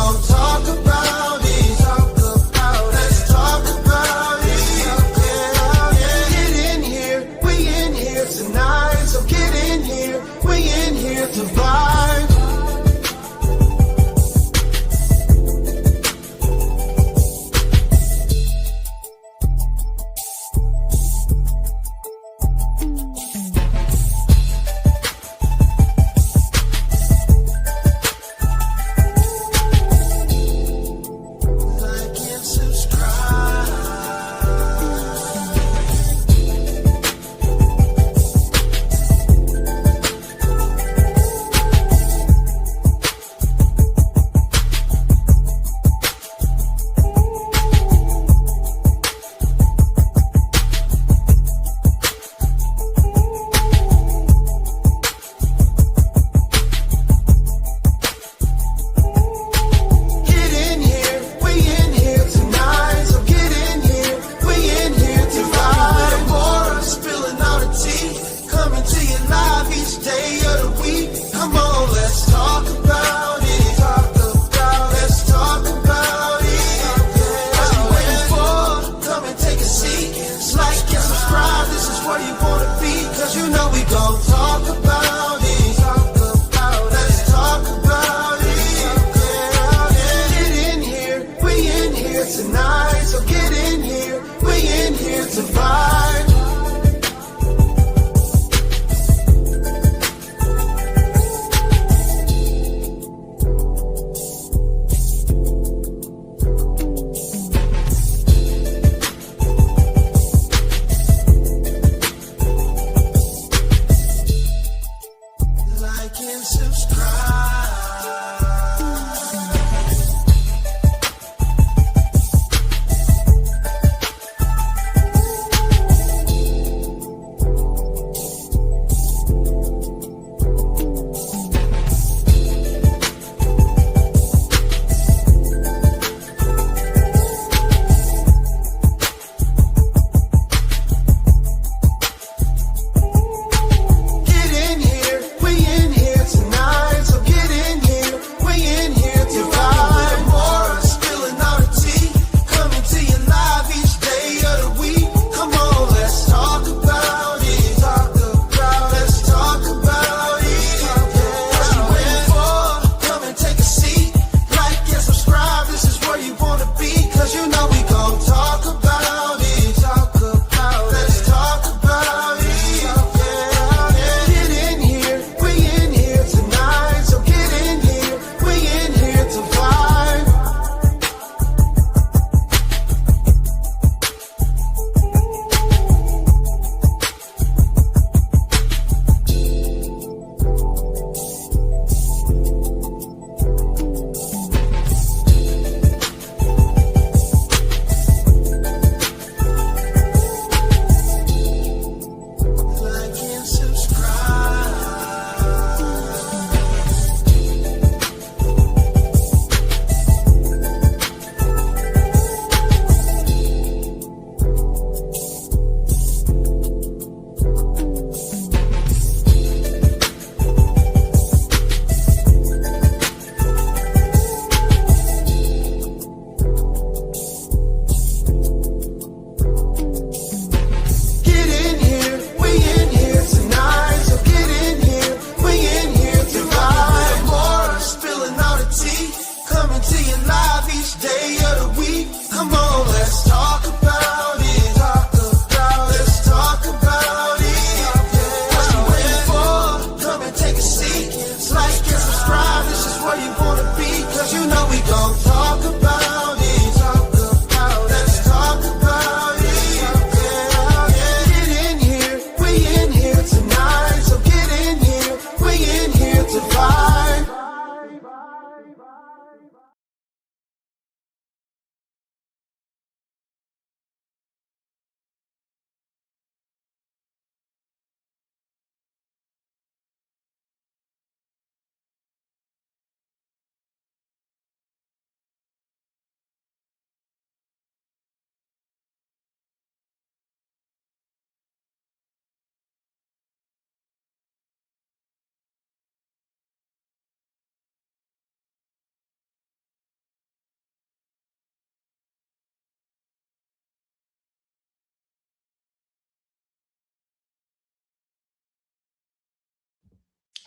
gon' talk about it. Let's talk about it. Get in here, we in here tonight. So get in here, we in here to vibe. Tonight, so get in here, we in here to vibe. Like and subscribe.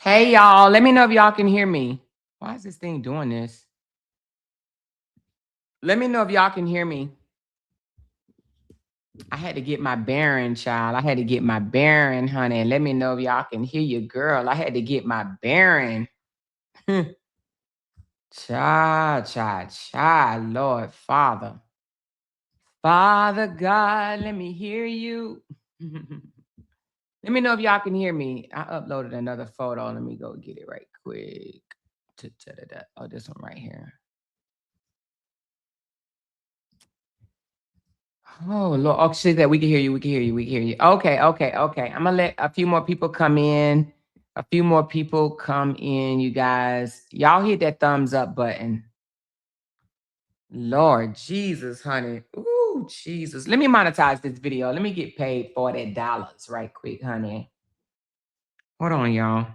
Hey, y'all. Let me know if y'all can hear me. Why is this thing doing this? Let me know if y'all can hear me. I had to get my bearing, child. I had to get my bearing, honey. Let me know if y'all can hear you, girl. I had to get my bearing. Cha, Lord Father. Father God, let me hear you. Let me know if y'all can hear me. I uploaded another photo. Let me go get it right quick. Oh, this one right here. Oh Lord. Oh, she said we can hear you. We can hear you. We can hear you. Okay. I'm gonna let a few more people come in. A few more people come in, you guys. Y'all hit that thumbs up button. Lord Jesus, honey. Ooh, Jesus. Let me monetize this video. Let me get paid $40 right quick, honey. Hold on, y'all.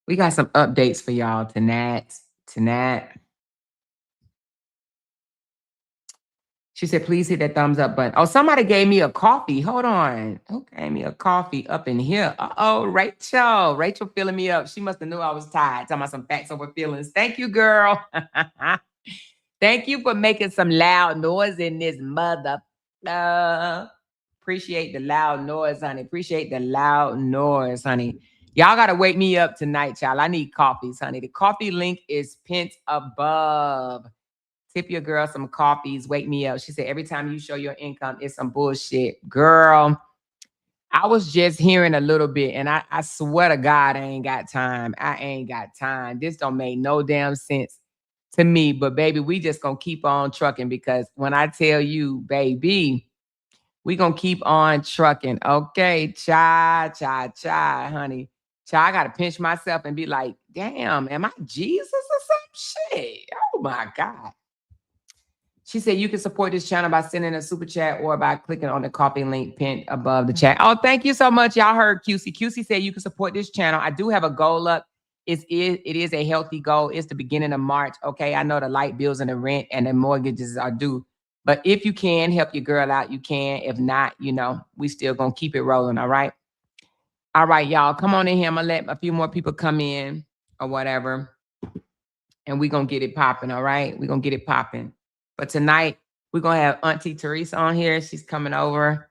We got some updates for y'all tonight. She said, please hit that thumbs up button. Oh, somebody gave me a coffee. Hold on. Who gave me a coffee up in here? Uh-oh, Rachel. Rachel filling me up. She must have knew I was tired. Talking about some facts over feelings. Thank you, girl. Thank you for making some loud noise in this mother. Appreciate the loud noise, honey. Appreciate the loud noise, honey. Y'all got to wake me up tonight, y'all. I need coffees, honey. The coffee link is pinned above. Tip your girl some coffees. Wake me up. She said, every time you show your income, it's some bullshit. Girl, I was just hearing a little bit, and I swear to God, I ain't got time. I ain't got time. This don't make no damn sense to me. But, baby, we just going to keep on trucking because when I tell you, baby, we going to keep on trucking. Okay, cha, honey. Cha, I got to pinch myself and be like, damn, am I Jesus or some shit? Oh, my God. She said you can support this channel by sending a super chat or by clicking on the coffee link pinned above the chat. Oh, thank you so much. Y'all heard QC. QC said you can support this channel. I do have a goal up. It is a healthy goal. It's the beginning of March. Okay, I know the light bills and the rent and the mortgages are due. But if you can help your girl out, you can. If not, we still going to keep it rolling, all right? All right, y'all. Come on in here. I'm going to let a few more people come in or whatever. And we're going to get it popping, all right? We're going to get it popping. But tonight, we're going to have Auntie Teresa on here. She's coming over.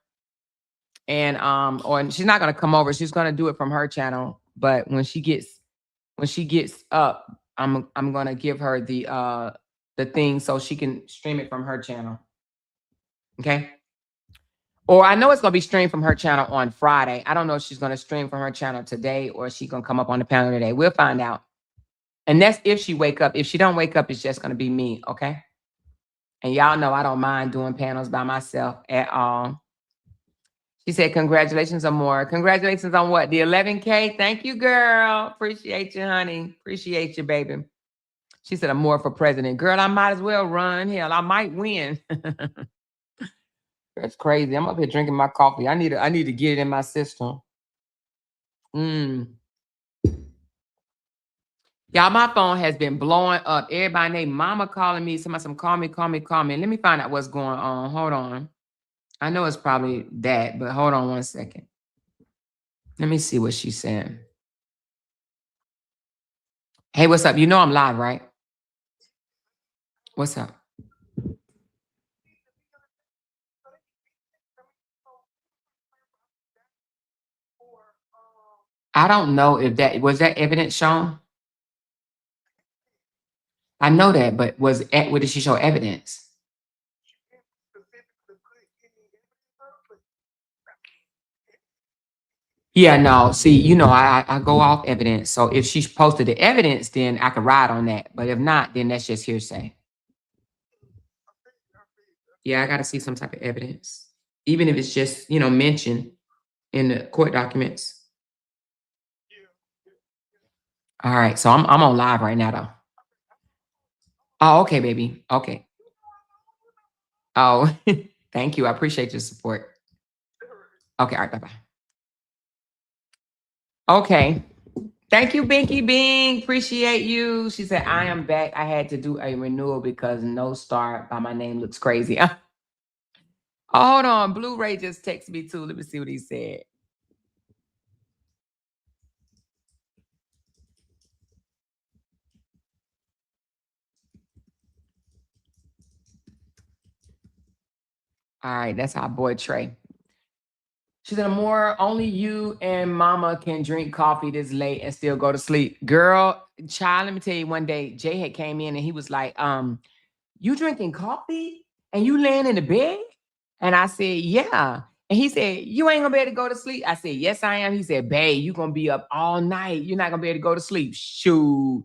And or she's not going to come over. She's going to do it from her channel. But when she gets up, I'm going to give her the thing so she can stream it from her channel. Okay? Or I know it's going to be streamed from her channel on Friday. I don't know if she's going to stream from her channel today or she's going to come up on the panel today. We'll find out. And that's if she wake up. If she don't wake up, it's just going to be me, okay? And y'all know I don't mind doing panels by myself at all. She said, congratulations on more. Congratulations on what? The 11K? Thank you, girl. Appreciate you, honey. Appreciate you, baby. She said, I'm more for president. Girl, I might as well run. Hell, I might win. That's crazy. I'm up here drinking my coffee. I need to get it in my system. Y'all, my phone has been blowing up. Everybody named Mama calling me. Somebody call me. Let me find out what's going on. Hold on. I know it's probably that, but hold on one second. Let me see what she's saying. Hey, what's up? You know I'm live, right? What's up? I don't know if was that evidence shown. I know that, but what did she show evidence? Yeah, no. See, I go off evidence. So if she's posted the evidence, then I can ride on that. But if not, then that's just hearsay. Yeah, I got to see some type of evidence, even if it's just mentioned in the court documents. All right, so I'm on live right now, though. Oh, okay, baby. Okay. Oh, thank you. I appreciate your support. Okay, all right, bye-bye. Okay. Thank you, Binky Bing. Appreciate you. She said, I am back. I had to do a renewal because no star by my name looks crazy. Oh, hold on. Blu-ray just texted me too. Let me see what he said. All right, that's our boy Trey. She said, "More only you and mama can drink coffee this late and still go to sleep." Girl, child, let me tell you, one day Jay had came in and he was like, you drinking coffee and you laying in the bed? And I said, yeah. And he said, you ain't gonna be able to go to sleep. I said, yes, I am. He said, babe, you gonna be up all night. You're not gonna be able to go to sleep. Shoot.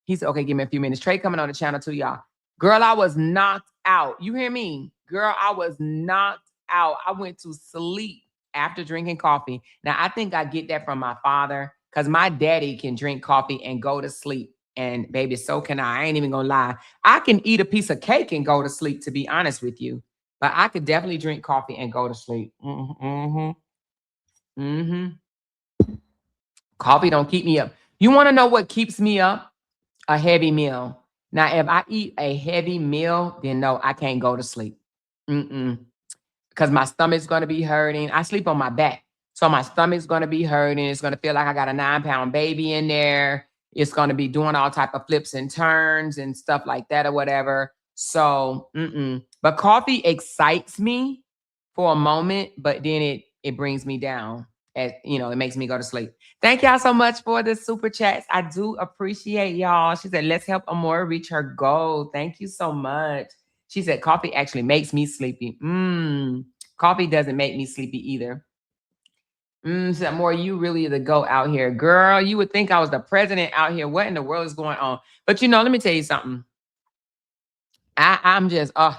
He said, okay, give me a few minutes. Trey coming on the channel too, y'all. Girl, I was knocked out. You hear me? Girl, I was knocked out. I went to sleep after drinking coffee. Now, I think I get that from my father because my daddy can drink coffee and go to sleep. And baby, so can I. I ain't even gonna lie. I can eat a piece of cake and go to sleep, to be honest with you. But I could definitely drink coffee and go to sleep. Mm-hmm. Mm-hmm. Coffee don't keep me up. You want to know what keeps me up? A heavy meal. Now, if I eat a heavy meal, then no, I can't go to sleep. Mm-mm. Because my stomach's going to be hurting. I sleep on my back. So my stomach's going to be hurting. It's going to feel like I got a 9-pound baby in there. It's going to be doing all type of flips and turns and stuff like that or whatever. So, but coffee excites me for a moment, but then it brings me down. It makes me go to sleep. Thank y'all so much for the super chats. I do appreciate y'all. She said, let's help Amora reach her goal. Thank you so much. She said, coffee actually makes me sleepy. Coffee doesn't make me sleepy either. Said, more, you really the go out here. Girl, you would think I was the president out here. What in the world is going on? But let me tell you something. I'm just, I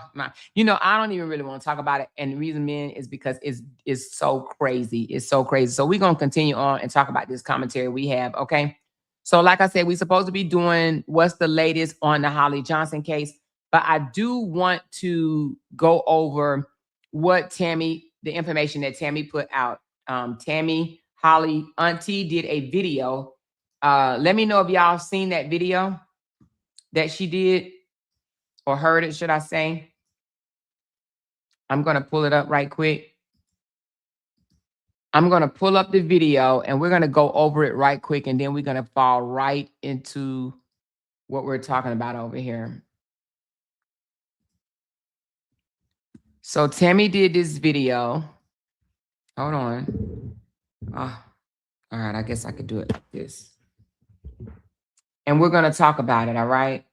don't even really want to talk about it. And the reason, man, is because it's so crazy. It's so crazy. So we're going to continue on and talk about this commentary we have, okay? So like I said, we're supposed to be doing what's the latest on the Holly Johnson case. But I do want to go over the information that Tammy put out. Tammy, Holly, Auntie did a video. Let me know if y'all seen that video that she did. Or heard it, should I say? I'm going to pull it up right quick. I'm going to pull up the video and we're going to go over it right quick. And then we're going to fall right into what we're talking about over here. So Tammy did this video. Hold on. All right, I guess I could do it like this. And we're going to talk about it, all right?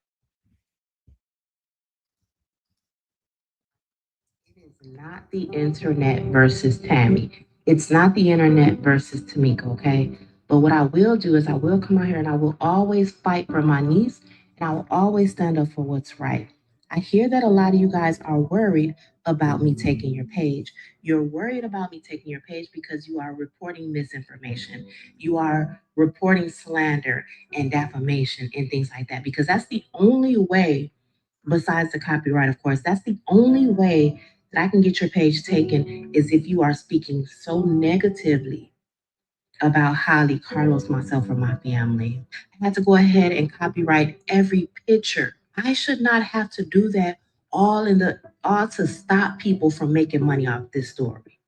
Not the internet versus Tammy. It's not the internet versus Tamika, okay? But what I will do is I will come out here and I will always fight for my niece and I will always stand up for what's right. I hear that a lot of you guys are worried about me taking your page. You're worried about me taking your page because you are reporting misinformation. You are reporting slander and defamation and things like that because that's the only way, besides the copyright, of course, that's the only way that I can get your page taken is if you are speaking so negatively about Holly, Carlos, myself, or my family. I had to go ahead and copyright every picture. I should not have to do that all to stop people from making money off this story.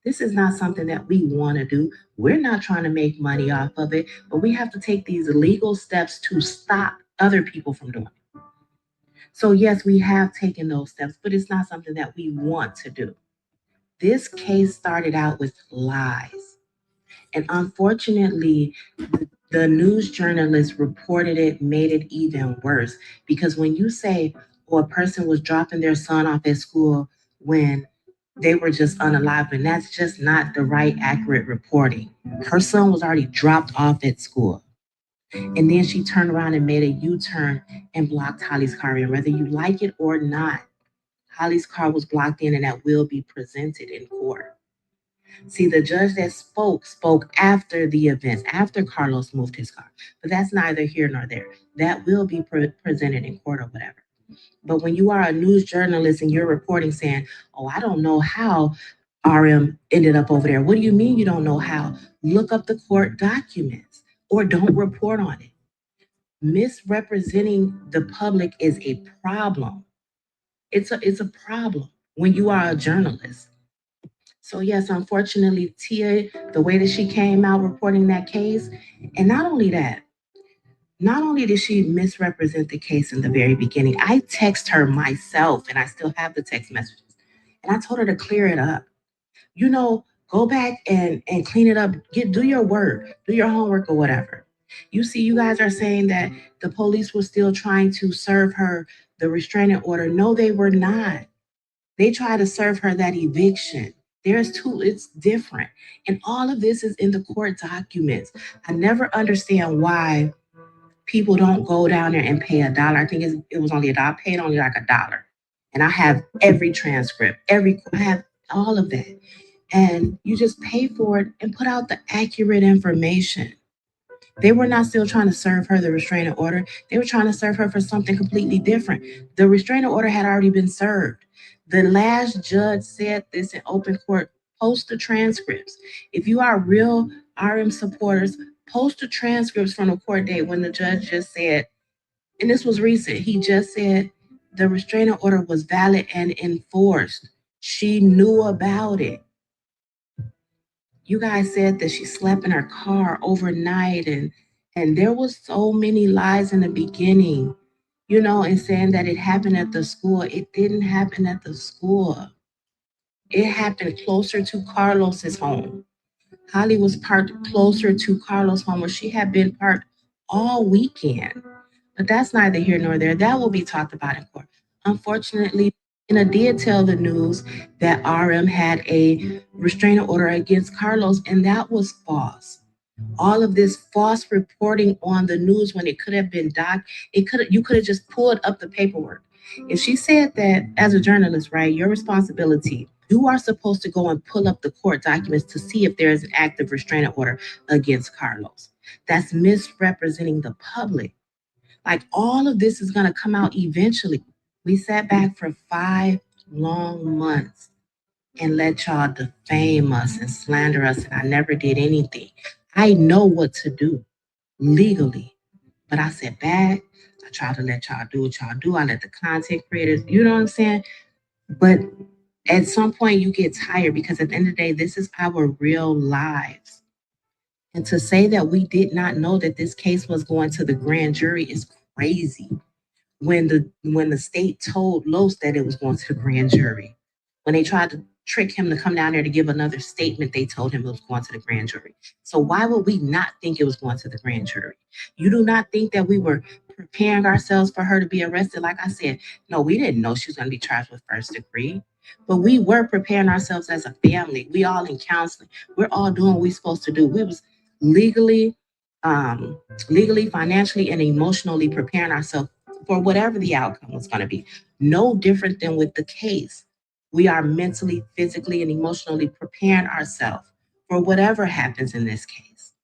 This is not something that we want to do. We're not trying to make money off of it, but we have to take these legal steps to stop other people from doing it. So, yes, we have taken those steps, but it's not something that we want to do. This case started out with lies. And unfortunately, the news journalists reported it, made it even worse. Because when you say, a person was dropping their son off at school when they were just unalive, and that's just not the right, accurate reporting. Her son was already dropped off at school. And then she turned around and made a U-turn and blocked Holly's car in. Whether you like it or not, Holly's car was blocked in, and that will be presented in court. See, the judge that spoke after the events, after Carlos moved his car. But that's neither here nor there. That will be presented in court or whatever. But when you are a news journalist and you're reporting saying, I don't know how RM ended up over there. What do you mean you don't know how? Look up the court documents or don't report on it. Misrepresenting the public is a problem. It's a problem when you are a journalist. So yes, unfortunately, Tia, the way that she came out reporting that case, and not only did she misrepresent the case in the very beginning, I text her myself, and I still have the text messages. And I told her to clear it up. You know, go back and clean it up. Do your work, do your homework or whatever. You see, you guys are saying that the police were still trying to serve her the restraining order. No, they were not. They tried to serve her that eviction. It's different. And all of this is in the court documents. I never understand why people don't go down there and pay $1. I think it was only $1. I paid only like $1. And I have every transcript, I have all of that. And you just pay for it and put out the accurate information. They were not still trying to serve her the restraining order. They were trying to serve her for something completely different. The restraining order had already been served. The last judge said this in open court. Post the transcripts. If you are real RM supporters, post the transcripts from the court date when the judge just said, and this was recent, he just said the restraining order was valid and enforced. She knew about it. You guys said that she slept in her car overnight, and there was so many lies in the beginning, and saying that it happened at the school. It didn't happen at the school. It happened closer to Carlos's home. Holly was parked closer to Carlos' home where she had been parked all weekend. But that's neither here nor there. That will be talked about in court. Unfortunately, Tina did tell the news that RM had a restraining order against Carlos, and that was false. All of this false reporting on the news when it could have been you could have just pulled up the paperwork. If she said that as a journalist, right, your responsibility, you are supposed to go and pull up the court documents to see if there is an active restraining order against Carlos. That's misrepresenting the public. Like all of this is going to come out eventually. We sat back for 5 long months and let y'all defame us and slander us, and I never did anything. I know what to do legally, but I sat back. I tried to let y'all do what y'all do. I let the content creators, you know what I'm saying? But at some point, you get tired because at the end of the day, this is our real lives. And to say that we did not know that this case was going to the grand jury is crazy. When the state told Los that it was going to the grand jury, when they tried to trick him to come down there to give another statement, they told him it was going to the grand jury. So why would we not think it was going to the grand jury? You do not think that we were preparing ourselves for her to be arrested? Like I said, no, we didn't know she was going to be charged with first degree. But we were preparing ourselves as a family. We all in counseling. We're all doing what we're supposed to do. We was legally, legally, financially, and emotionally preparing ourselves for whatever the outcome was going to be. No different than with the case. We are mentally, physically, and emotionally preparing ourselves for whatever happens in this case.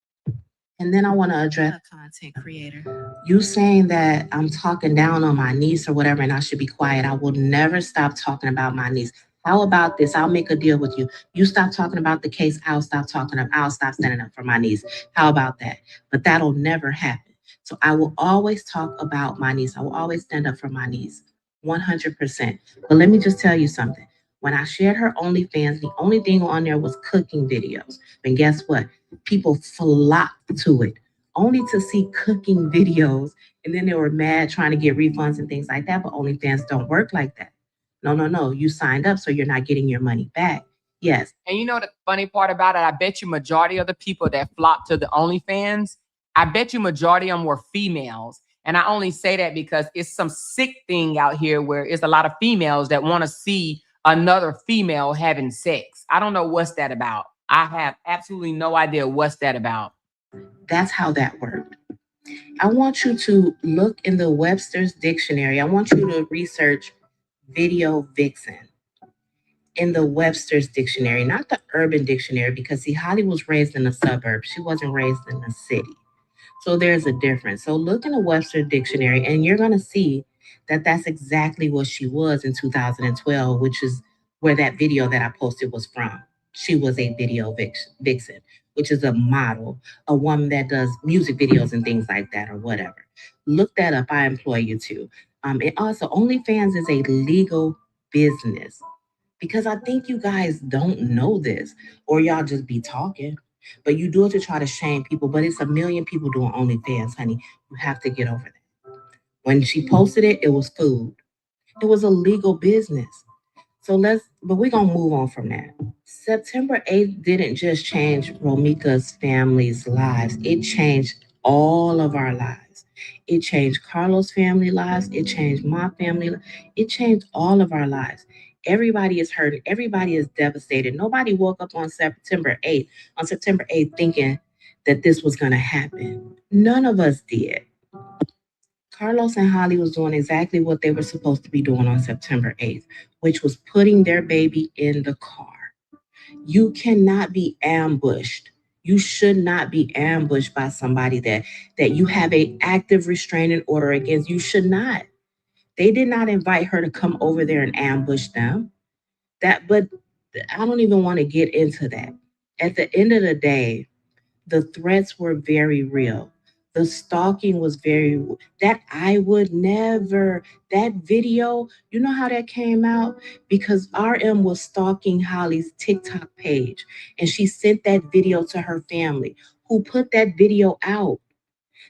And then I want to address A content creator. you saying that I'm talking down on my niece or whatever and I should be quiet. I will never stop talking about my niece. How about this? I'll make a deal with you. You stop talking about the case, I'll stop standing up for my niece. How about that? But that'll never happen. So I will always talk about my niece. I will always stand up for my niece. 100%. But let me just tell you something. When I shared her OnlyFans, the only thing on there was cooking videos. And guess what? People flocked to it only to see cooking videos. And then they were mad trying to get refunds and things like that. But OnlyFans don't work like that. No, no, no. You signed up, so you're not getting your money back. Yes. And you know the funny part about it? I bet you majority of the people that flock to the OnlyFans, I bet you majority of them were females. And I only say that because it's some sick thing out here where it's a lot of females that want to see another female having sex. I don't know what's that about. I have absolutely no idea what's that about. That's how that worked. I want you to look in the Webster's dictionary. I want you to research video vixen in the Webster's dictionary, not the urban dictionary, because see, Holly was raised in the suburbs. She wasn't raised in the city. So there's a difference. So look in the Webster dictionary and you're going to see that that's exactly what she was in 2012, which is where that video that I posted was from. She was a video vixen, which is a model, a woman that does music videos and things like that or whatever. Look that up. I implore you to. And also, OnlyFans is a legal business because I think you guys don't know this or y'all just be talking. But you do it to try to shame people. But it's a million people doing OnlyFans, honey. You have to get over that. When she posted it, it was food. It was a legal business. But we're going to move on from that. September 8th didn't just change Romika's family's lives, it changed all of our lives. It changed Carlos' family lives, it changed my family, it changed all of our lives. Everybody is hurting, everybody is devastated. Nobody woke up on September 8th thinking that this was going to happen. None of us did. Carlos and Holly was doing exactly what they were supposed to be doing on September 8th, which was putting their baby in the car. You cannot be ambushed. You should not be ambushed by somebody that you have a active restraining order against. You should not. They did not invite her to come over there and ambush them. But I don't even want to get into that. At the end of the day, the threats were very real. The stalking was that I would never, that video, you know how that came out? Because RM was stalking Holly's TikTok page and she sent that video to her family who put that video out.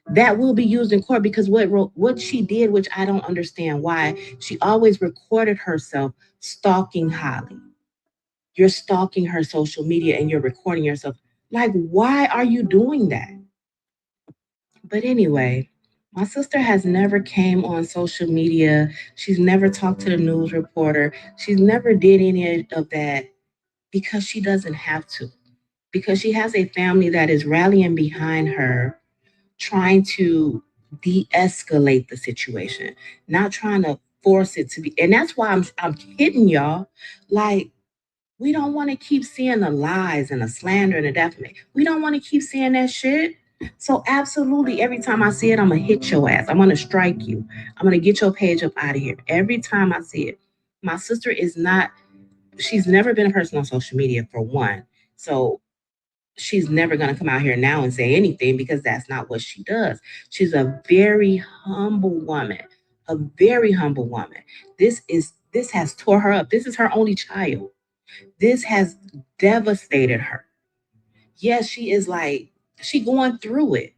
That will be used in court because what she did, which I don't understand why, she always recorded herself stalking Holly. You're stalking her social media and you're recording yourself. Like, why are you doing that? But anyway, my sister has never came on social media. She's never talked to the news reporter. She's never did any of that because she doesn't have to. Because she has a family that is rallying behind her, trying to de-escalate the situation, not trying to force it to be. And that's why I'm kidding y'all. Like, we don't want to keep seeing the lies and the slander and the defamation. We don't want to keep seeing that shit. So absolutely, every time I see it, I'm gonna hit your ass. I'm gonna strike you. I'm gonna get your page up out of here. Every time I see it. My sister is not. She's never been a person on social media for one. So she's never gonna come out here now and say anything because that's not what she does. She's a very humble woman. A very humble woman. This has tore her up. This is her only child. This has devastated her. Yes, she is like, she going through it.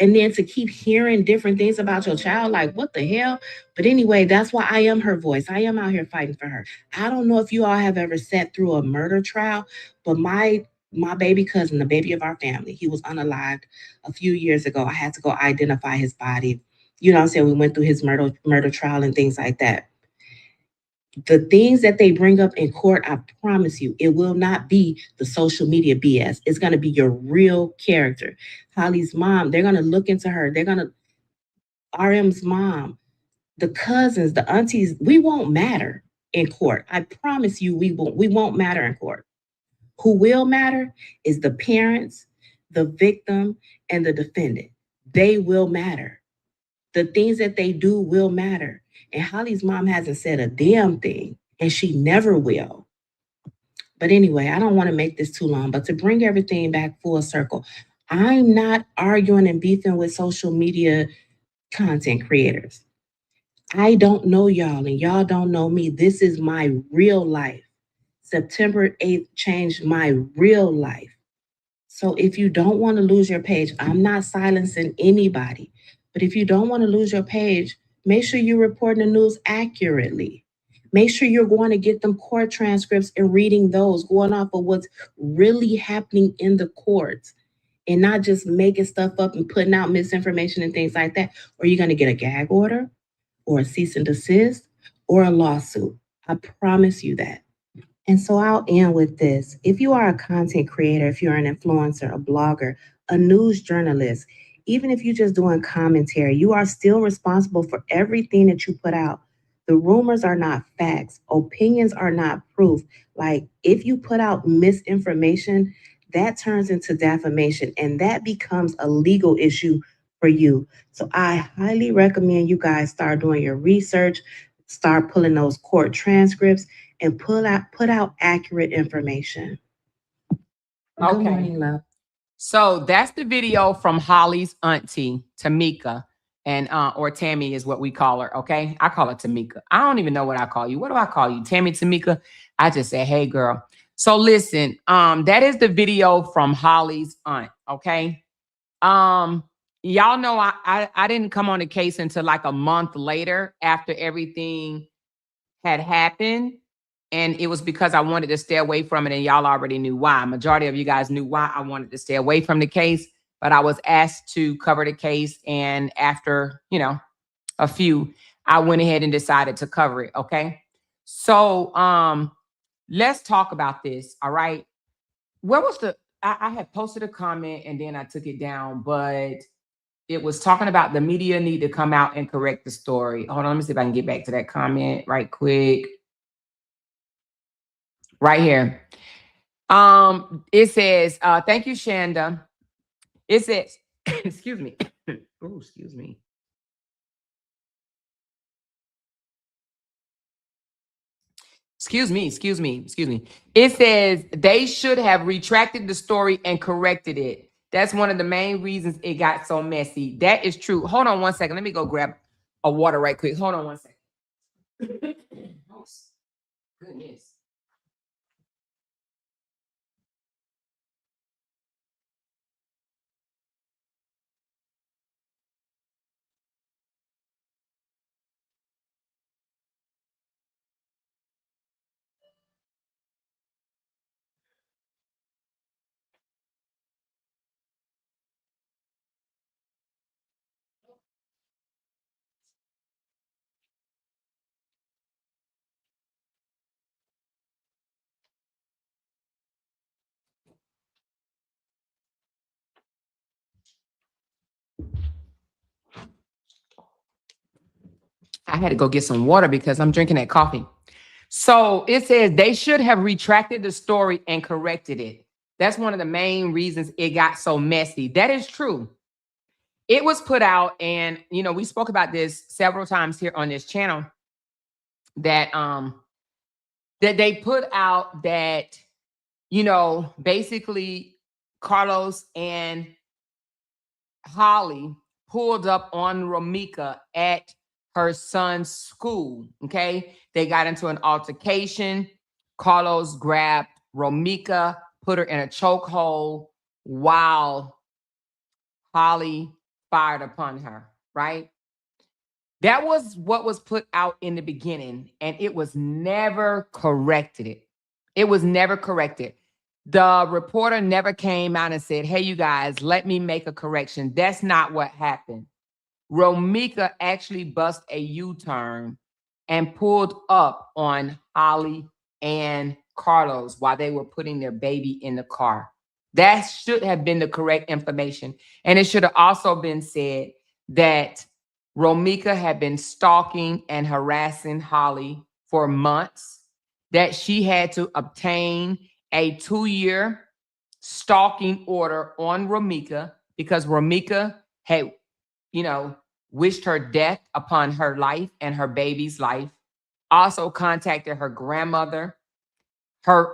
And then to keep hearing different things about your child, like, what the hell? But anyway, that's why I am her voice. I am out here fighting for her. I don't know if you all have ever sat through a murder trial, but my baby cousin, the baby of our family, he was unalived a few years ago. I had to go identify his body. You know what I'm saying? We went through his murder trial and things like that. The things that they bring up in court, I promise you, it will not be the social media BS. It's going to be your real character. Holly's mom, they're going to look into her. They're going to, RM's mom, the cousins, the aunties, we won't matter in court. I promise you, we won't matter in court. Who will matter is the parents, the victim, and the defendant. They will matter. The things that they do will matter. And Holly's mom hasn't said a damn thing, and she never will. But anyway, I don't want to make this too long, but to bring everything back full circle, I'm not arguing and beefing with social media content creators. I don't know y'all, and y'all don't know me. This is my real life. September 8th changed my real life. So if you don't want to lose your page, I'm not silencing anybody. But if you don't want to lose your page, make sure you're reporting the news accurately. Make sure you're going to get them court transcripts and reading those, going off of what's really happening in the courts and not just making stuff up and putting out misinformation and things like that. Or you're going to get a gag order or a cease and desist or a lawsuit. I promise you that. And so I'll end with this. If you are a content creator, if you're an influencer, a blogger, a news journalist, even if you're just doing commentary, you are still responsible for everything that you put out. The rumors are not facts. Opinions are not proof. Like, if you put out misinformation, that turns into defamation and that becomes a legal issue for you. So I highly recommend you guys start doing your research, start pulling those court transcripts, and put out accurate information. Good Okay. morning, love. So that's the video from Holly's auntie, Tamika, and or Tammy is what we call her. Okay. I call her Tamika. I don't even know what I call you. What do I call you? Tammy, Tamika? I just say, hey girl. So listen, that is the video from Holly's aunt. Okay. Um, y'all know I didn't come on the case until like a month later after everything had happened. And it was because I wanted to stay away from it, and y'all already knew why. Majority of you guys knew why I wanted to stay away from the case, but I was asked to cover the case, and after, a few, I went ahead and decided to cover it, okay? So, let's talk about this, all right? Where was I had posted a comment and then I took it down, but it was talking about the media need to come out and correct the story. Hold on, let me see if I can get back to that comment right quick. Right here. It says, thank you, Shanda. It says, excuse me. Oh, excuse me. Excuse me. It says they should have retracted the story and corrected it. That's one of the main reasons it got so messy. That is true. Hold on one second. Let me go grab a water right quick. Hold on one second. Oh, goodness. I had to go get some water because I'm drinking that coffee. So it says they should have retracted the story and corrected it. That's one of the main reasons it got so messy. That is true. It was put out, and we spoke about this several times here on this channel, that that they put out that basically Carlos and Holly pulled up on Romika at her son's school. Okay. They got into an altercation. Carlos grabbed Romika, put her in a chokehold while Holly fired upon her, right? That was what was put out in the beginning, and it was never corrected. It was never corrected. The reporter never came out and said, hey, you guys, let me make a correction. That's not what happened. Romika actually bust a U-turn and pulled up on Holly and Carlos while they were putting their baby in the car. That should have been the correct information. And it should have also been said that Romika had been stalking and harassing Holly for months, that she had to obtain a 2-year stalking order on Romika because Romika had, wished her death upon her life and her baby's life. Also contacted her grandmother,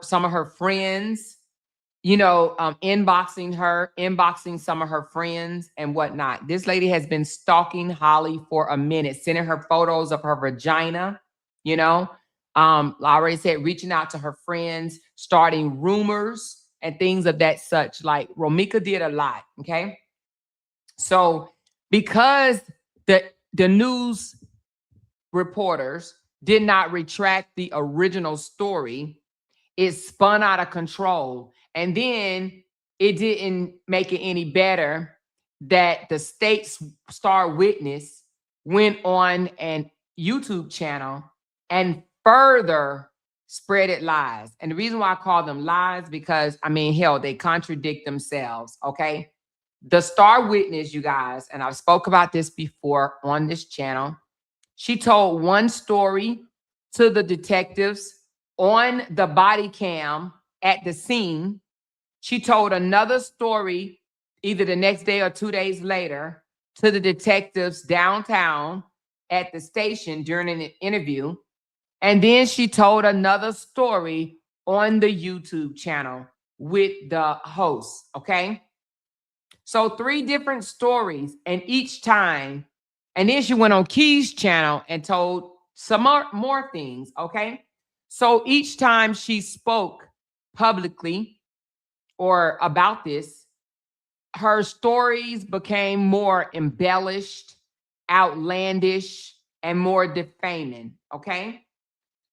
some of her friends, inboxing some of her friends and whatnot. This lady has been stalking Holly for a minute, sending her photos of her vagina, I already said reaching out to her friends, starting rumors and things of that such. Like Romika did a lot, okay? So because the news reporters did not retract the original story, it spun out of control. And then it didn't make it any better that the state's star witness went on an YouTube channel and further spreaded lies. And the reason why I call them lies, because hell, they contradict themselves, okay? The star witness, you guys, and I've spoke about this before on this channel, she told one story to the detectives on the body cam at the scene. She told another story either the next day or 2 days later to the detectives downtown at the station during an interview. And then she told another story on the YouTube channel with the host, okay? So 3 different stories, and each time, and then she went on Key's channel and told some more things, okay? So each time she spoke publicly or about this, her stories became more embellished, outlandish, and more defaming, okay?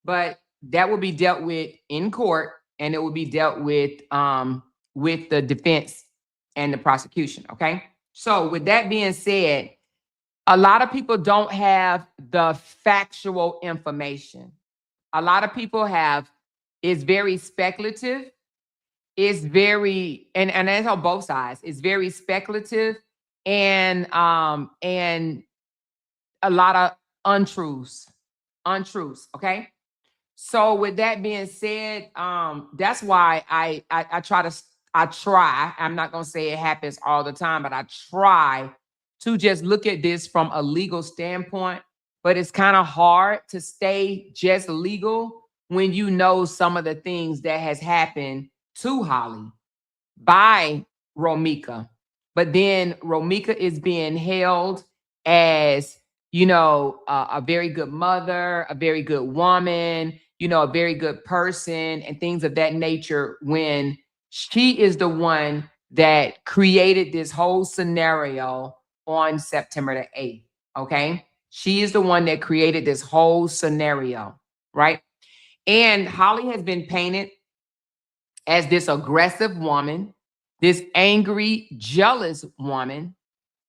But that will be dealt with in court, and it will be dealt with the defense and the prosecution. Okay. So with that being said, a lot of people don't have the factual information. A lot of people have, it's very speculative. It's very, and that's on both sides. It's very speculative and a lot of untruths. Okay. So with that being said, that's why I try. I'm not gonna say it happens all the time, but I try to just look at this from a legal standpoint. But it's kind of hard to stay just legal when you know some of the things that has happened to Holly by Romika. But then Romika is being held as, a very good mother, a very good woman, a very good person, and things of that nature, when she is the one that created this whole scenario on September the 8th. Okay. She is the one that created this whole scenario, right? And Holly has been painted as this aggressive woman, this angry, jealous woman,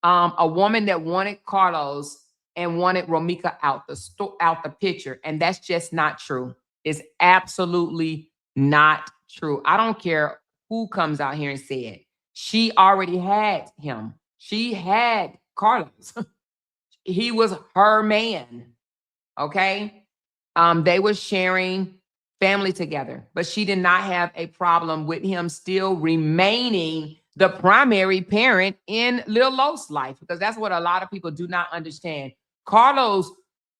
a woman that wanted Carlos and wanted Romika out the picture, and that's just not true. It's absolutely not true. I don't care who comes out here and say it. She already had him. She had Carlos. He was her man. Okay. They were sharing family together, but she did not have a problem with him still remaining the primary parent in Lil Los life, because that's what a lot of people do not understand. Carlos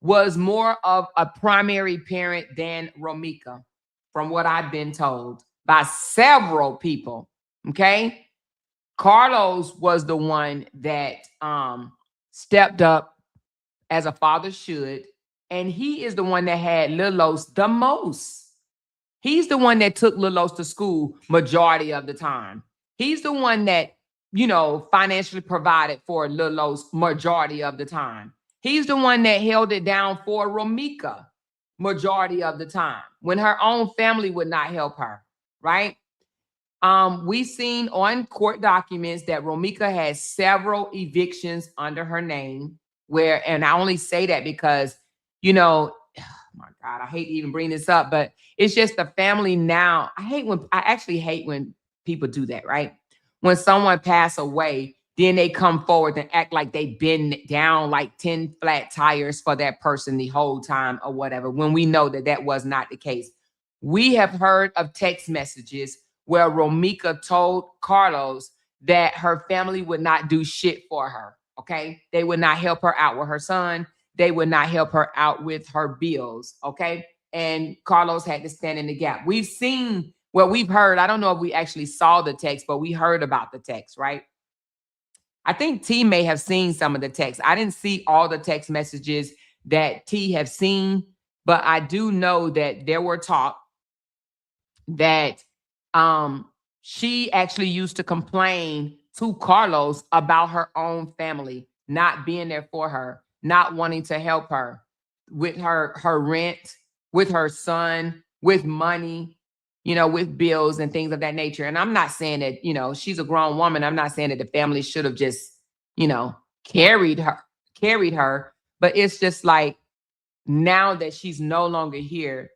was more of a primary parent than Romika, from what I've been told by several people. Okay. Carlos was the one that stepped up as a father should, and he is the one that had Lil Los the most. He's the one that took Lil Los to school majority of the time. He's the one that, financially provided for Lil Los majority of the time. He's the one that held it down for Romika majority of the time when her own family would not help her, right? We've seen on court documents that Romika has several evictions under her name, and I only say that because, oh my God, I hate to even bring this up, but it's just the family now. I actually hate when people do that, right? When someone pass away, then they come forward and act like they've been down like 10 flat tires for that person the whole time or whatever, when we know that that was not the case. We have heard of text messages where Romika told Carlos that her family would not do shit for her, okay? They would not help her out with her son. They would not help her out with her bills, okay? And Carlos had to stand in the gap. We've heard, I don't know if we actually saw the text, but we heard about the text, right? I think T may have seen some of the text. I didn't see all the text messages that T have seen, but I do know that there were talk that she actually used to complain to Carlos about her own family not being there for her, not wanting to help her with her rent, with her son, with money, with bills and things of that nature. And I'm not saying that, she's a grown woman. I'm not saying that the family should have just, carried her. But it's just like, now that she's no longer here,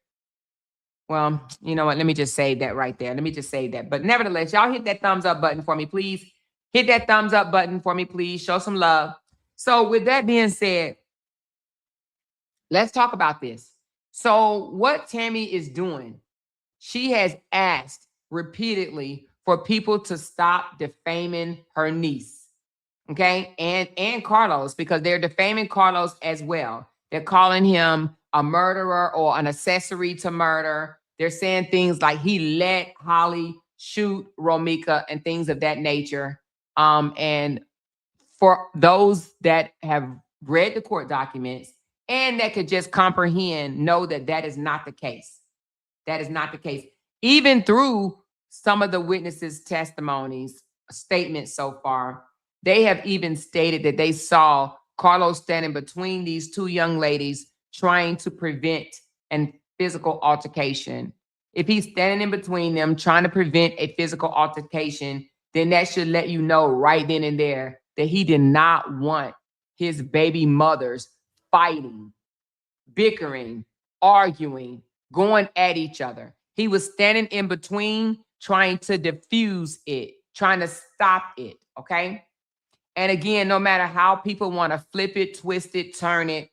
well, you know what? Let me just say that right there. Let me just say that. But nevertheless, y'all hit that thumbs up button for me, please. Hit that thumbs up button for me, please. Show some love. So with that being said, let's talk about this. So what Tammy is doing, she has asked repeatedly for people to stop defaming her niece, okay? And Carlos, because they're defaming Carlos as well. They're calling him a murderer or an accessory to murder. They're saying things like he let Holly shoot Romika and things of that nature. And for those that have read the court documents and that could just comprehend, know that that is not the case. That is not the case. Even through some of the witnesses' testimonies, statements so far, they have even stated that they saw Carlos standing between these two young ladies trying to prevent and physical altercation. If he's standing in between them trying to prevent a physical altercation, then that should let you know right then and there that he did not want his baby mothers fighting, bickering, arguing, going at each other. He was standing in between, trying to diffuse it, trying to stop it. Okay. And again, no matter how people want to flip it, twist it, turn it,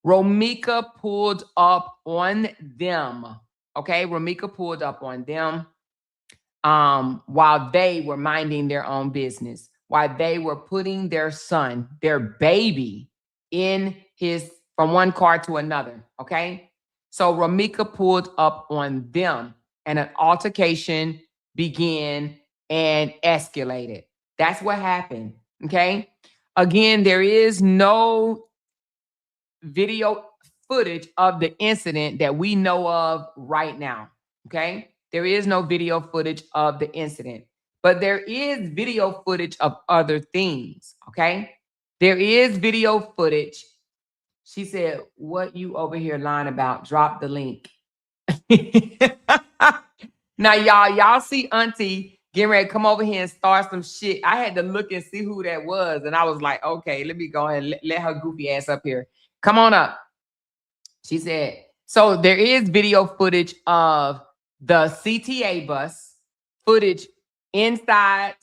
Romika pulled up on them. Okay. Romika pulled up on them while they were minding their own business, while they were putting their son, their baby, in his from one car to another. Okay. So Romika pulled up on them and an altercation began and escalated. That's what happened. Okay. Again, there is no video footage of the incident that we know of right now. Okay. There is no video footage of the incident, but there is video footage of other things. Okay. There is video footage. She said, "What you over here lying about? Drop the link." Now, y'all see Auntie getting ready to come over here and start some shit. I had to look and see who that was. And I was like, okay, let me go ahead and let her goofy ass up here. Come on up. She said, so there is video footage of the CTA bus, footage inside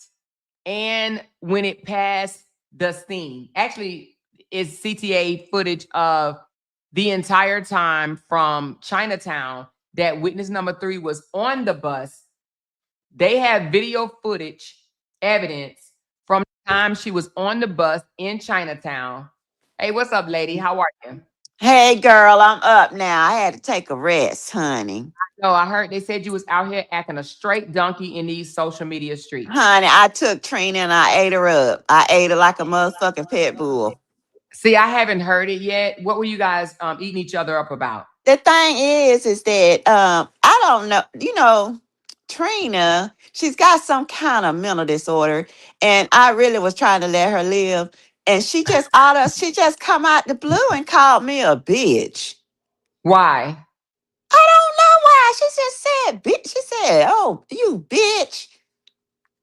and when it passed the scene. Actually, it's CTA footage of the entire time from Chinatown that witness number 3 was on the bus. They have video footage evidence from the time she was on the bus in Chinatown. Hey, what's up, lady? How are you? Hey girl, I'm up now. I had to take a rest, honey. No, I heard they said you was out here acting a straight donkey in these social media streets. Honey, I took Trina and I ate her up. I ate her like a motherfucking pit bull. See, I haven't heard it yet. What were you guys eating each other up about? The thing is that I don't know, Trina, she's got some kind of mental disorder, and I really was trying to let her live. And she just come out the blue and called me a bitch. Why? I don't know why. She just said bitch. She said, "Oh, you bitch."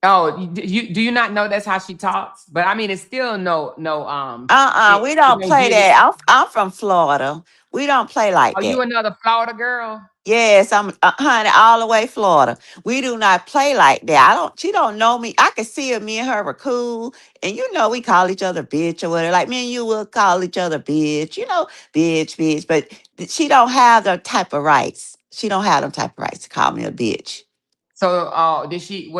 Oh, do you not know that's how she talks? But I mean, it's still no We don't play that. I'm from Florida. We don't play like Are that. you another Florida girl? Yes, I'm honey, all the way Florida. We do not play like that. She don't know me. I can see her, me and her were cool. And we call each other bitch or whatever. Like me and you will call each other bitch, bitch. But she don't have the type of rights. She don't have them type of rights to call me a bitch. So did she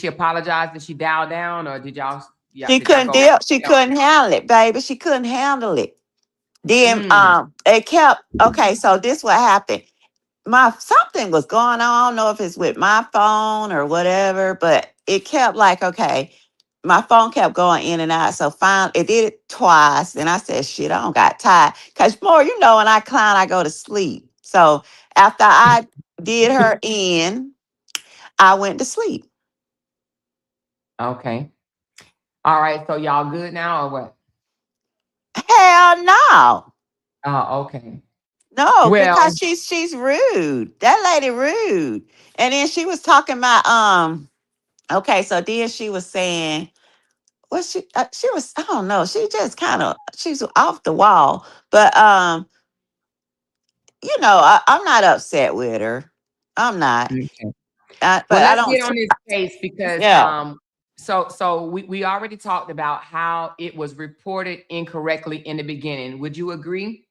apologize? Did she dial down or did y'all She couldn't deal, she couldn't handle it, baby. She couldn't handle it. Then it kept okay, so this what happened. Something was going on. I don't know if it's with my phone or whatever, but it kept like, okay, my phone kept going in and out. So finally it did it twice. And I said, shit, I don't got tired. Cause more, when I clown, I go to sleep. So after I did her in, I went to sleep. Okay. All right. So y'all good now or what? Hell no. Oh, okay. No, because she's rude. That lady rude. And then she was talking about okay, so then she was saying, she was, I don't know, she just she's off the wall. But I'm not upset with her. I'm not. Okay. But Well, I let's don't. get on this case because so we already talked about how it was reported incorrectly in the beginning. Would you agree?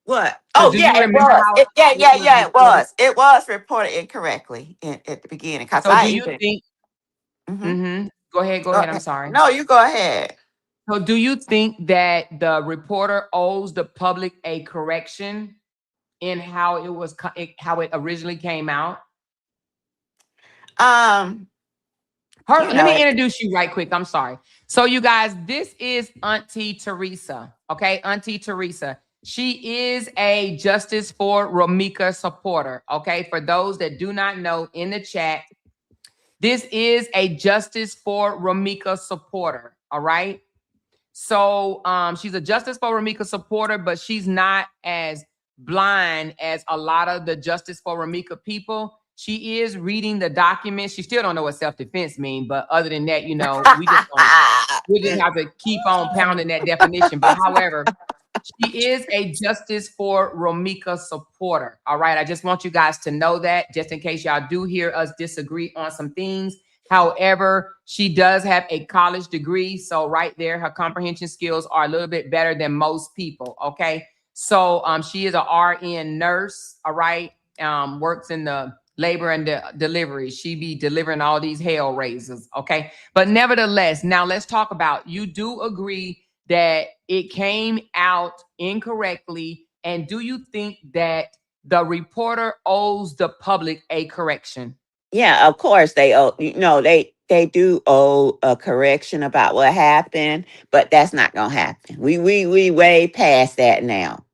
What? Oh yeah, it was. It was. It was reported incorrectly at the beginning. Cause so do you think? Go ahead. I'm sorry. No, you go ahead. So do you think that the reporter owes the public a correction in how it originally came out? Let me introduce you right quick. I'm sorry. So you guys, this is Auntie Teresa. Okay, Auntie Teresa. She is a Justice for Romika supporter. Okay, for those that do not know, in the chat, this is a Justice for Romika supporter. All right. So she's a Justice for Ramika supporter, but she's not as blind as a lot of the Justice for Ramika people. She is reading the documents. She still don't know what self-defense means, but other than that, we just have to keep on pounding that definition. But however, she is a Justice for Ramika supporter. All right. I just want you guys to know that, just in case y'all do hear us disagree on some things. However, she does have a college degree. So right there, her comprehension skills are a little bit better than most people. Okay. So she is a RN nurse. All right. Works in the labor and delivery. She be delivering all these hell raisers. Okay. But nevertheless, now let's talk about, you do agree that it came out incorrectly. And do you think that the reporter owes the public a correction? Yeah, of course they owe. They do owe a correction about what happened, but that's not gonna happen. We way past that now.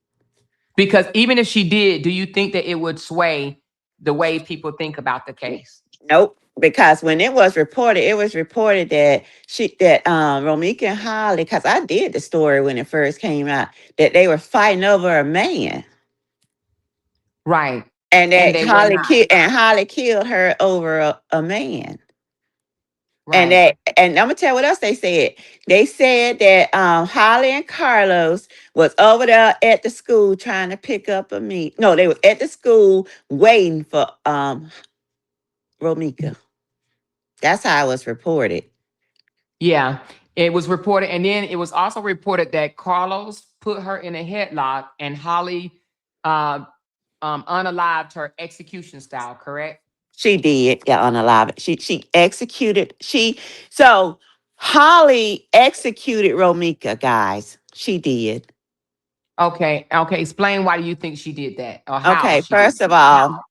Because even if she did, do you think that it would sway the way people think about the case? Nope. Because when it was reported that Romika and Holly, because I did the story when it first came out, that they were fighting over a man. Right. And And that they were not. Holly killed her over a man. Right. And I'm gonna tell you what else they said. They said that Holly and Carlos was over there at the school trying to pick up a meat. No, they were at the school waiting for Romika. That's how it was reported. Yeah. It was reported. And then it was also reported that Carlos put her in a headlock and Holly unalived her execution style, correct? She did, yeah, unalive. She executed. So Holly executed Romika, guys. She did. Okay. Okay. Explain why do you think she did that, or how Okay, she did first of that. all,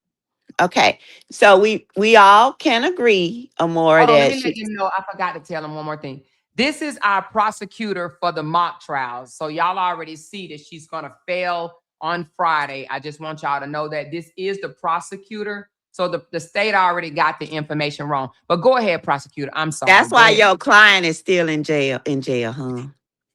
okay. So we all can agree, Amora, Hold on, let that me let she. you know. I forgot to tell them one more thing. This is our prosecutor for the mock trials. So y'all already see that she's going to fail on Friday. I just want y'all to know that this is the prosecutor. So the state already got the information wrong. But go ahead, prosecutor. I'm sorry. That's Go why ahead. your client is still in jail. Huh?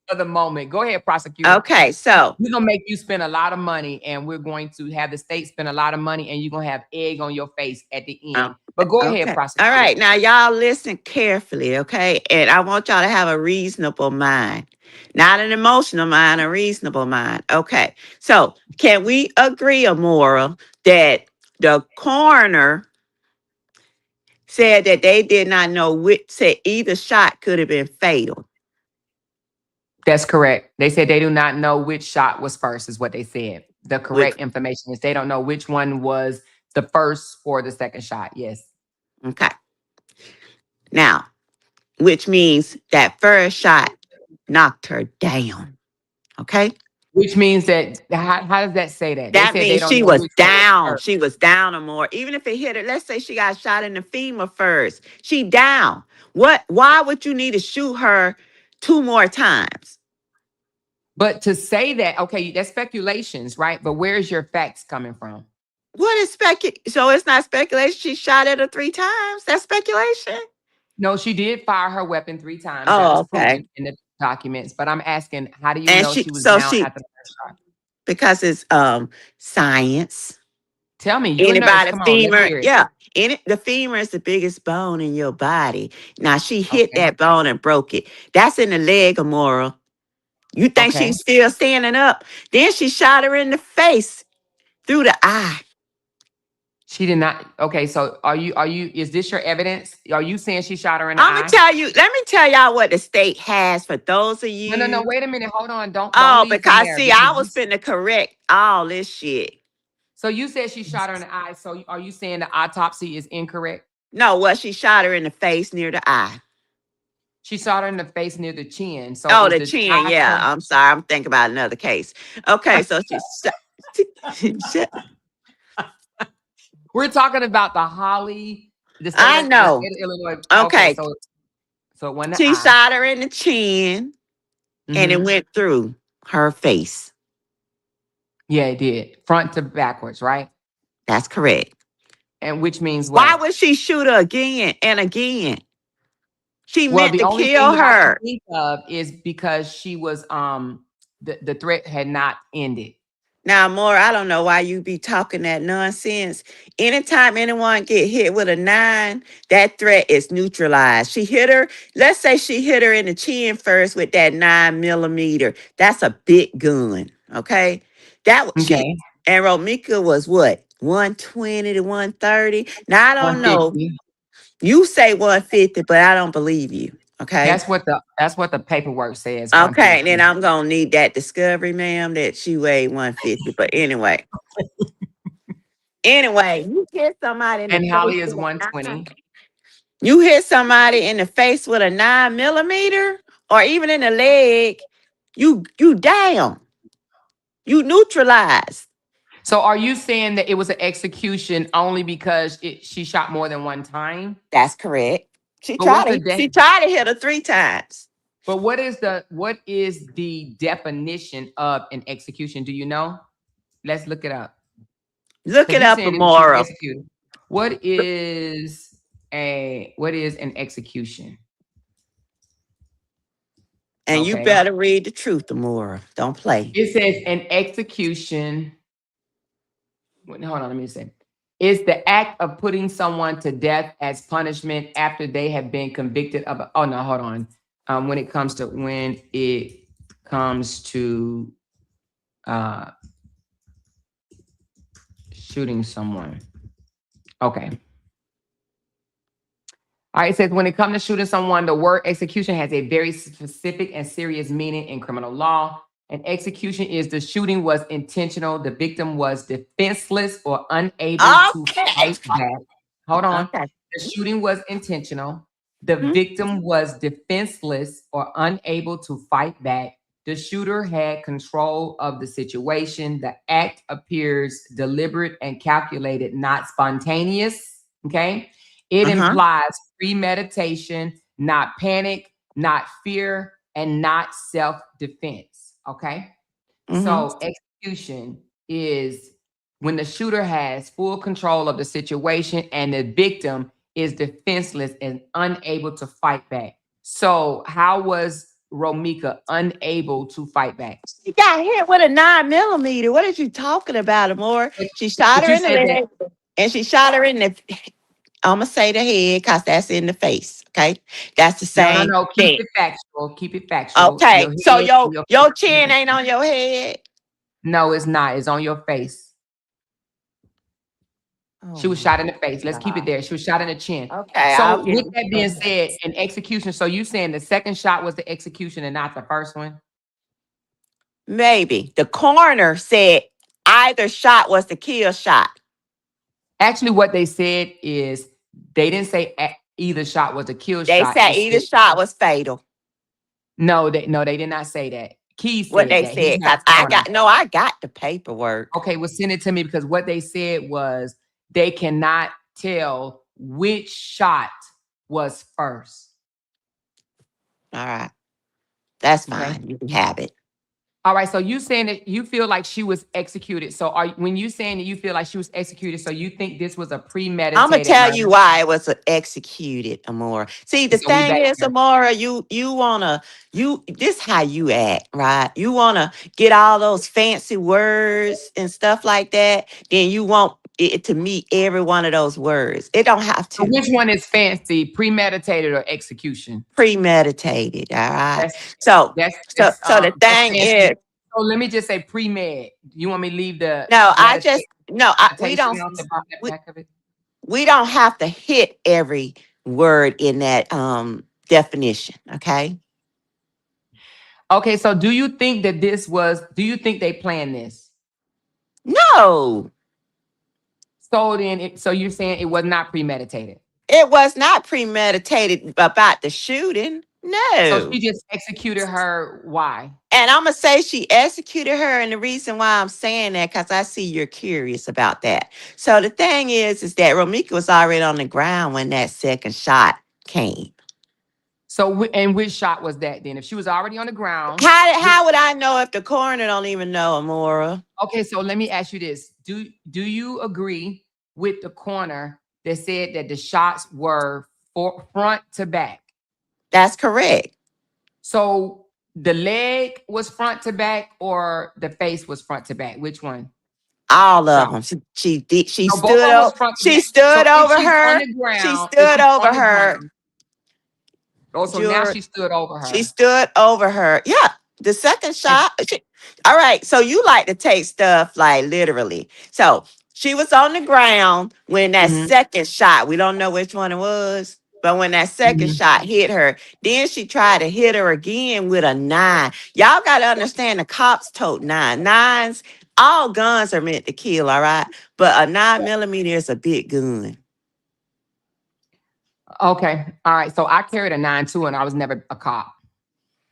For the moment. Go ahead, prosecutor. Okay, so We're gonna make you spend a lot of money, and we're going to have the state spend a lot of money, and you're gonna have egg on your face at the oh, end. But go ahead, okay. All prosecutor. right. Now y'all listen carefully, okay? And I want y'all to have a reasonable mind. Not an emotional mind, a reasonable mind. Okay. So can we agree, Amora, that the coroner said that they did not know which, said either shot could have been fatal? That's correct. They said they do not know which shot was first, is what they said. The Which, correct information is they don't know which one was the first or the second shot. Yes. okay. Now, which means that first shot knocked her down. Okay. Which means that, how does that say that? They That said they means don't she know was which one was down. first. She was down or more. Even if it hit her, let's say she got shot in the femur first. She down. Why would you need to shoot her 2 more times? But to say that, okay, that's speculations, right? But where's your facts coming from? What is so it's not speculation. She shot at her 3 times. That's speculation. No, she did fire her weapon 3 times. That Oh, was okay. proven in the documents. But I'm asking, how do you And know she was down after the first shot? because it's science. Tell me, you a nurse. Anybody Come on, let's femur, hear it. yeah. The femur is the biggest bone in your body. Now she hit Okay. that bone and broke it. That's in the leg, Amora. You think Okay. she's still standing up? Then she shot her in the face through the eye. She did not. Okay, so is this your evidence? Are you saying she shot her in the I'm gonna eye? tell you. Let me tell y'all what the state has for those of No. you. Wait a minute. Hold on. Don't Oh, leave from because there see, because I was finna correct all this shit. so you said she shot her in the eye. So are you saying the autopsy is incorrect? No, well, she shot her in the face near the eye. She shot her in the face near the chin. So Oh, is the the chin. eye Yeah, close? I'm sorry. I'm thinking about another case. Okay, so We're talking about the Holly, the I state know. of Illinois. Okay, Okay, so it wasn't the she eye. shot her in the chin, and it Mm-hmm. went through her face. Yeah, it did. Front to backwards, right? That's correct. And which means Why what? would she shoot her again and again? She Well, meant the to only thing kill that I can her. think of is because she was the threat had not ended. Now, more, I don't know why you be talking that nonsense. Anytime anyone get hit with a 9, that threat is neutralized. She hit her. Let's say she hit her in the chin first with that 9 millimeter. That's a big gun. Okay, she Okay. and Romika was what 120 to 130. Now I don't know. 150. You say 150, but I don't believe you. Okay. That's what the paperwork says, Okay, then 150. I'm gonna need that discovery, ma'am, that she weighed 150. But anyway, you hit somebody in the And face Holly is with a 9. 120. You hit somebody in the face with a 9 millimeter, or even in the leg. You down. You neutralized. So are you saying that it was an execution only because she shot more than one time? That's correct. She But what's tried the to. She tried to hit her 3 times. but what is the definition of an execution? Do you know? Let's look it up. Look Because it you're up, saying she was Amora. executed. What is an execution? And you Okay. better read the truth, Amora. Don't play. It says an execution. Hold on, let me say. Is the act of putting someone to death as punishment after they have been convicted of. Oh no, hold on. When it comes to shooting someone. Okay. All right, it says when it comes to shooting someone, the word execution has a very specific and serious meaning in criminal law. An execution is the shooting was intentional, the victim was defenseless or unable to Okay. fight back. Hold on. Okay. The shooting was intentional, the Mhm. victim was defenseless or unable to fight back. The shooter had control of the situation. The act appears deliberate and calculated, not spontaneous. Okay. It Uh-huh. implies premeditation, not panic, not fear, and not self defense. Okay. Mm-hmm. So, execution is when the shooter has full control of the situation and the victim is defenseless and unable to fight back. So, how was Romika unable to fight back? She got hit with a 9 millimeter. What are you talking about, Amor? But, She shot but her you in the said that. leg and she shot her in the, I'm going to say the head because that's in the face. Okay. That's the No, no, same no. Keep thing. it factual. Keep it factual. Okay. Your So head, your chin ain't on your head. no, it's not. It's on your face. Oh She was my shot in the face. Let's keep it God. there. She was shot in the chin. Okay. I'll So, get with it. that being said, an execution. So, you saying the second shot was the execution and not the first one? Maybe. The coroner said either shot was the kill shot. Actually, what they said is they didn't say either shot was a kill They shot. said It either said shot was fatal. no. They did not say that. Key What said they that. He's said. not Because the coroner. I got the paperwork. Okay, well, send it to me because what they said was they cannot tell which shot was first. All right. That's Okay. fine. You can have it. All right. So you saying that you feel like she was executed. So when you saying that you feel like she was executed, so you think this was a I'm gonna premeditated tell murder? you why it was executed, Amora. See, the So we thing back is, there. Amora, you wanna this how you act, right? You wanna get all those fancy words and stuff like that. Then you want it to meet every one of those words. It don't have So to. which one is fancy, premeditated or execution? Premeditated, all right. That's So so the that's thing fancy. is, So let me just say pre-med. You want me to leave the no, I just meditation no, we don't out the we, back of it? we don't have to hit every word in that definition, okay? Okay, so do you think that do you think they planned this? No, So so you're saying it was not premeditated. it was not premeditated about the shooting. So No. she just executed her. Why? And I'm going to say she executed her. And the reason why I'm saying that, because I see you're curious about that. So the thing is that Romika was already on the ground when that second shot came. So and which shot was that then? If she was already on the ground. How would I know if the coroner don't even know, Amora? Okay, so let me ask you this. Do you agree with the coroner that said that the shots were front to back? That's correct. So the leg was front to back or the face was front to back? Which one? All of So, them. She so both of stood them was over. front to She back. So stood if over she's on her. the She ground, if stood she's over on the her. ground, oh, so now Jewelry. she stood over She her. stood over her. Yeah. The second And shot. All right. So you like to take stuff like literally. So she was on the ground when that mhm, second shot, we don't know which one it was, but when that second mhm. shot hit her, then she tried to hit her again with a 9. Y'all got to understand the cops told 9. 9s, all guns are meant to kill, all right? But a 9mm is a big gun. Okay. All right. So I carried a 9.2 and I was never a cop.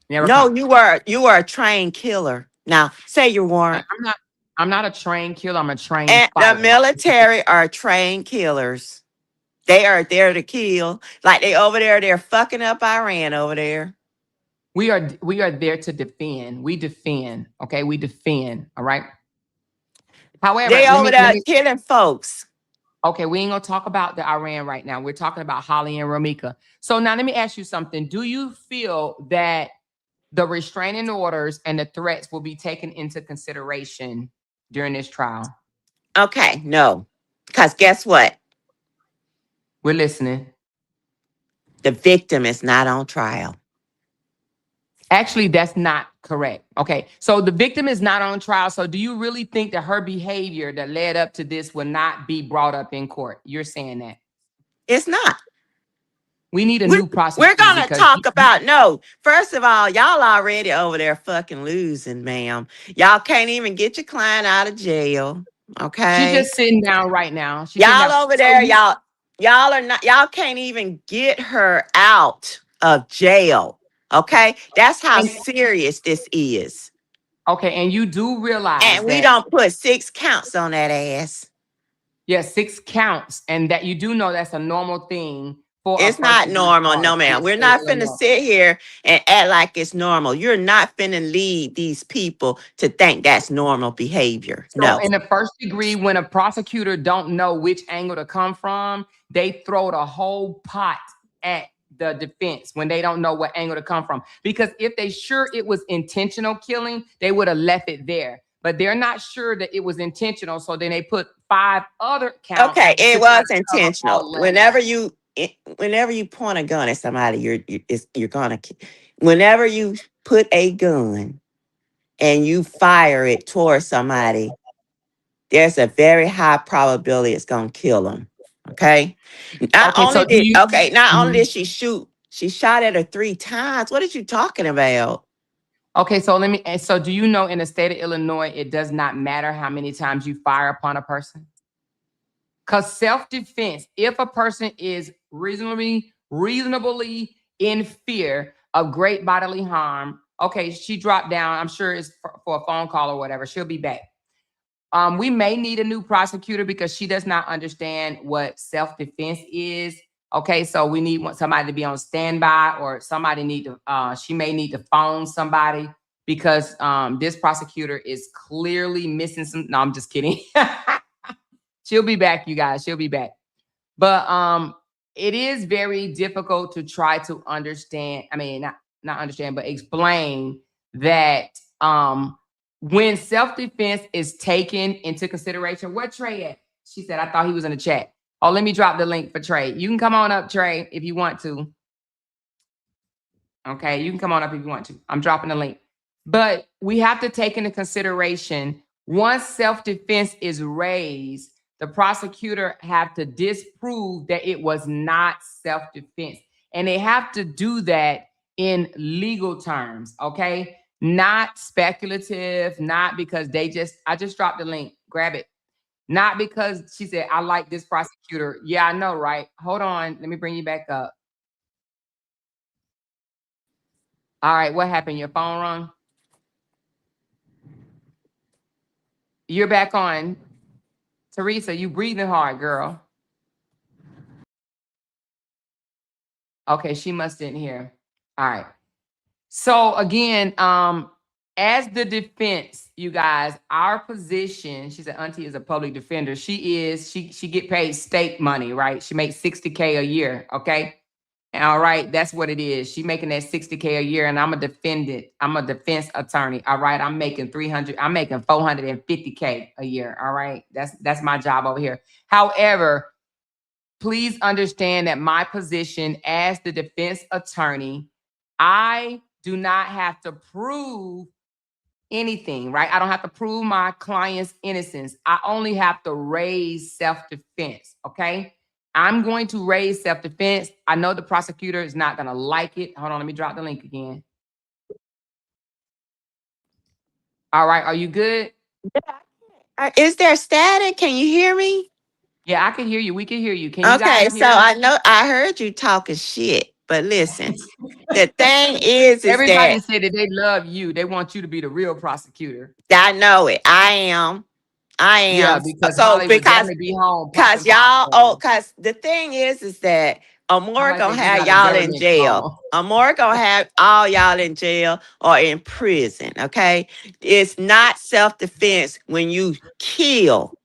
Never a No, cop. you were a trained killer. Now, say you weren't. I'm not a trained killer. I'm a trained And the fighter. military are trained killers. They are there to kill. Like they over there, they're fucking up Iran over there. We are there to defend. We defend. Okay. We defend. All right. However, They over there killing folks. okay, we ain't gonna talk about the Iran right now. We're talking about Holly and Ramika. So now let me ask you something. Do you feel that the restraining orders and the threats will be taken into consideration during this trial? Okay, no. Because guess what? We're listening. The victim is not on trial. Actually, that's not correct. Okay. So the victim is not on trial. So do you really think that her behavior that led up to this will not be brought up in court? You're saying that. It's not. We need a We're, new we're prosecutor gonna because talk about no. First of all, y'all already over there fucking losing, ma'am. Y'all can't even get your client out of jail. she's Okay. just sitting down right now. She's sitting Y'all down. over So there, y'all are not, y'all can't even get her out of jail. Okay? That's how and serious this is. okay, and you do realize And we that, don't put 6 counts on that ass. yes, 6 counts, and that you do know that's a normal thing for a It's not person being normal, no charged in ma'am. the We're state of not finna Illinois. sit here and act like it's normal. You're not finna lead these people to think that's normal behavior. So No. in the first degree, when a prosecutor don't know which angle to come from, they throw the whole pot at the defense when they don't know what angle to come from. Because if they sure it was intentional killing, they would have left it there. But they're not sure that it was intentional, so then they put 5 other counts Okay, it to try was to cover intentional. all 11. Whenever you point a gun at somebody, you're gonna. Whenever you put a gun and you fire it towards somebody, there's a very high probability it's gonna kill them. Okay. Okay, so do you Not only Mhm. did she shoot, she shot at her 3 times. What are you talking about? Okay, so do you know in the state of Illinois, it does not matter how many times you fire upon a person? Because self-defense, if a person is reasonably in fear of great bodily harm, okay, she dropped down. I'm sure it's for a phone call or whatever. She'll be back. We may need a new prosecutor because she does not understand what self-defense is. Okay, so we need somebody to be on standby, or somebody need to. She may need to phone somebody because this prosecutor is clearly missing some. No, I'm just kidding. She'll be back, you guys. She'll be back. But it is very difficult to try to understand. I mean, not understand, but explain that when self-defense is taken into consideration. Where Trey at? She said, I thought he was in the chat. Oh, let me drop the link for Trey. You can come on up, Trey, if you want to. Okay, you can come on up if you want to. I'm dropping the link. But we have to take into consideration, once self-defense is raised, the prosecutor have to disprove that it was not self-defense. And they have to do that in legal terms, okay? Not speculative, not because I just dropped the link. Grab it. Not because she said, I like this prosecutor. Yeah, I know, right? Hold on. Let me bring you back up. All right, what happened? Your phone rung? You're back on. Teresa, you breathing hard, girl. Okay, she must didn't hear. All right. So again, as the defense, you guys, our position, she said Auntie is a public defender. She get paid state money, right? She makes $60K a year, okay? All right, that's what it is. She making that 60K a year, and I'm a defendant. I'm a defense attorney. All right, I'm making 300. I'm making 450K a year. All right, that's my job over here. However, please understand that my position as the defense attorney, I do not have to prove anything, right? I don't have to prove my client's innocence. I only have to raise self-defense, okay? I'm going to raise self-defense. I know the prosecutor is not going to like it. Hold on, let me drop the link again. All right, are you good? Is there static? Can you hear me? Yeah, I can hear you. We can hear you. Can you Okay, guys so hear me? I know I heard you talking shit, but listen, the thing is Everybody that said that they love you. They want you to be the real prosecutor. I know it. I am. I Yeah, am. because So Holly would because definitely be home Cause popping y'all, oh, popcorn. cause the thing is that I Amore like gonna that you have got a y'all in government jail. phone. Amore gonna have all y'all in jail or in prison. Okay, it's not self defense when you kill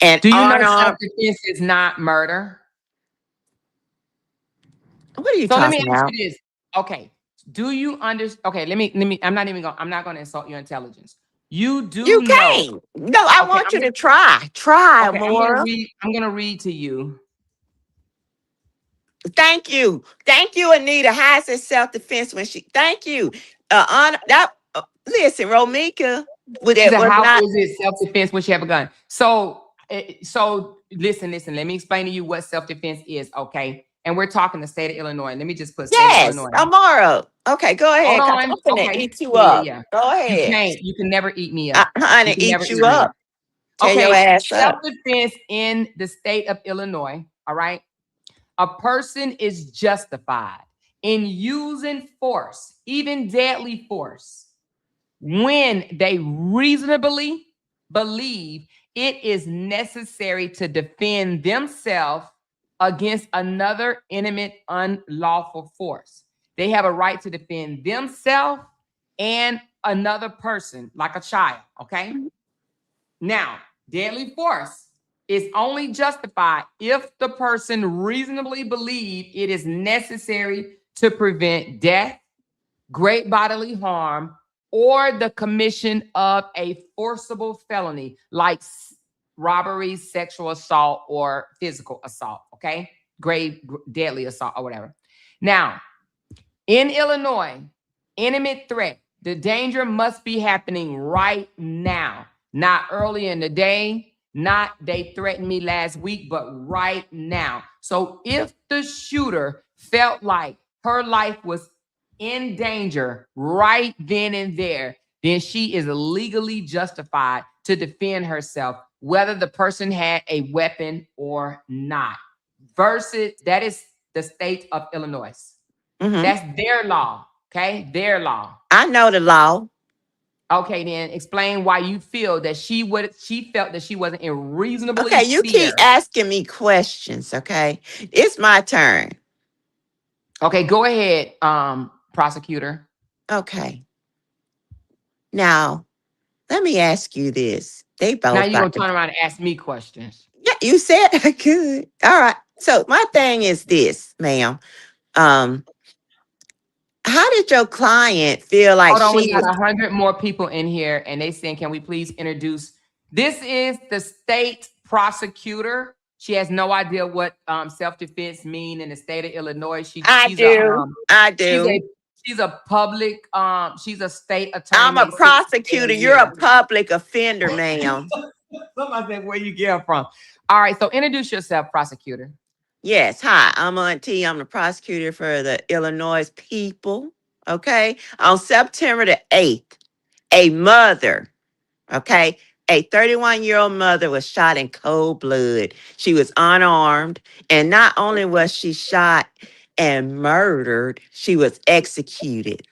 an Do you know unarmed. self-defense is not murder? What are you So let me talking ask about? you this. Okay. Do you understand? Okay, I'm not gonna insult your intelligence. You You do know. can't. No, I Okay, want you to try. Try, okay, Amore. I'm gonna read to you. Thank you, Anita. How is it self defense when she? Thank you. Listen, Romika, She it said, was how not. is it self-defense when she have a gun? So listen. Let me explain to you what self-defense is, okay? And we're talking the state of Illinois. Let me just put state of Yes, Illinois. tomorrow. Okay, go Hold ahead. Cause on. I'm gonna Okay. eat you Yeah, yeah, up. yeah. Go ahead, You can never eat me up. You honey. can never Eat you eat me up. up. Tear your Okay, ass up. self-defense in the state of Illinois, all right? A person is justified in using force, even deadly force, when they reasonably believe it is necessary to defend themselves against another intimate unlawful force. They have a right to defend themselves and another person, like a child, okay? Now, deadly force is only justified if the person reasonably believes it is necessary to prevent death, great bodily harm, or the commission of a forcible felony like robbery, sexual assault, or physical assault, okay? Deadly assault or whatever. Now, in Illinois, imminent threat, the danger must be happening right now, not early in the day, not they threatened me last week, but right now. So if the shooter felt like her life was in danger right then and there, then she is legally justified to defend herself, whether the person had a weapon or not. Versus that is the state of Illinois. Mm-hmm. That's their law. Okay, their law. I know the law. Okay, then explain why you feel that she felt that she wasn't in reasonably Okay, you keep fear. asking me questions. Okay, it's my turn. Okay, go ahead, prosecutor. Okay, now let me ask you this. They Now both you're gonna about to. turn around and ask me questions. Yeah, you said I could. All right. So my thing is this, ma'am. Um, how did your client feel like Hold on, we she got was? 100 more people in here, and they saying, "Can we please introduce?" This is the state prosecutor. She has no idea what self-defense mean in the state of Illinois. I do. I She's do. a she's a public she's a state attorney, I'm a made 60K prosecutor. a You're a year. public offender, ma'am. Somebody said, where you get from? All right, so introduce yourself, prosecutor. Yes. Hi, I'm Auntie. I'm the prosecutor for the Illinois people. Okay. On September the 8th, a mother, okay, a 31-year-old mother was shot in cold blood. She was unarmed. And not only was she shot and murdered, she was executed.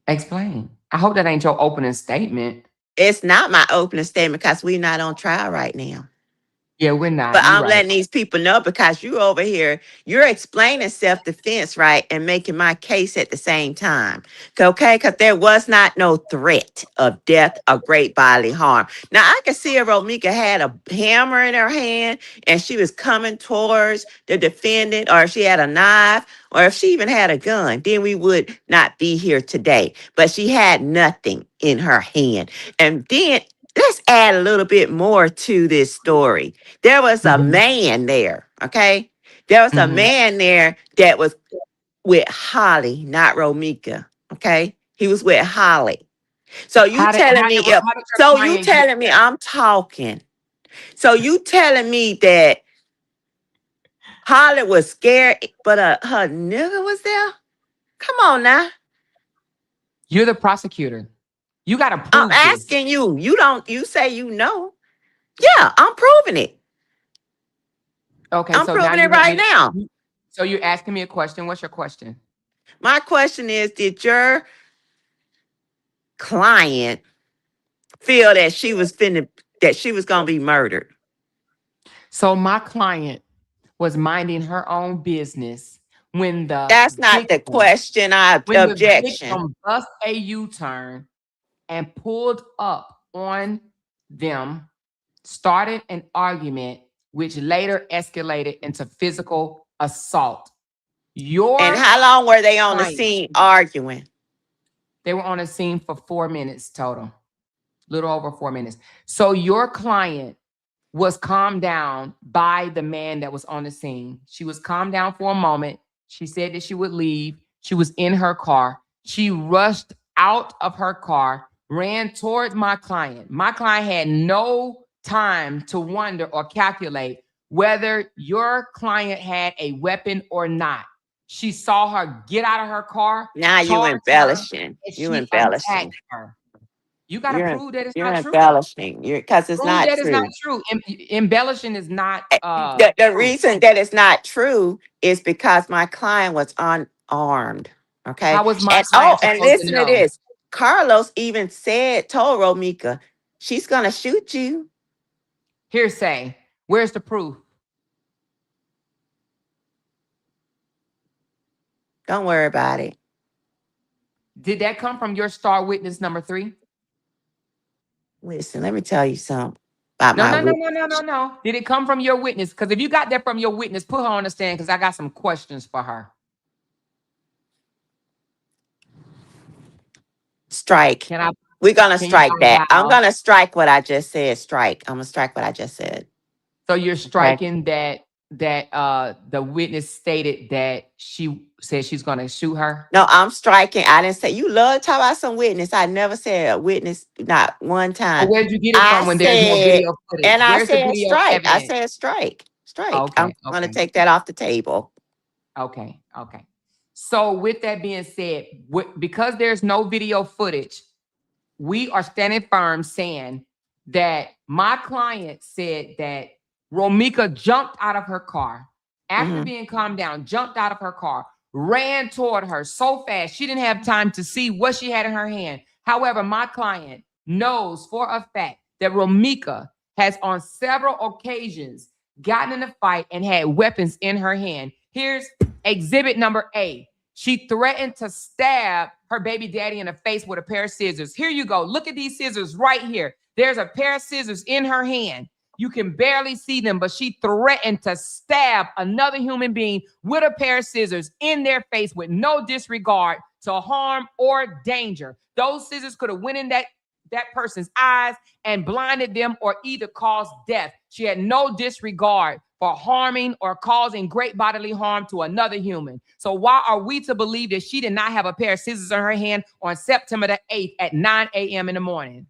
Explain. I hope that ain't your opening statement. It's not my opening statement because we're not on trial right now. Yeah, we're not. But You're I'm right. letting these people know because you over here, you're explaining self-defense, right? And making my case at the same time. Okay? Because there was not no threat of death or great bodily harm. Now I can see if Romika had a hammer in her hand and she was coming towards the defendant, or if she had a knife, or if she even had a gun, then we would not be here today. But she had nothing in her hand. And then let's add a little bit more to this story. There was a Mhm. man there, okay? There was a Mhm. man there that was with Holly, not Romika, okay? He was with Holly. So you telling me if How did your so you client get telling me there? I'm talking. So you telling me that Holly was scared, but her nigga was there? Come on now. You're the prosecutor. You got to I'm prove this. asking you. You say you know. Yeah, I'm proving it. Okay, I'm so now proving you it want right me to. now. So you're asking me a question. What's your question? My question is, did your client feel that she was gonna be murdered? So my client was minding her own business when the That's not the victim, question. I when the objection. victim bust a U-turn and pulled up on them, started an argument, which later escalated into physical assault. And Your how long were they on the client, scene arguing? they were on a scene for 4 minutes total, little over 4 minutes. So your client was calmed down by the man that was on the scene. She was calmed down for a moment. She said that she would leave. She was in her car. She rushed out of her car, ran toward my client. My client had no time to wonder or calculate whether your client had a weapon or not. She saw her get out of her car, Now you charge her, embellishing. and You she embellishing. attacked her. You got to prove that it's You're not true. embellishing. You're because it's Prove not that it's not true. true. Embellishing is not The true. reason that it's not true is because my client was unarmed. Okay. How was my And client and supposed to listen to know? this. Carlos even told Romika, she's gonna shoot you. Hearsay. Where's the proof? Don't worry about it. Did that come from your star witness number 3? Listen, let me tell you something about No, my no, no, wit- no, no, no, no. Did it come from your witness? Because if you got that from your witness, put her on the stand because I got some questions for her. strike. Can I? We're gonna Can you strike that. I'm allow? gonna strike what I just said. Strike. I'm gonna strike what I just said. So you're Okay. striking that the witness stated that she said she's going to shoot her. No, I'm striking. I didn't say you love to talk about some witness. I never said a witness, not one So time. where did you get it I from when there's no said, video footage? and I Where's the said video strike. I evidence? said strike. Strike. I'm Okay, gonna okay. take that off the table. Okay, okay. So with that being said, because there's no video footage, we are standing firm saying that my client said that Romika jumped out of her car after Mhm. being calmed down, jumped out of her car, ran toward her so fast she didn't have time to see what she had in her hand. However, my client knows for a fact that Romika has on several occasions gotten in a fight and had weapons in her hand. Here's exhibit number A. She threatened to stab her baby daddy in the face with a pair of scissors. Here you go. Look at these scissors right here. There's a pair of scissors in her hand. You can barely see them, but she threatened to stab another human being with a pair of scissors in their face with no disregard to harm or danger. Those scissors could have went in that person's eyes and blinded them or either caused death. She had no disregard for harming or causing great bodily harm to another human. So why are we to believe that she did not have a pair of scissors in her hand on September the 8th at 9 a.m. in the morning?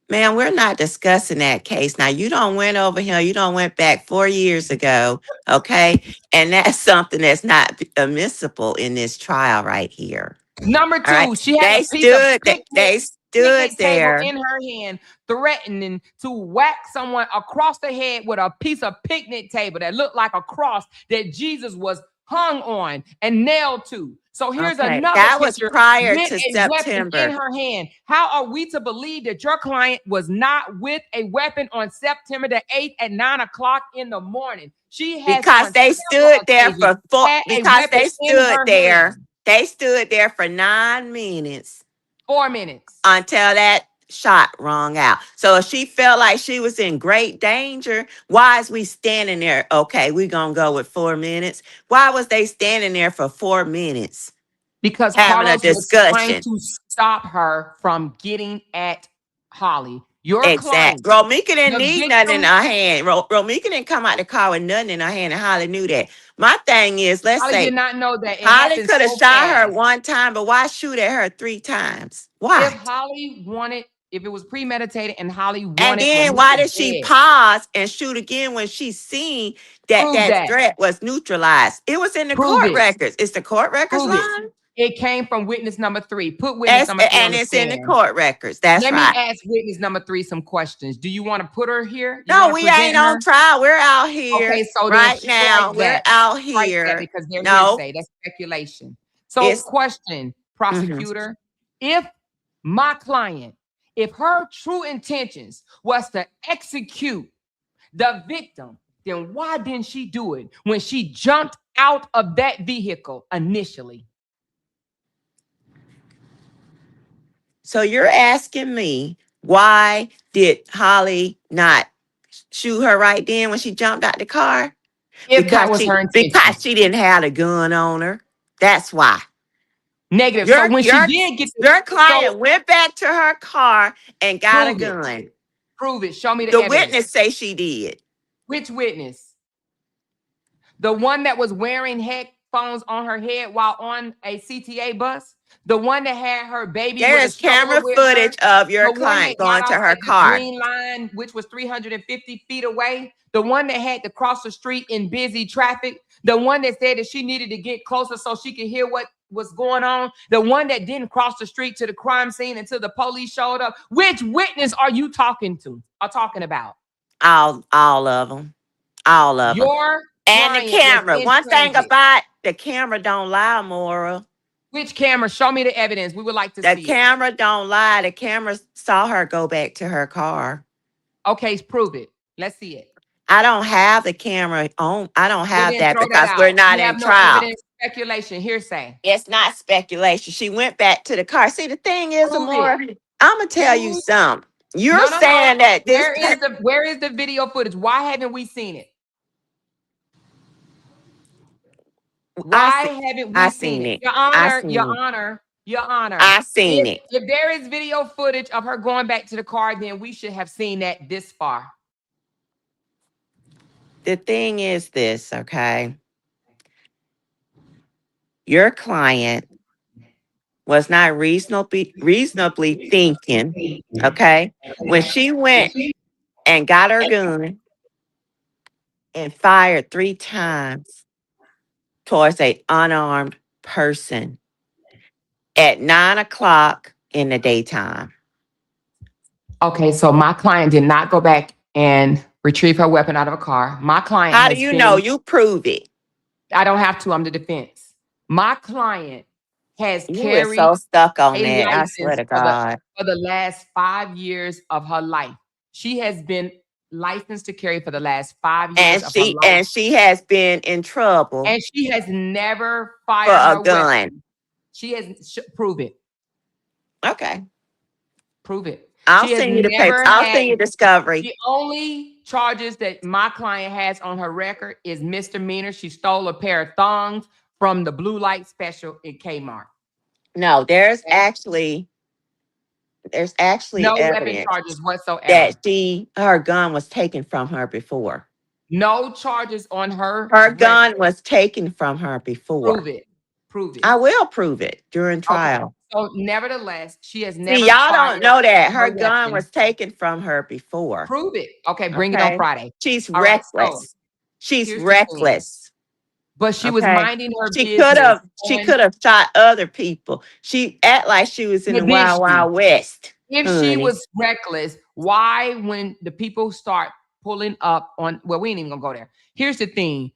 Man, we're not discussing that case. Now you don't went over here. You don't went back 4 years ago. Okay. And that's something that's not admissible in this trial right here. Number All right. 2, she had a They piece of stood, they stood picnic table there. in her hand, threatening to whack someone across the head with a piece of picnic table that looked like a cross that Jesus was hung on, and nailed to. So here's Okay, another that was picture prior with to a weapon in September. her hand. How are we to believe that your client was not with a weapon on September the 8th at 9 o'clock in the morning? She has Because on they several stood there occasions for four. had a Because weapon they in stood her there. hand. They stood there for 9 minutes 4 minutes. until that shot rung out. So if she felt like she was in great danger, why is we standing there? Okay, we're gonna go with 4 minutes. Why was they standing there for 4 minutes Because having a Carlos was trying discussion? to stop her from getting at Holly. Your client, Exactly. Romika didn't the need nothing in victim, her hand. Romika didn't come out the car with nothing in her hand, and Holly knew that. My thing is, let's Holly say did not know that. It Holly happened could have so shot her fast. one time, but why shoot at her 3 times? If Why? Holly wanted, if it was premeditated and Holly And wanted then why Romika did she dead, pause and shoot again when she seen that prove that that. threat was neutralized? It was in the Prove court it. records. Is the court records Prove it. lying? It came from witness number 3. Put witness number 3 on And the it's in the stand. court records. That's Let me right. ask witness number 3 some questions. Do you want to put her here? You No, want to we present ain't her? on trial. We're out here Okay, so then right strike now. We're that. out Strike that here. because they're No, hearsay. That's speculation. So, it's question, prosecutor, if my client, if her true intentions was to execute the victim, then why didn't she do it when she jumped out of that vehicle initially? so you're asking me, why did Holly not shoot her right then when she jumped out the car? If that was her intention. Because she didn't have a gun on her. That's why. Negative. So Your when she your did get your client so went back to her car and got a prove it. gun. Prove it. Show me the The evidence. witness say she did. Which witness? The one that was wearing headphones on her head while on a CTA bus? The one that had her baby There with a is stroller camera with footage her? of your The one client that got going to off her at the car. green line, which was 350 feet away? The one that had to cross the street in busy traffic? The one that said that she needed to get closer so she could hear what was going on? The one that didn't cross the street to the crime scene until the police showed up? Which witness are you talking about? All of them. All of them. Your And the client was camera. in One thing transit. about the camera don't lie, Maura. Which camera? Show me the evidence. We would like to The see it. camera don't lie. The camera saw her go back to her car. Okay, prove it. Let's see it. I don't have the camera on. I don't Well, have then that throw that because out. we're not You have in no trial. evidence, speculation, hearsay. It's not speculation. She went back to the car. See, the thing is, Prove Amora, it. I'm gonna tell you Prove- something. You're No. saying that this Where is the video footage? Why haven't we seen it? Why haven't we seen it? Your Honor, Your Honor. I seen it. If there is video footage of her going back to the car, then we should have seen that this far. The thing is this, okay? Your client was not reasonably thinking, okay? When she went and got her gun and fired 3 times towards an unarmed person at 9 o'clock in the daytime. Okay, so my client did not go back and retrieve her weapon out of a car. My client How do you know? You prove it. I don't have to. I'm the defense. My client has You were carried so stuck on a that. I license swear to God. for the last 5 years of her life. She has been licensed to carry for the last 5 years of her life. And she has been in trouble And she has never for fired her a gun. weapon. She has prove it. Okay. Prove it. I'll She has send you the never papers. I'll had- send you discovery. The only charges that my client has on her record is misdemeanor. She stole a pair of thongs from the blue light special in Kmart. No, there's actually No weapon evidence charges whatsoever. that her gun was taken from her before. No charges on her. Her gun was taken from her before. Prove it. Prove it. I will prove it during trial. Okay. So nevertheless, she has never. See, y'all don't know that her her gun weapon. was taken from her before. Prove it. Okay, bring it on Friday. She's All right, reckless. so She's here's the reckless. But she was Okay. minding her She business. could have shot other people. She act like she was in the But did Wild she? Wild West. If she was reckless, why, when the people start pulling up on, well, we ain't even gonna go there. Here's the thing.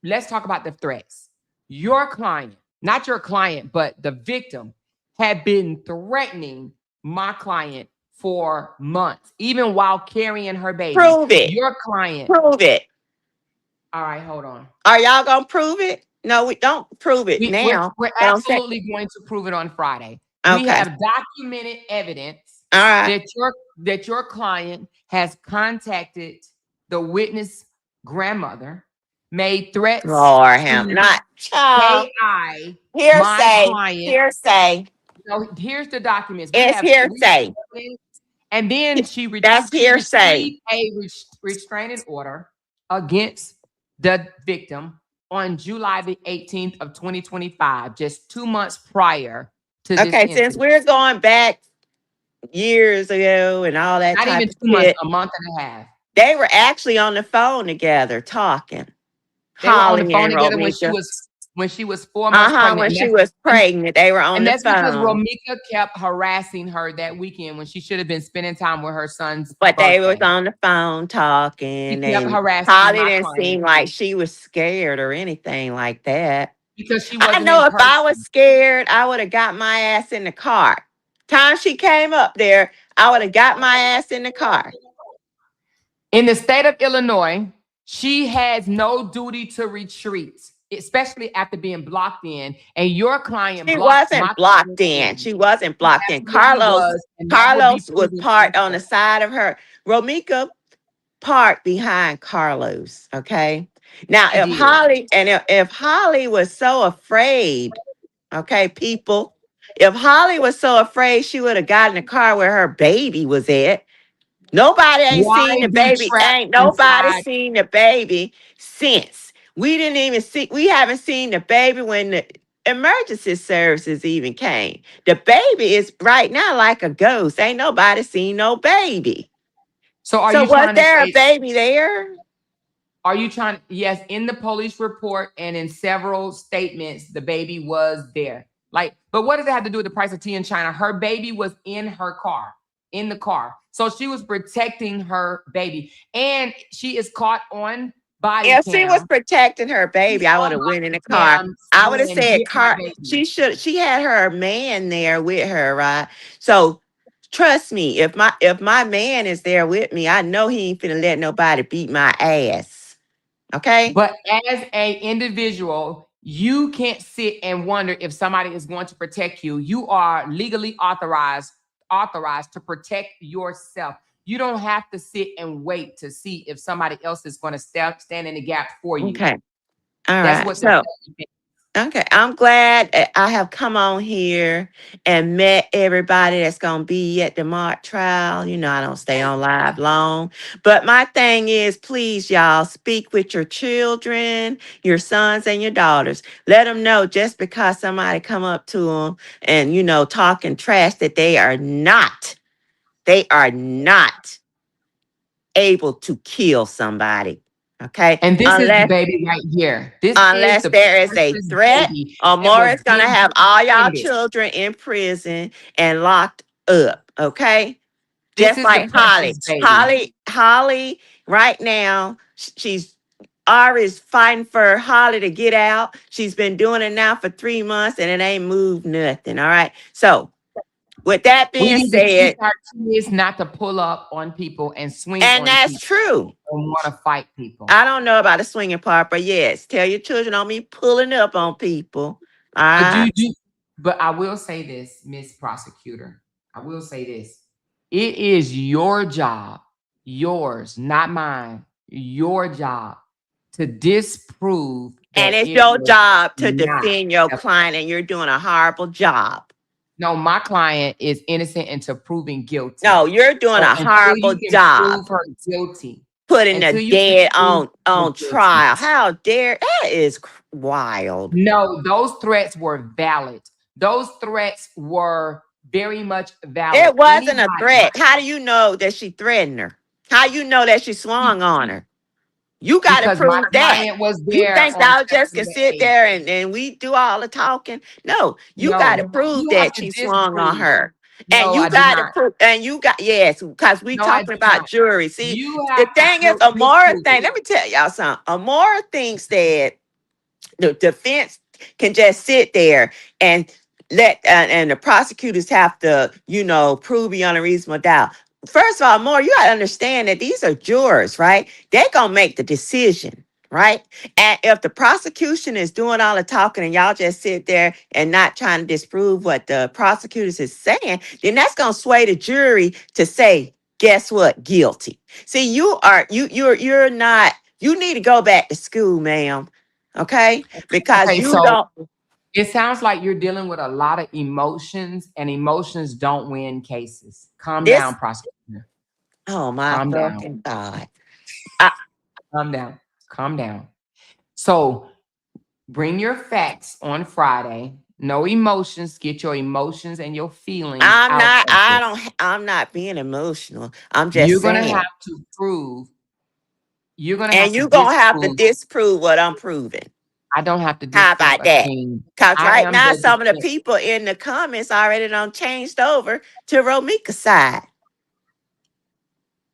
let's talk about the threats. Your client, not your client, but the victim, had been threatening my client for months, even while carrying her baby. Prove it. Your client. Prove it. All right, hold on. Are y'all gonna prove it? No, we don't prove it now. We're But I'm saying, absolutely going to prove it on Friday. We okay. have documented evidence All right. that your client has contacted the witness grandmother, made threats Lord him. to Not child. AI, my Hearsay. client. Hearsay. So here's the documents. It's hearsay. And then That's hearsay. received a restraining order against the victim on July the 18th of 2025, just 2 months prior to this Okay, since incident. we're going back years ago and all that Not type even of 2 months, shit, a month and a half. they were actually on the phone together talking. They were on the Holly phone and together Romika. when she was 4 months pregnant. When she was pregnant, they were on And the that's because phone. Romika kept harassing her that weekend when she should have been spending time with her son's But birthday. they was on the phone talking. She kept And harassing Holly my didn't client seem like she was scared or anything like that. because she I wasn't know in if I person. was scared, I would have got my ass in the car. Time she came up there, I would have got my ass in the car. In the state of Illinois, she has no duty to retreat, especially after being blocked in. And your client She blocked my wasn't blocked client in. She wasn't blocked in. absolutely was, and that will be Carlos was proven parked on the later. side of her. Romika parked behind Carlos. Okay. Now, She if did. Holly and if Holly was so afraid, okay, people, if Holly was so afraid, she would have gotten in the car where her baby was at. Nobody ain't Why seen the be baby. trapped Ain't nobody inside? seen the baby since. We didn't even see, we haven't seen the baby when the emergency services even came. The baby is right now like a ghost. Ain't nobody seen no baby. So are So you was trying to there a say, baby there? are you trying? Yes, in the police report and in several statements, the baby was there. Like, but what does it have to do with the price of tea in China? Her baby was in her car, in the car. So she was protecting her baby. And she is caught on body If she was cam. protecting her She's baby, I would on have went in the body car. cam I would have saying, said, "Get my car. baby." She had her man there with her, right? So trust me, if my man is there with me, I know he ain't finna let nobody beat my ass. Okay? But as a individual, you can't sit and wonder if somebody is going to protect you. You are legally authorized to protect yourself. You don't have to sit and wait to see if somebody else is going to stand in the gap for you. Okay. All That's right. what the So okay, I'm glad I have come on here and met everybody that's going to be at the mock trial. You know, I don't stay on live long. But my thing is, please, y'all, speak with your children, your sons and your daughters. Let them know just because somebody come up to them and, talking trash that they are not able to kill somebody. Okay? And this is the Unless baby right here. This is unless the there is a precious threat, baby or that more was is going to being have all y'all defended. children in prison and locked up. Okay. This Just is the like Holly. precious baby. Holly, right now, she's Ari's fighting for Holly to get out. She's been doing it now for 3 months and it ain't moved nothing. All right. So, with that We being need to teach said, our kids not to pull up on people and swing and on that's people true. and want to fight people. I don't know about the swinging part, but yes, tell your children on me pulling up on people. All right. But I will say this, Miss Prosecutor. I will say this. It is your job, yours, not mine, your job to disprove And that it's it your was job to not. defend your client, and you're doing a horrible job. No, my client is innocent until proven guilty. No, you're doing So a horrible you can job. prove her guilty, Putting the until you can dead prove her on guilty. trial. How dare that is wild. No, those threats were valid. Those threats were very much valid. It wasn't a Anybody, threat. How do you know that she threatened her? How you know that she swung on her? You got to because my prove that. client was You there think on y'all just can September sit 8th. there and we do all the talking? No, you got to No, prove you have that to she swung on disprove. her. And No, you I do got to not. prove, and you got, yes, because we No, I do talking about not. jury. See, You the have to thing is, Amora disprove thing, it. let me tell y'all something. Amora thinks that The defense can just sit there and and the prosecutors have to, prove beyond a reasonable doubt. First of all, more, you got to understand that these are jurors, right? They're going to make the decision, right? And if the prosecution is doing all the talking and y'all just sit there and not trying to disprove what the prosecutors is saying, then that's going to sway the jury to say, guess what? Guilty. See, you're not, you need to go back to school, ma'am. Okay? Because Okay, you so don't. it sounds like you're dealing with a lot of emotions, and emotions don't win cases. Calm down, This, prosecutor. oh my Calm down. fucking God. I, Calm down. Calm down. So bring your facts on Friday. No emotions. Get your emotions and your feelings I'm out not, of it. I'm not being emotional. I'm just You're gonna saying. have to prove. You're gonna And have to you're going to have to disprove. disprove what I'm proving. I don't have to How disprove about a that? thing. Because I right am now, the some of the defense. people in the comments already done changed over to Romika's side.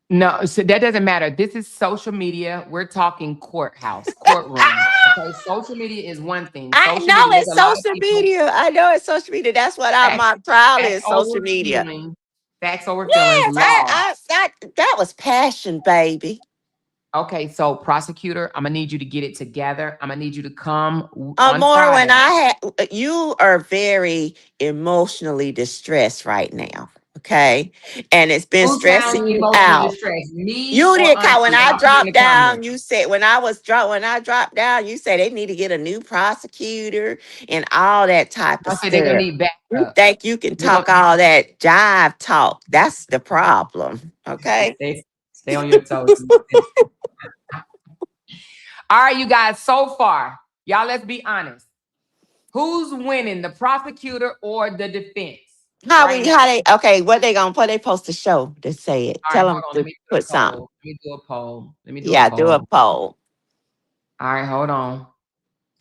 No, so that doesn't matter. This is social media. We're talking courtroom. Okay, social media is one thing. I Social know media, there's it's a lot of social people. media. I know it's social media. That's what Facts, my trial facts is, social over media. feelings. Facts over feelings. Yes, Law. that was passion, baby. Okay, so prosecutor, I'm gonna need you to get it together. I'm gonna need you to come on More when Friday. you are very emotionally distressed right now. Okay. And it's been Who stressing sounds you emotionally out. distressed? Me You or did, Auntie? when I Y'all put it in dropped the down, comments. you said when I dropped down, you said they need to get a new prosecutor and all that type of I said they're gonna stuff. need You backup. think you can They're gonna talk all that jive talk. That's the problem. Okay. stay on your toes. All right, you guys, so far, y'all, let's be honest. Who's winning, the prosecutor or the defense right now? What they gonna put? They post a show to say it. All right, Tell hold them on. Let to me do put a something. poll. Let me do a poll. Let me do a Yeah, do a poll. poll. All right, hold on.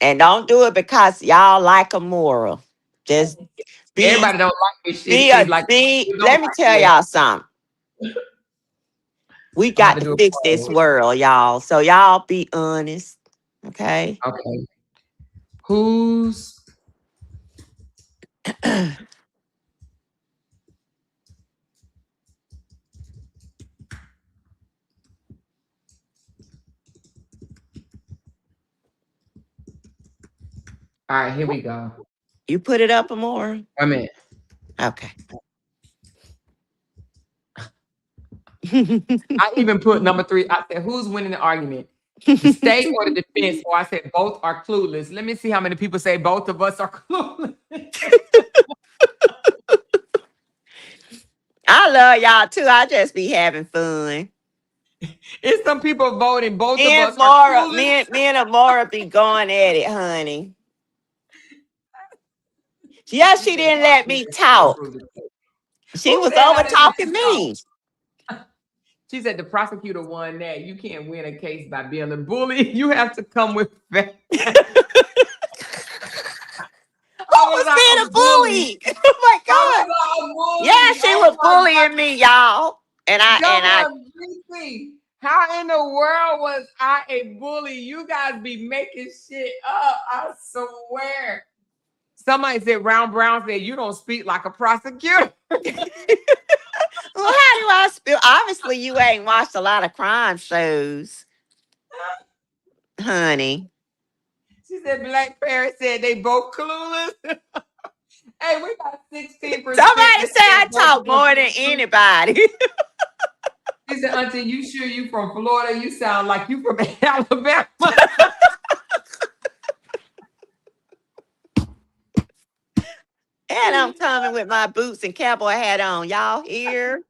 And don't do it because y'all like a moral. Just be Everybody don't like this shit. be See, a like be. you don't Let me like tell this. y'all something. We I'm about got to to do a fix this poll. world, y'all. So y'all be honest. Okay. Okay. Who's all right, here we go. You put it up more. Wait a minute. Okay. I even put number 3. I said, who's winning the argument? The state or the defense? Or I said both are clueless. Let me see how many people say both of us are clueless. I love y'all too. I just be having fun. It's some people voting. Both of Me and us are Mara, clueless. me and Amora be going at it, honey. Yeah, She she said, didn't let me talk. She who was said over I didn't let talking you talk? me. She said the prosecutor won that. You can't win a case by being a bully. You have to come with facts. Who How was was I being a a bully? bully? Oh my How was God. I a Yeah, bully? she Oh was my God. bullying me, y'all. And I Governor Briefly, how in the world was I a bully? You guys be making shit up. I swear. Somebody said Round Brown said you don't speak like a prosecutor. well, how do I spill? Obviously, you ain't watched a lot of crime shows, honey. She said Black Parrot said they both clueless. Hey, we got 16% Somebody that say said I both talk of us more are than clueless. anybody. She said, Auntie, you sure you from Florida? You sound like you from Alabama. And I'm coming with my boots and cowboy hat on. Y'all here?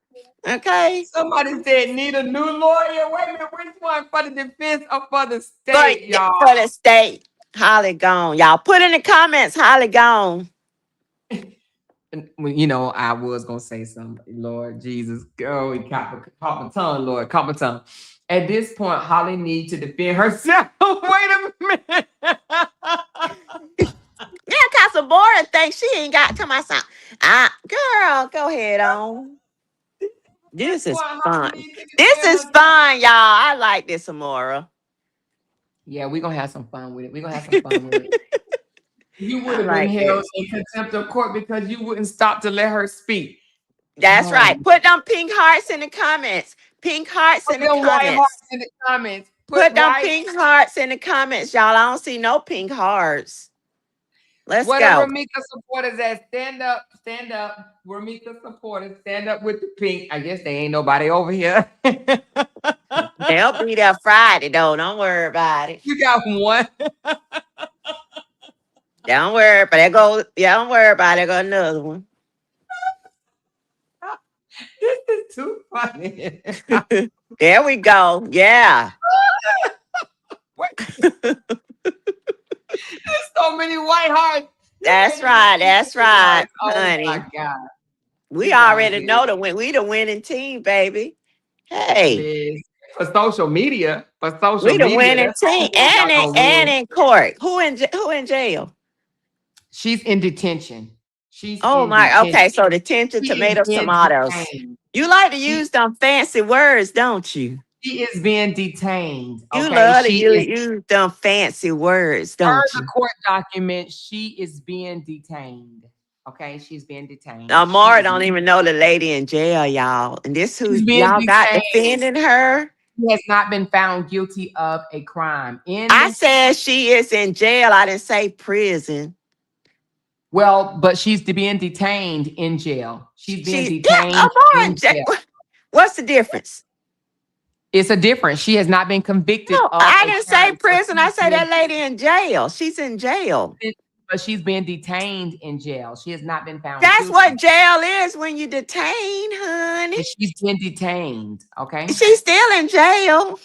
Okay. Somebody said need a new lawyer. Wait a minute, which one for the defense or for the But state, y'all? for the state, Holly gone. Y'all put in the comments, Holly gone. You know, I was gonna say something. Lord Jesus, go, he caught my tongue, Lord, caught my tongue. At this point, Holly needs to defend herself. Wait a minute. Yeah, cause Sabora thinks she ain't got to my son. Girl, go ahead on. This This is point, Holly fun. needs to This defend is herself. fun, y'all. I like this, Amora. Yeah, we're gonna have some fun with it. We're gonna have some fun with it. You would I have been like held this. in contempt of court because you wouldn't stop to let her speak. That's Oh, right. Put them pink hearts in the comments. Pink hearts put in the them white comments. hearts in the comments. Put Put them white. pink hearts in the comments, y'all. I don't see no pink hearts. Let's What a go. Ramika supporters at? Stand up, stand up. Ramika supporters, stand up with the pink. I guess they ain't nobody over here. They'll be there Friday, though. Don't worry about it. You got one. Don't worry about it. Go. Yeah, don't worry about it. Go another one. This is too funny. There we go. Yeah. There's so many white hearts. That's right. That's right, Oh honey. my God. We You guys already is know we the winning team, baby. Hey, Liz. For social media. For social we the media. winning That's the team, only way y'all gonna and win. in court. Who in jail? She's in detention. She's Oh in my. detention. Okay, so detention, She is tomatoes, being tomatoes. detained. You like to She, use them fancy words, don't you? she is being detained. You Okay. love to She is use them fancy words, per don't the you? court document. She is being detained. Okay. She's being detained. Amara don't even know the lady in jail, y'all. And this who She's being y'all got detained. defending her. She has not been found guilty of a crime. I said she is in jail. I didn't say prison. Well, but she's being detained in jail. She's being She detained Amara in in jail. jail. What's the difference? It's a difference. She has not been convicted No, of I a didn't crime. say prison. I say that lady in jail. She's in jail. But she's being detained in jail. She has not been found That's guilty. what jail is when you detain, honey. And she's been detained, okay? She's still in jail.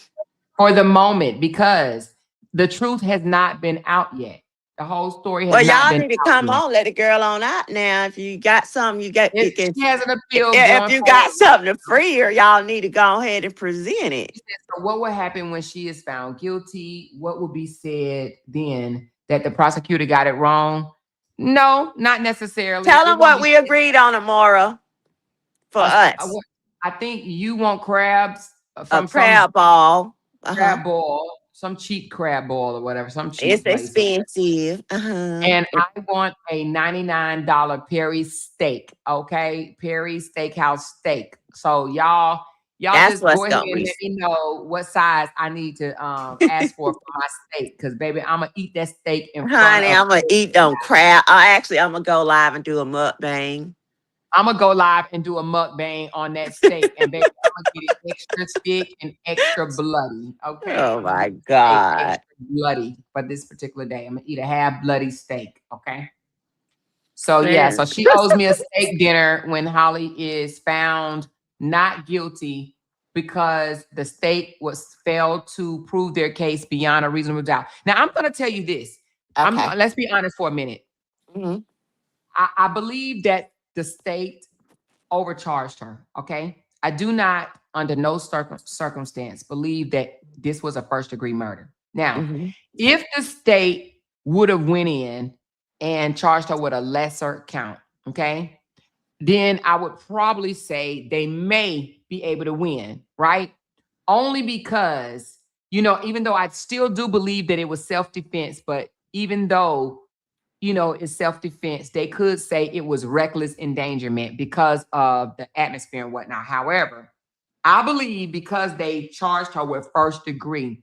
For the moment, because the truth has not been out yet. The whole story has Well, not y'all been need to out come yet. on, let the girl on out now. If you got something, you If can. she has an appeal If going you forward, got something to free her, y'all need to go ahead and present it. so what will happen when she is found guilty? What will be said then? That the prosecutor got it wrong? No, not necessarily. Tell It them won't what be we agreed on tomorrow for us. I think you want crabs A from some crab ball. crab ball, some cheap crab ball or whatever, some It's cheap place. expensive. And I want a $99 Perry steak. Okay. Perry Steakhouse steak. So y'all That's just what's go ahead gonna and be. let me know what size I need to ask for my steak. Cause baby, I'm gonna eat that steak in front Honey, of I'm gonna eat them crab. I'm gonna go live and do a mukbang. I'm gonna go live and do a mukbang on that steak. And baby, I'm gonna get it extra thick and extra bloody. Okay. Oh I'm gonna my get the steak God. extra bloody for this particular day. I'm gonna eat a half bloody steak. Okay. So yeah, Man. so she owes me a steak dinner when Holly is found not guilty because the state was failed to prove their case beyond a reasonable doubt. Now I'm going to tell you this. Okay. Let's be honest for a minute. hmm I believe that the state overcharged her. Okay, I do not, under no circumstance, believe that this was a first degree murder. Now, hmm if the state would have went in and charged her with a lesser count, okay, then I would probably say they may be able to win, right? Only because, even though I still do believe that it was self-defense, but even though, it's self-defense, they could say it was reckless endangerment because of the atmosphere and whatnot. However, I believe because they charged her with first degree,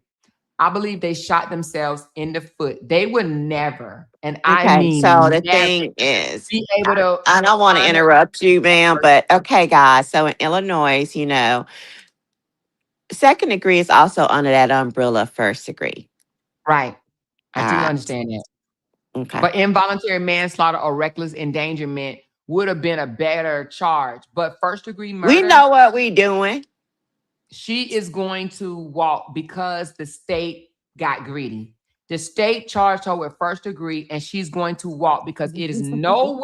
I believe they shot themselves in the foot. They would never, and I Okay. mean So the never, thing is, be able to I don't want to find interrupt you, ma'am, but okay, guys. So in Illinois, second degree is also under that umbrella of first degree. right. I All do right. understand that. Okay. But involuntary manslaughter or reckless endangerment would have been a better charge. But first degree murder, We know what we doing. she is going to walk because the state got greedy. The state charged her with first degree, and she's going to walk because it is no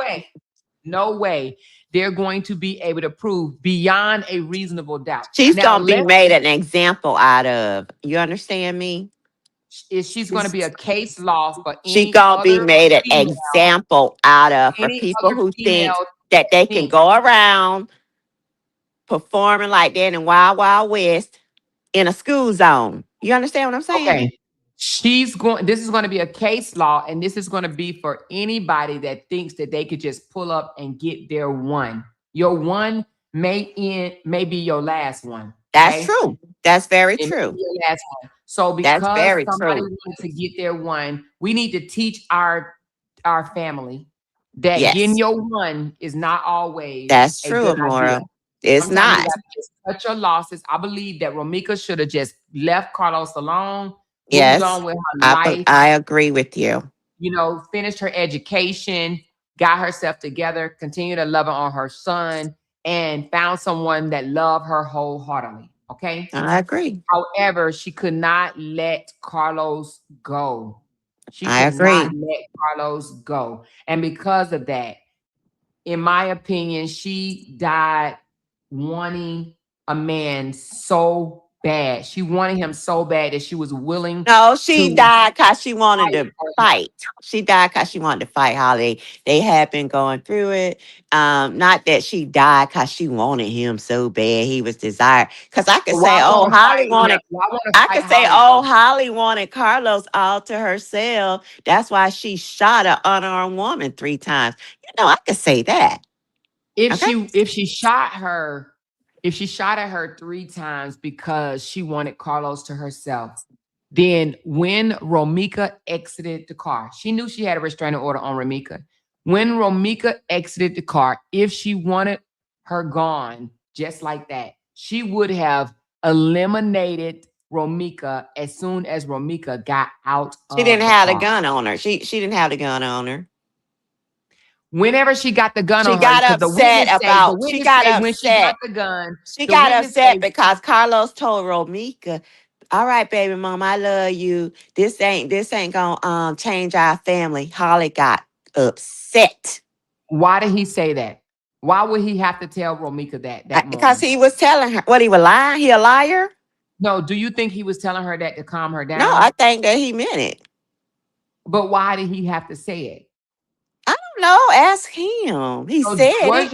way they're going to be able to prove beyond a reasonable doubt. She's Now, gonna be made an example out of. You understand me? she's going to be a case law for She any gonna be other made an female, example out of for people who think that they can go around performing like that in Wild Wild West in a school zone. You understand what I'm saying? Okay. This is going to be a case law, and this is going to be for anybody that thinks that they could just pull up and get their one. Your one may be your last one. That's Okay. true. That's very It may be true. your last one. So That's because very somebody true. wanted to get their one, we need to teach our family that getting Yes, your one is not always that's a true, good idea. Amora. It's Sometimes you not. got to just cut your losses. I believe that Romika should have just left Carlos alone, moved Yes, on with her life, I agree with you. finished her education, got herself together, continued to love on her son, and found someone that loved her wholeheartedly. Okay. I agree. However, she could not let Carlos go. She I could not agree. let Carlos go. And because of that, in my opinion, she died wanting a man so bad. She wanted him so bad that she was willing No, she to died because she wanted fight to for him. fight. She died because she wanted to fight Holly. They had been going through it. Not that she died because she wanted him so bad. He was desired. Because I could So why say, oh, want to Holly fight him? wanted. Why want to I fight could say, Holly oh, though? Holly wanted Carlos all to herself. That's why she shot an unarmed woman 3 times. I could say that. If Okay. she shot her, if she shot at her 3 times because she wanted Carlos to herself, then when Romika exited the car, she knew she had a restraining order on Romika. When Romika exited the car, if she wanted her gone just like that, she would have eliminated Romika as soon as Romika got out She didn't of the have the car. gun on her. She didn't have the gun on her. Whenever she got the gun She on her, got because upset the about. She witness got say when she got upset. the gun, She the got witness upset say, because Carlos told Romika, "All right, baby mom, I love you. This ain't gonna change our family." Holly got upset why did he say that? Why would he have to tell Romika that because morning? he was telling her what he was lying. He a liar? No, do you think he was telling her that to calm her No, I down? think that he meant it. But why did he have to say it? I don't know. Ask him. He So said it.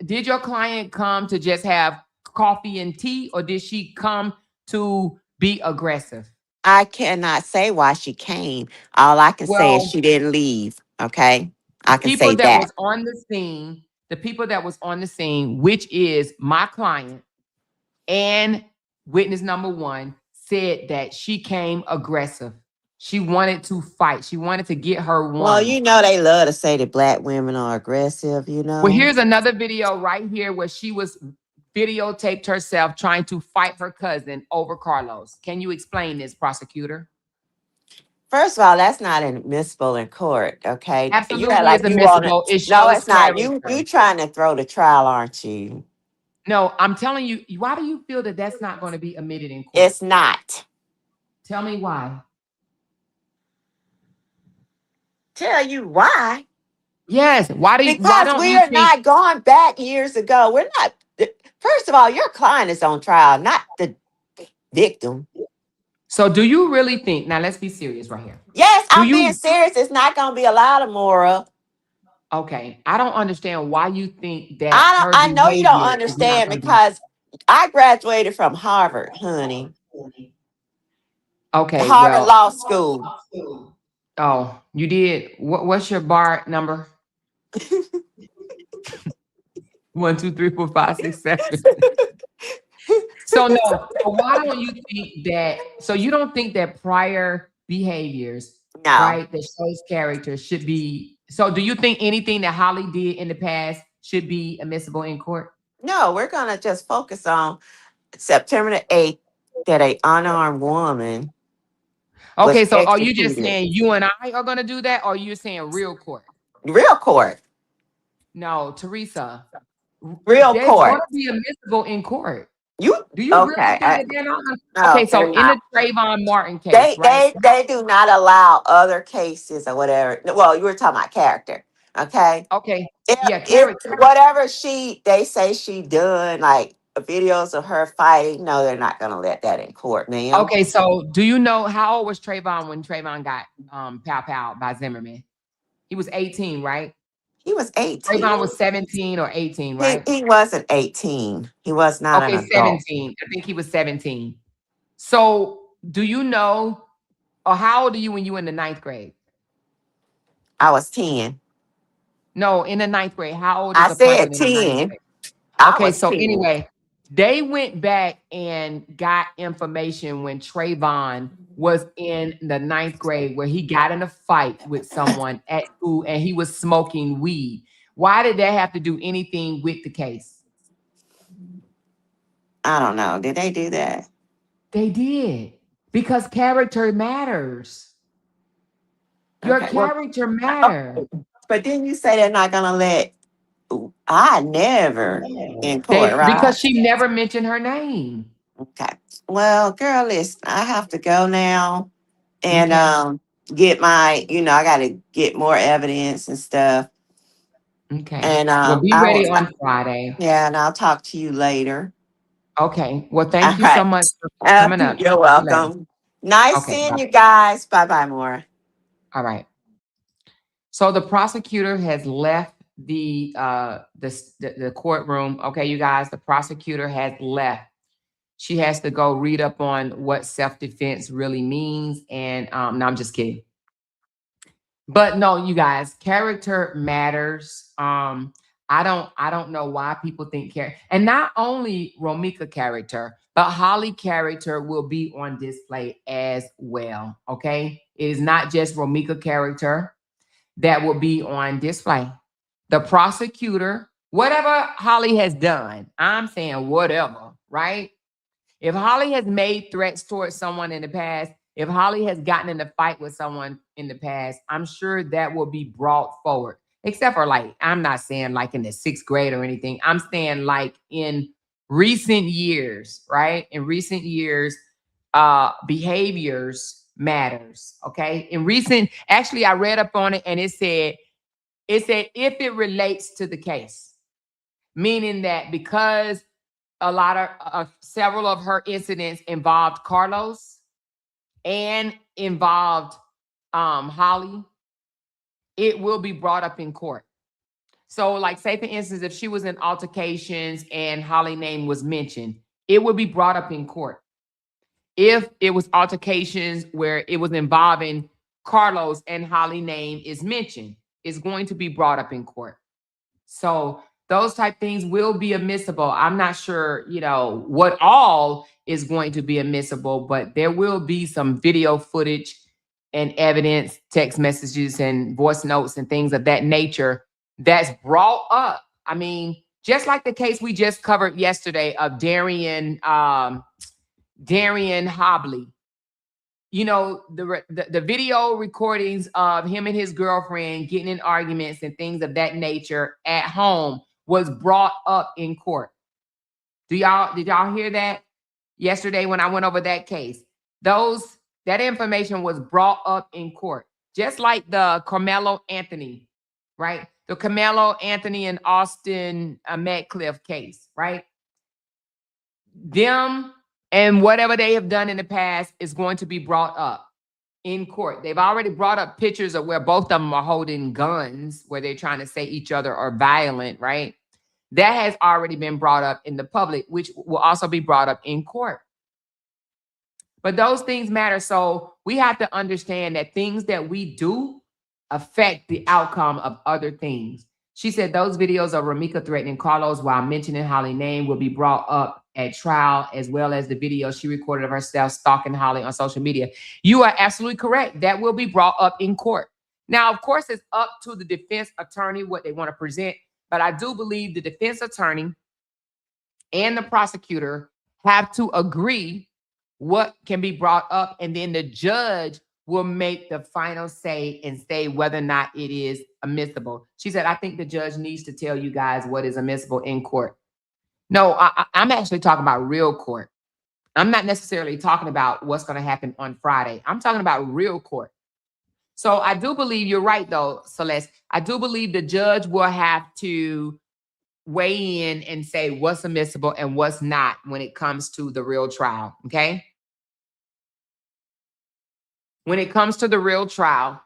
did your client come to just have coffee and tea, or did she come to be aggressive? I cannot say why she came. All I can say is Well, she didn't leave. Okay, the I can people say that that. was on the scene, the people that was on the scene, which is my client and witness number one, said that she came aggressive. She wanted to fight. She wanted to get her Well, one. they love to say that black women are aggressive. Well, here's another video right here where she was videotaped herself trying to fight her cousin over Carlos. Can you explain this, prosecutor? First of all, that's not admissible in court. Okay, you act Absolutely is like you want to. admissible. It No, shows it's not. You character. trying to throw the trial, aren't you? No, I'm telling you, why do you feel that that's not going to be admitted in court? It's not. Tell me why. Tell you why? Yes, why Because don't we you are think not going back years ago. We're not. First of all, your client is on trial, not the victim. so? Do you really think, now let's be serious right here. Yes, Do I'm being you serious. It's not going to be a lot of more. Okay, I don't understand why you think that I don't. her I know you don't behavior is not understand going to be because I graduated from Harvard, honey, okay. Harvard Well, Law School. oh, you did. What's your bar number? 1, 2, 3, 4, 5, 6, 7. So no. So why don't you think that? So you don't think that prior behaviors, No, right, that shows character should be? So do you think anything that Holly did in the past should be admissible in court? no, we're gonna just focus on September the 8th that a unarmed woman was Okay, so are you just executed. saying you and I are going to do that, or you're saying real court? Real court, No, Teresa, real that's going court. to be admissible in court. You Do you really okay? think that they're not? No, Okay, so they're in not. the Trayvon Martin case, They right? they they do not allow other cases or whatever. Well, you were talking about character, okay? Okay, If yeah, if character. whatever they say she done, like videos of her fighting, no, they're not gonna let that in court, ma'am. Okay, so do you know how old was Trayvon when Trayvon got pow by Zimmerman? He was 18, right? He was 18. Trayvon was 17 or 18, He right? he wasn't 18. He was not an Okay, adult. 17. I think he was 17. So do you know Or how old are you when you were in the 9th grade? I was 10. No, in the 9th grade. How old is I a person said in the 9th 10. grade? I Okay, was so 10. anyway, they went back and got information when Trayvon was in the 9th grade where he got in a fight with someone at school and he was smoking weed. Why did that have to do anything with the case? I don't know. Did they do that? They did. Because character matters. Your Okay. Well, character matters. but then you say they're not gonna let. I never in court, They right? because she never mentioned her name. Okay. Well, girl, listen, I have to go now and Okay. get my, I gotta get more evidence and stuff. Okay. And Well, be I will ready on Friday. yeah, and I'll talk to you later. Okay. Well, All thank you so right. much for coming up. You're Talk to you later. welcome. Nice Okay. seeing Bye. you guys. Bye bye, Maura. All right. So the prosecutor has left the courtroom. Okay, you guys, the prosecutor has left. She has to go read up on what self-defense really means. And no, I'm just kidding. But no, you guys, character matters. I don't know why people think and not only Romika character, but Holly character will be on display as well. Okay. It is not just Romika character that will be on display. The prosecutor, whatever Holly has done, I'm saying whatever, right? If Holly has made threats towards someone in the past, if Holly has gotten in a fight with someone in the past, I'm sure that will be brought forward. Except for like, I'm not saying like in the 6th grade or anything. I'm saying like in recent years, right? In recent years, behaviors matters. Okay. Actually, I read up on it and it said if it relates to the case, meaning that because a lot of several of her incidents involved Carlos and involved Holly, it will be brought up in court. So, like, say for instance, if she was in altercations and Holly name was mentioned, it would be brought up in court. If it was altercations where it was involving Carlos and Holly name is mentioned, it's going to be brought up in court. So those type things will be admissible. I'm not sure, what all is going to be admissible, but there will be some video footage and evidence, text messages and voice notes and things of that nature that's brought up. I mean, just like the case we just covered yesterday of Darian Hobley. The video recordings of him and his girlfriend getting in arguments and things of that nature at home was brought up in court. Did y'all hear that yesterday when I went over that case? That information was brought up in court, just like the Carmelo Anthony, right? The Carmelo Anthony and Austin Metcalf case, right? Them and whatever they have done in the past is going to be brought up in court. They've already brought up pictures of where both of them are holding guns, where they're trying to say each other are violent, right? That has already been brought up in the public, which will also be brought up in court. But those things matter. So we have to understand that things that we do affect the outcome of other things. She said those videos of Romika threatening Carlos while mentioning Holly's name will be brought up at trial, as well as the video she recorded of herself stalking Holly on social media. You are absolutely correct. That will be brought up in court. Now, of course, it's up to the defense attorney what they want to present, but I do believe the defense attorney and the prosecutor have to agree what can be brought up, and then the judge will make the final say and say whether or not it is admissible. She said, I think the judge needs to tell you guys what is admissible in court. No, I'm actually talking about real court. I'm not necessarily talking about what's going to happen on Friday. I'm talking about real court. So I do believe you're right, though, Celeste. I do believe the judge will have to weigh in and say what's admissible and what's not when it comes to the real trial, okay? When it comes to the real trial,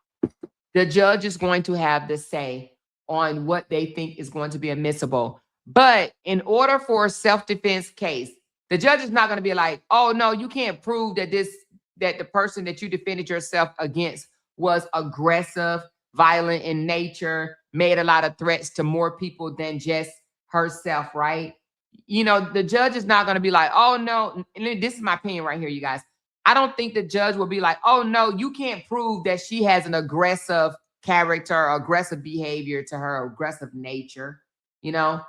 the judge is going to have the say on what they think is going to be admissible. But in order for a self-defense case, the judge is not going to be like, oh, no, you can't prove that that the person that you defended yourself against was aggressive, violent in nature, made a lot of threats to more people than just herself, right? You know, the judge is not going to be like, oh, no, and this is my opinion right here, you guys. I don't think the judge will be like, oh, no, you can't prove that she has an aggressive character, aggressive behavior to her, aggressive nature. You know,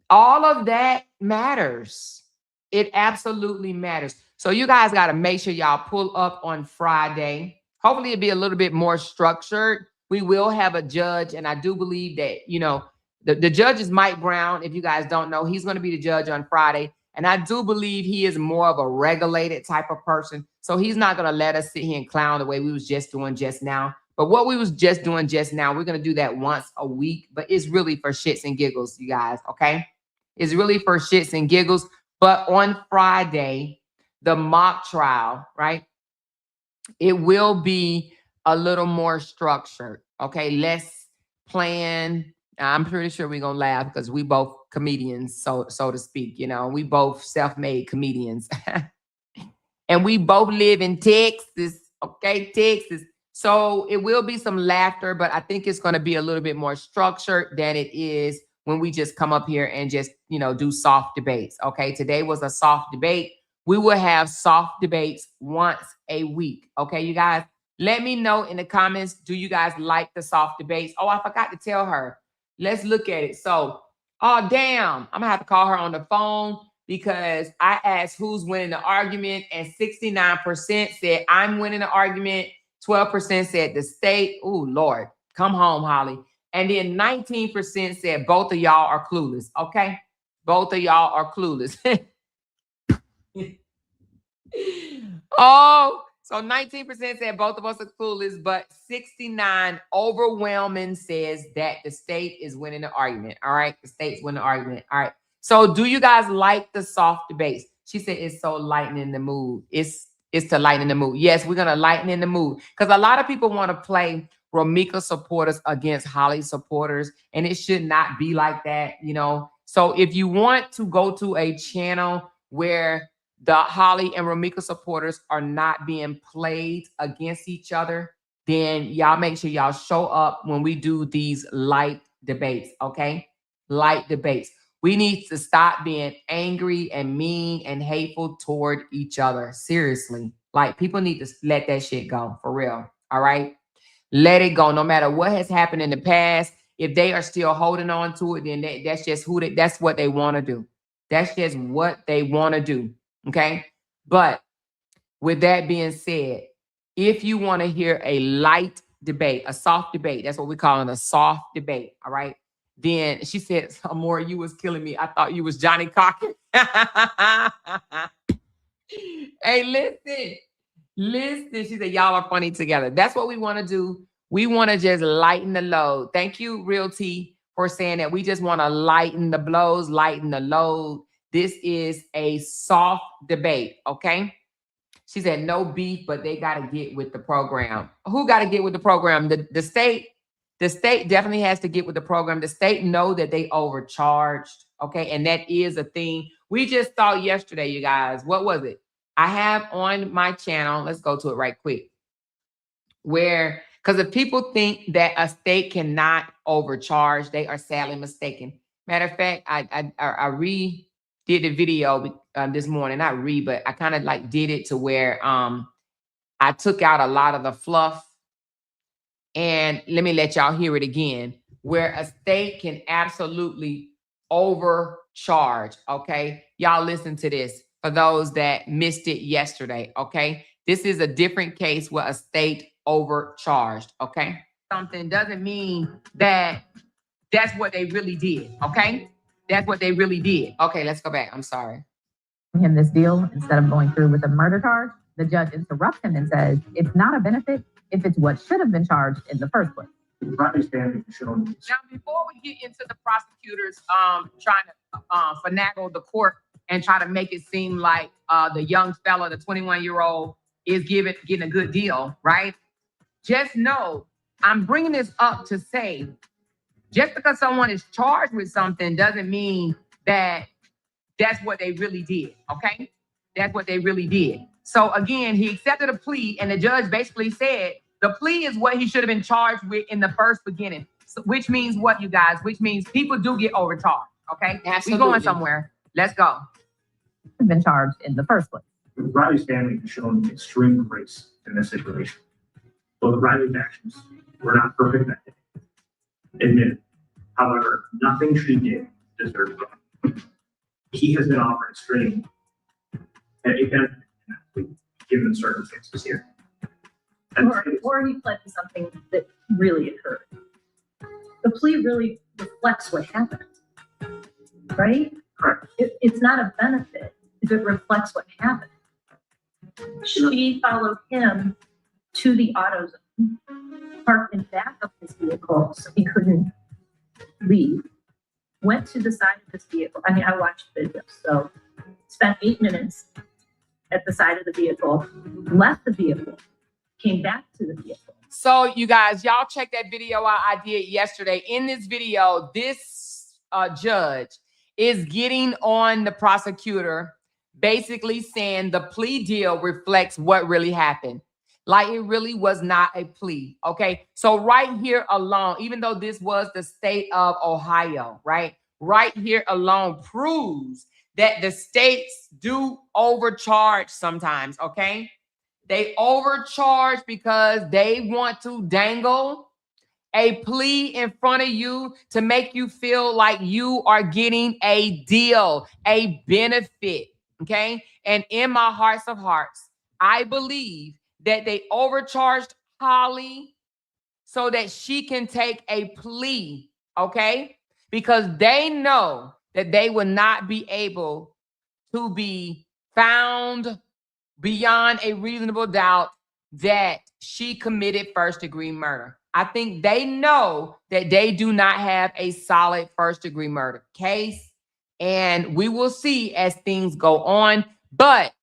all of that matters. It absolutely matters. So you guys got to make sure y'all pull up on Friday. Hopefully it'll be a little bit more structured. We will have a judge, and I do believe that, you know, the judge is Mike Brown. If you guys don't know, he's going to be the judge on Friday. And I do believe he is more of a regulated type of person. So he's not going to let us sit here and clown the way we was just doing just now. But what we was just doing just now, we're going to do that once a week. But it's really for shits and giggles, you guys, okay? It's really for shits and giggles. But on Friday, the mock trial, right? It will be a little more structured, okay? Less planned. I'm pretty sure we're gonna laugh because we both comedians, so to speak. You know, we both self-made comedians, and we both live in Texas. Okay, Texas. So it will be some laughter, but I think it's going to be a little bit more structured than it is when we just come up here and just, you know, do soft debates. Okay, today was a soft debate. We will have soft debates once a week. Okay, you guys, let me know in the comments. Do you guys like the soft debates? Oh, I forgot to tell her. Let's look at it. So, oh, damn. I'm going to have to call her on the phone because I asked who's winning the argument, and 69% said I'm winning the argument. 12% said the state. Oh, Lord. Come home, Holly. And then 19% said both of y'all are clueless. Okay? Both of y'all are clueless. Oh, so 19% said both of us are clueless, but 69 overwhelming says that the state is winning the argument. All right, the state's winning the argument. All right. So, do you guys like the soft debates? She said it's so lightening the mood. It's to lighten the mood. Yes, we're gonna lighten in the mood because a lot of people want to play Romika supporters against Holly supporters, and it should not be like that, you know. So, if you want to go to a channel where the Holly and Romika supporters are not being played against each other, then y'all make sure y'all show up when we do these light debates, okay? Light debates. We need to stop being angry and mean and hateful toward each other. Seriously. Like, people need to let that shit go, for real, all right? Let it go. No matter what has happened in the past, if they are still holding on to it, then that's just that's what they want to do. That's just what they want to do. Okay. But with that being said, if you want to hear a light debate, a soft debate, that's what we call it, a soft debate. All right. Then she said, Amore, you was killing me. I thought you was Johnny Cochran. Hey, listen. She said, y'all are funny together. That's what we want to do. We want to just lighten the load. Thank you, Real T, for saying that. We just want to lighten the blows, lighten the load. This is a soft debate, okay? She said no beef, but they got to get with the program. Who got to get with the program? The state. The state definitely has to get with the program. The state know that they overcharged, okay? And that is a thing. We just saw yesterday, you guys. What was it? I have on my channel, let's go to it right quick, where, because if people think that a state cannot overcharge, they are sadly mistaken. Matter of fact, I redid the video this morning, not but I kind of like did it to where I took out a lot of the fluff. And let me let y'all hear it again, where a state can absolutely overcharge, okay? Y'all listen to this for those that missed it yesterday, okay? This is a different case where a state overcharged, okay? Something doesn't mean that that's what they really did, okay? That's what they really did. Okay, let's go back. I'm sorry. Him this deal instead of going through with a murder charge, the judge interrupts him and says, it's not a benefit if it's what should have been charged in the first place. Now, before we get into the prosecutors trying to finagle the court and try to make it seem like the young fella, the 21-year-old, is getting a good deal, right? Just know, I'm bringing this up to say, just because someone is charged with something doesn't mean that that's what they really did, okay? That's what they really did. So again, he accepted a plea, and the judge basically said the plea is what he should have been charged with in the first beginning. So, which means what, you guys? Which means people do get overcharged. Okay, Absolutely. we going somewhere. Let's go. Been charged in the first place. Riley's family has shown extreme grace in this situation. So the Riley's actions were not perfect that day. Admitted. However, nothing she did deserved it. He has been offered extreme given the circumstances here. Or he pled to something that really occurred. The plea really reflects what happened, right? Correct. It's not a benefit if it reflects what happened. She followed him to the auto zone, parked in back of his vehicle so he couldn't leave, went to the side of his vehicle. I mean, I watched the video, so spent 8 minutes at the side of the vehicle, left the vehicle, came back to the vehicle. So you guys, y'all check that video out I did yesterday. In this video, this judge is getting on the prosecutor, basically saying the plea deal reflects what really happened. Like it really was not a plea, okay? So right here alone, even though this was the state of Ohio, right? Right here alone proves that the states do overcharge sometimes, okay? They overcharge because they want to dangle a plea in front of you to make you feel like you are getting a deal, a benefit, okay? And in my hearts of hearts, I believe that they overcharged Holly so that she can take a plea, okay? Because they know that they will not be able to be found beyond a reasonable doubt that she committed first-degree murder. I think they know that they do not have a solid first-degree murder case, and we will see as things go on. But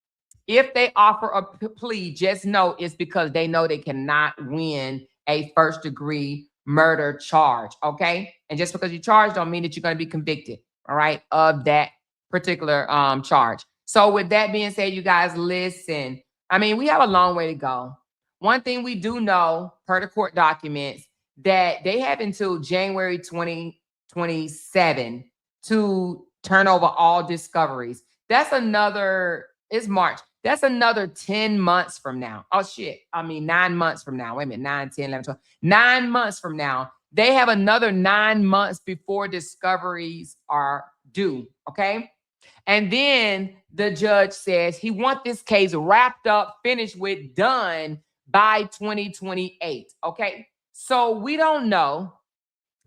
if they offer a plea, just know it's because they know they cannot win a first-degree murder charge, okay? And just because you charged don't mean that you're going to be convicted, all right, of that particular charge. So with that being said, you guys, listen. I mean, we have a long way to go. One thing we do know, per the court documents, that they have until January 2027 to turn over all discoveries. That's another, it's March. That's another 10 months from now. Oh, shit. I mean, 9 months from now. Wait a minute, 9, 10, 11, 12. 9 months from now. They have another 9 months before discoveries are due, okay? And then the judge says he wants this case wrapped up, finished with, done by 2028, okay? So we don't know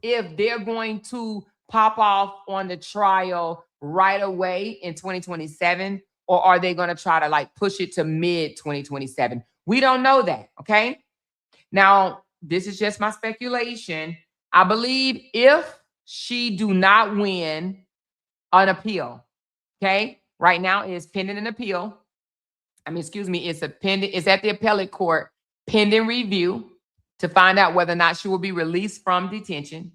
if they're going to pop off on the trial right away in 2027, or are they going to try to like push it to mid 2027? We don't know that, okay? Now, this is just my speculation. I believe if she do not win an appeal, okay, right now it's pending an appeal. I mean, excuse me, it's at the appellate court pending review to find out whether or not she will be released from detention.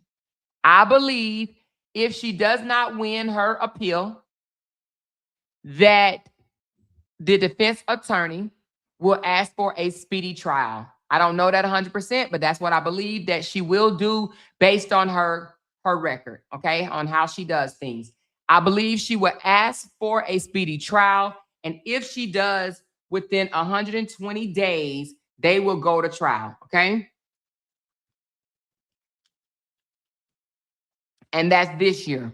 I believe if she does not win her appeal, that the defense attorney will ask for a speedy trial. I don't know that 100%, but that's what I believe that she will do based on her record, okay, on how she does things. I believe she will ask for a speedy trial, and if she does, within 120 days, they will go to trial, okay? And that's this year,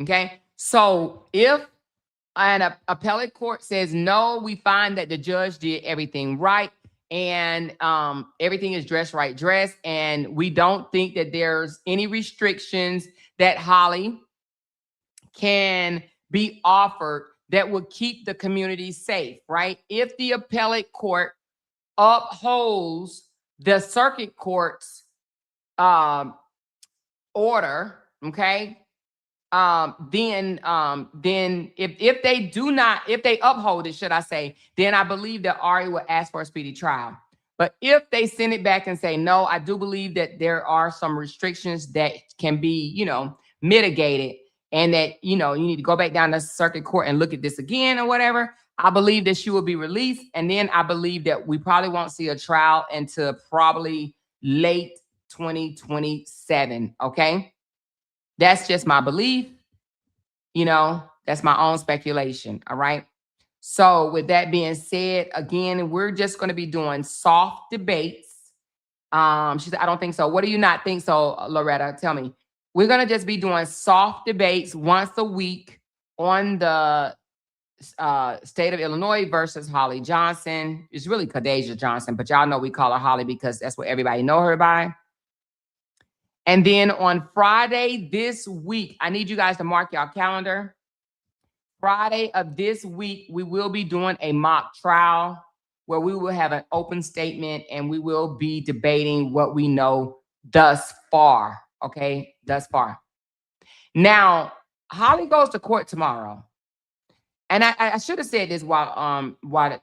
okay? So if an appellate court says, no, we find that the judge did everything right, and everything is dressed, and we don't think that there's any restrictions that Holly can be offered that would keep the community safe, right? If the appellate court upholds the circuit court's order, okay, then if they uphold it, should I say, then I believe that Ari will ask for a speedy trial. But if they send it back and say, no, I do believe that there are some restrictions that can be, mitigated, and that, you need to go back down to circuit court and look at this again or whatever, I believe that she will be released. And then I believe that we probably won't see a trial until probably late 2027. Okay. That's just my belief. You know, that's my own speculation. All right. So with that being said, again, we're just going to be doing soft debates. She said, I don't think so. What do you not think so, Loretta? Tell me. We're going to just be doing soft debates once a week on the state of Illinois versus Holly Johnson. It's really Kadeja Johnson, but y'all know we call her Holly because that's what everybody know her by. And then on Friday this week, I need you guys to mark your calendar. Friday of this week, we will be doing a mock trial where we will have an open statement and we will be debating what we know thus far. Okay, thus far. Now, Holly goes to court tomorrow. And I should have said this while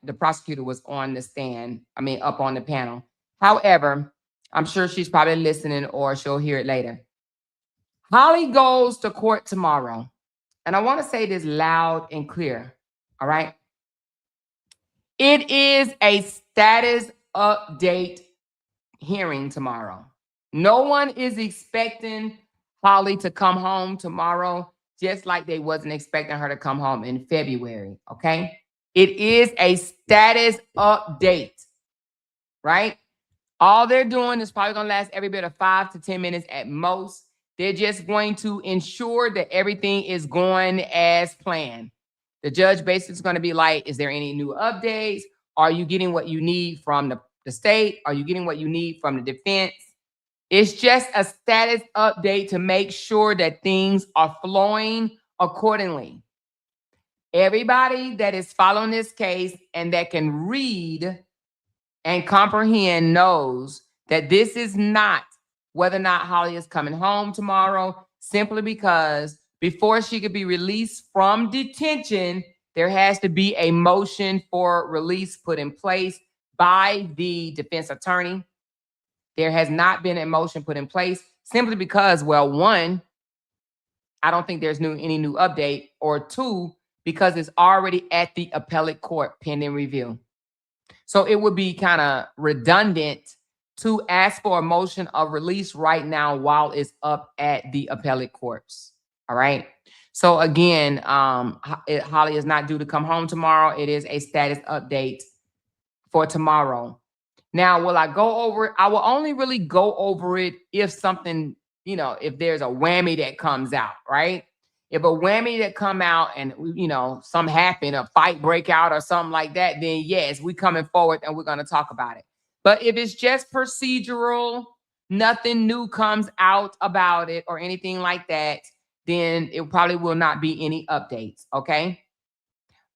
the prosecutor was on the stand, up on the panel. However, I'm sure she's probably listening or she'll hear it later. Holly goes to court tomorrow. And I want to say this loud and clear, all right? It is a status update hearing tomorrow. No one is expecting Holly to come home tomorrow, just like they wasn't expecting her to come home in February, okay? It is a status update, right? All they're doing is probably going to last every bit of 5 to 10 minutes at most. They're just going to ensure that everything is going as planned. The judge basically is going to be like, is there any new updates? Are you getting what you need from the state? Are you getting what you need from the defense? It's just a status update to make sure that things are flowing accordingly. Everybody that is following this case and that can read and comprehend knows that this is not whether or not Holly is coming home tomorrow, simply because before she could be released from detention, there has to be a motion for release put in place by the defense attorney. There has not been a motion put in place simply because, well, one, I don't think there's any new update, or two, because it's already at the appellate court pending review. So it would be kind of redundant to ask for a motion of release right now while it's up at the appellate courts. All right. So again, Holly is not due to come home tomorrow. It is a status update for tomorrow. Now, will I go over it? I will only really go over it if something, if there's a whammy that comes out, right? If a whammy that come out and, something happen, a fight break out or something like that, then yes, we coming forward and we're going to talk about it. But if it's just procedural, nothing new comes out about it or anything like that, then it probably will not be any updates, okay?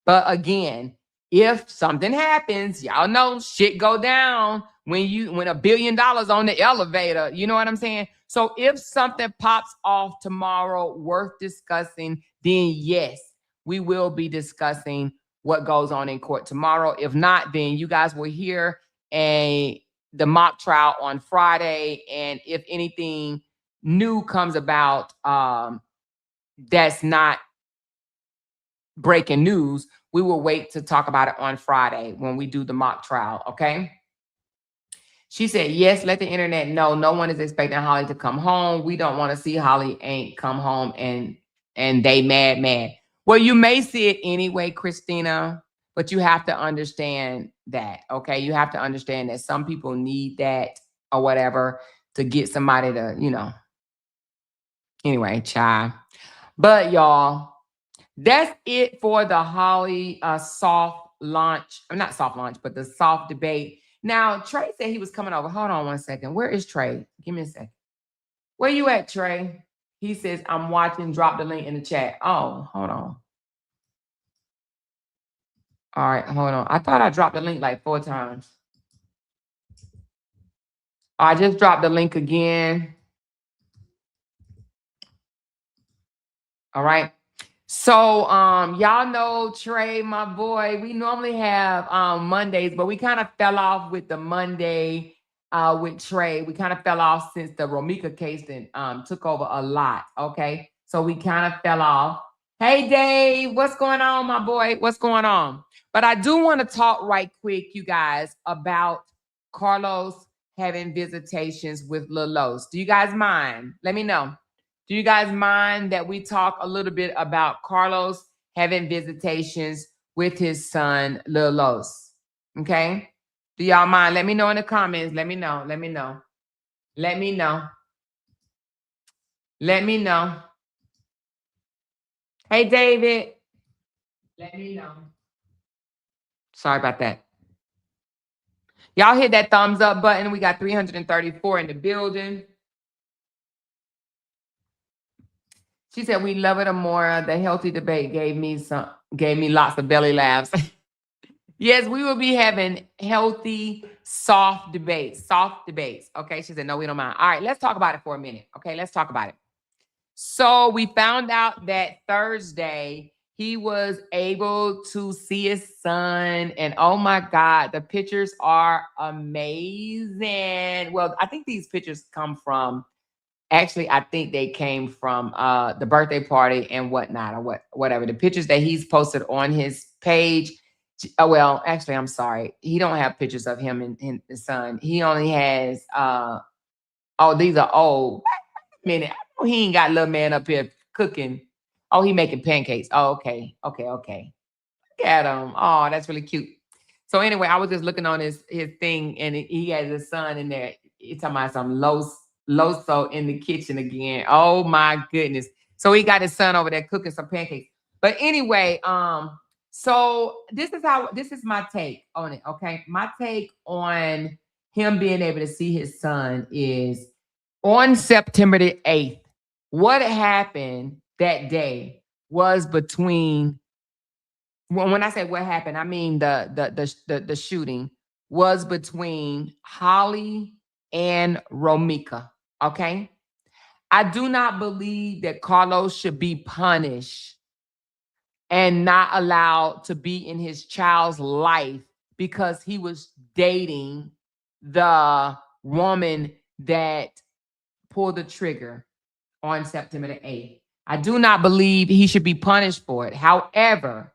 But again, if something happens, y'all know shit go down when $1 billion on the elevator, you know what I'm saying? So if something pops off tomorrow worth discussing, then yes, we will be discussing what goes on in court tomorrow. If not, then you guys will hear the mock trial on Friday. And if anything new comes about, that's not breaking news, we will wait to talk about it on Friday when we do the mock trial, okay? She said, yes, let the internet know. No one is expecting Holly to come home. We don't want to see Holly ain't come home and they mad. Well, you may see it anyway, Christina, but you have to understand that, okay? You have to understand that some people need that or whatever to get somebody to, Anyway, child. But y'all, that's it for the Holly soft launch. Not soft launch, but the soft debate. Now, Trey said he was coming over. Hold on one second. Where is Trey? Give me a second. Where you at, Trey? He says, I'm watching. Drop the link in the chat. Oh, hold on. All right, hold on. I thought I dropped the link like 4 times. I just dropped the link again. All right. So, y'all know Trey, my boy, we normally have Mondays, but we kind of fell off with the Monday with Trey. We kind of fell off since the Romika case that took over a lot, okay? So we kind of fell off. Hey, Dave, what's going on, my boy? What's going on? But I do want to talk right quick, you guys, about Carlos having visitations with Lil Los. Do you guys mind? Let me know. Do you guys mind that we talk a little bit about Carlos having visitations with his son, Lil Los? Okay? Do y'all mind? Let me know in the comments. Let me know. Let me know. Let me know. Let me know. Hey, David. Let me know. Sorry about that. Y'all hit that thumbs up button. We got 334 in the building. She said, we love it, Amora. The healthy debate gave me lots of belly laughs. Yes, we will be having healthy, soft debates. Okay. She said, no, we don't mind. All right, let's talk about it for a minute. Okay, let's talk about it. So we found out that Thursday he was able to see his son, and oh my God, the pictures are amazing. Well, I think these pictures come from, actually, I think they came from the birthday party and whatnot, or whatever. The pictures that he's posted on his page. Well, actually, I'm sorry. He don't have pictures of him and his son. He only has, these are old. Wait a minute. I know he ain't got little man up here cooking. Oh, he making pancakes. Oh, okay. Look at him. Oh, that's really cute. So anyway, I was just looking on his thing, and he has his son in there. He's talking about some Loso in the kitchen again. Oh my goodness. So he got his son over there cooking some pancakes. But anyway, so this is my take on it. Okay. My take on him being able to see his son is on September the 8th. What happened that day was between, when I say what happened, I mean the shooting was between Holly and Romika. Okay. I do not believe that Carlos should be punished and not allowed to be in his child's life because he was dating the woman that pulled the trigger on September the 8th. I do not believe he should be punished for it. However,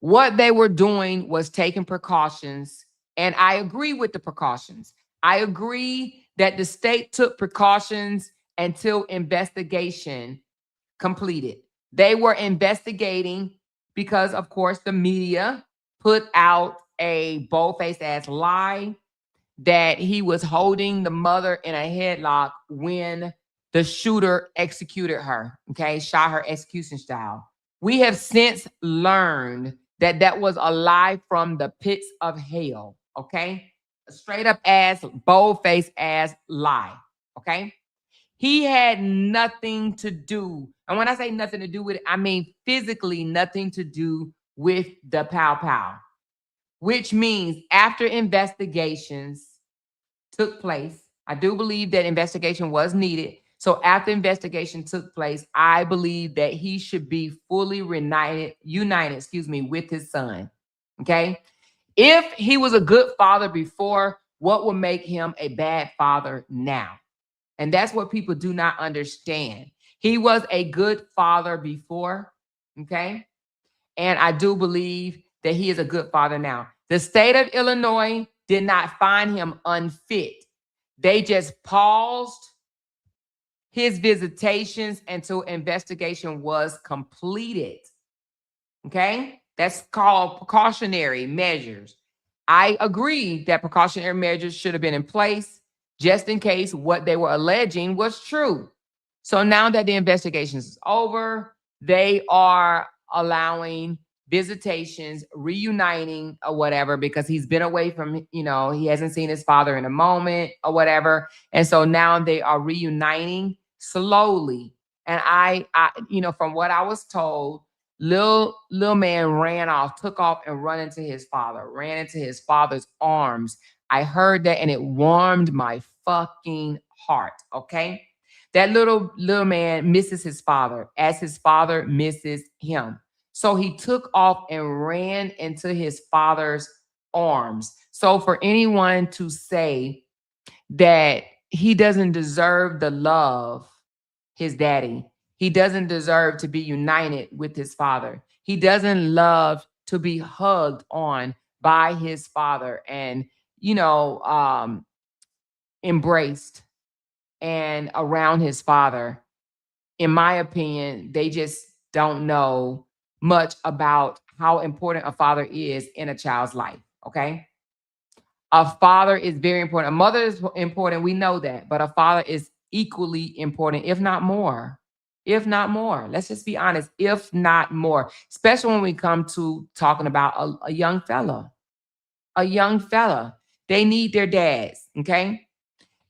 what they were doing was taking precautions, and I agree with the precautions. I agree that the state took precautions until investigation completed. They were investigating because, of course, the media put out a bold-faced ass lie that he was holding the mother in a headlock when the shooter executed her, okay, shot her execution style. We have since learned that that was a lie from the pits of hell, okay? A straight up ass, bold-faced ass lie, okay? He had nothing to do. And when I say nothing to do with it, I mean physically nothing to do with the pow pow, which means after investigations took place, I do believe that investigation was needed. So after investigation took place, I believe that he should be fully united, with his son. Okay. If he was a good father before, what would make him a bad father now? And that's what people do not understand. He was a good father before. Okay. And I do believe that he is a good father now. The state of Illinois did not find him unfit. They just paused his visitations until investigation was completed. Okay? That's called precautionary measures. I agree that precautionary measures should have been in place just in case what they were alleging was true. So now that the investigation is over, they are allowing visitations, reuniting or whatever, because he's been away from, he hasn't seen his father in a moment or whatever. And so now they are reuniting slowly. And I from what I was told, Lil man took off and ran into his father's arms. I heard that and it warmed my fucking heart. Okay. That little man misses his father as his father misses him. So he took off and ran into his father's arms. So for anyone to say that he doesn't deserve the love, his daddy, he doesn't deserve to be united with his father, he doesn't to be hugged on by his father and, embraced and around his father. In my opinion, they just don't know much about how important a father is in a child's life. Okay. A father is very important. A mother is important. We know that. But a father is equally important, if not more. If not more. Let's just be honest. If not more. Especially when we come to talking about a young fella. A young fella. They need their dads. Okay.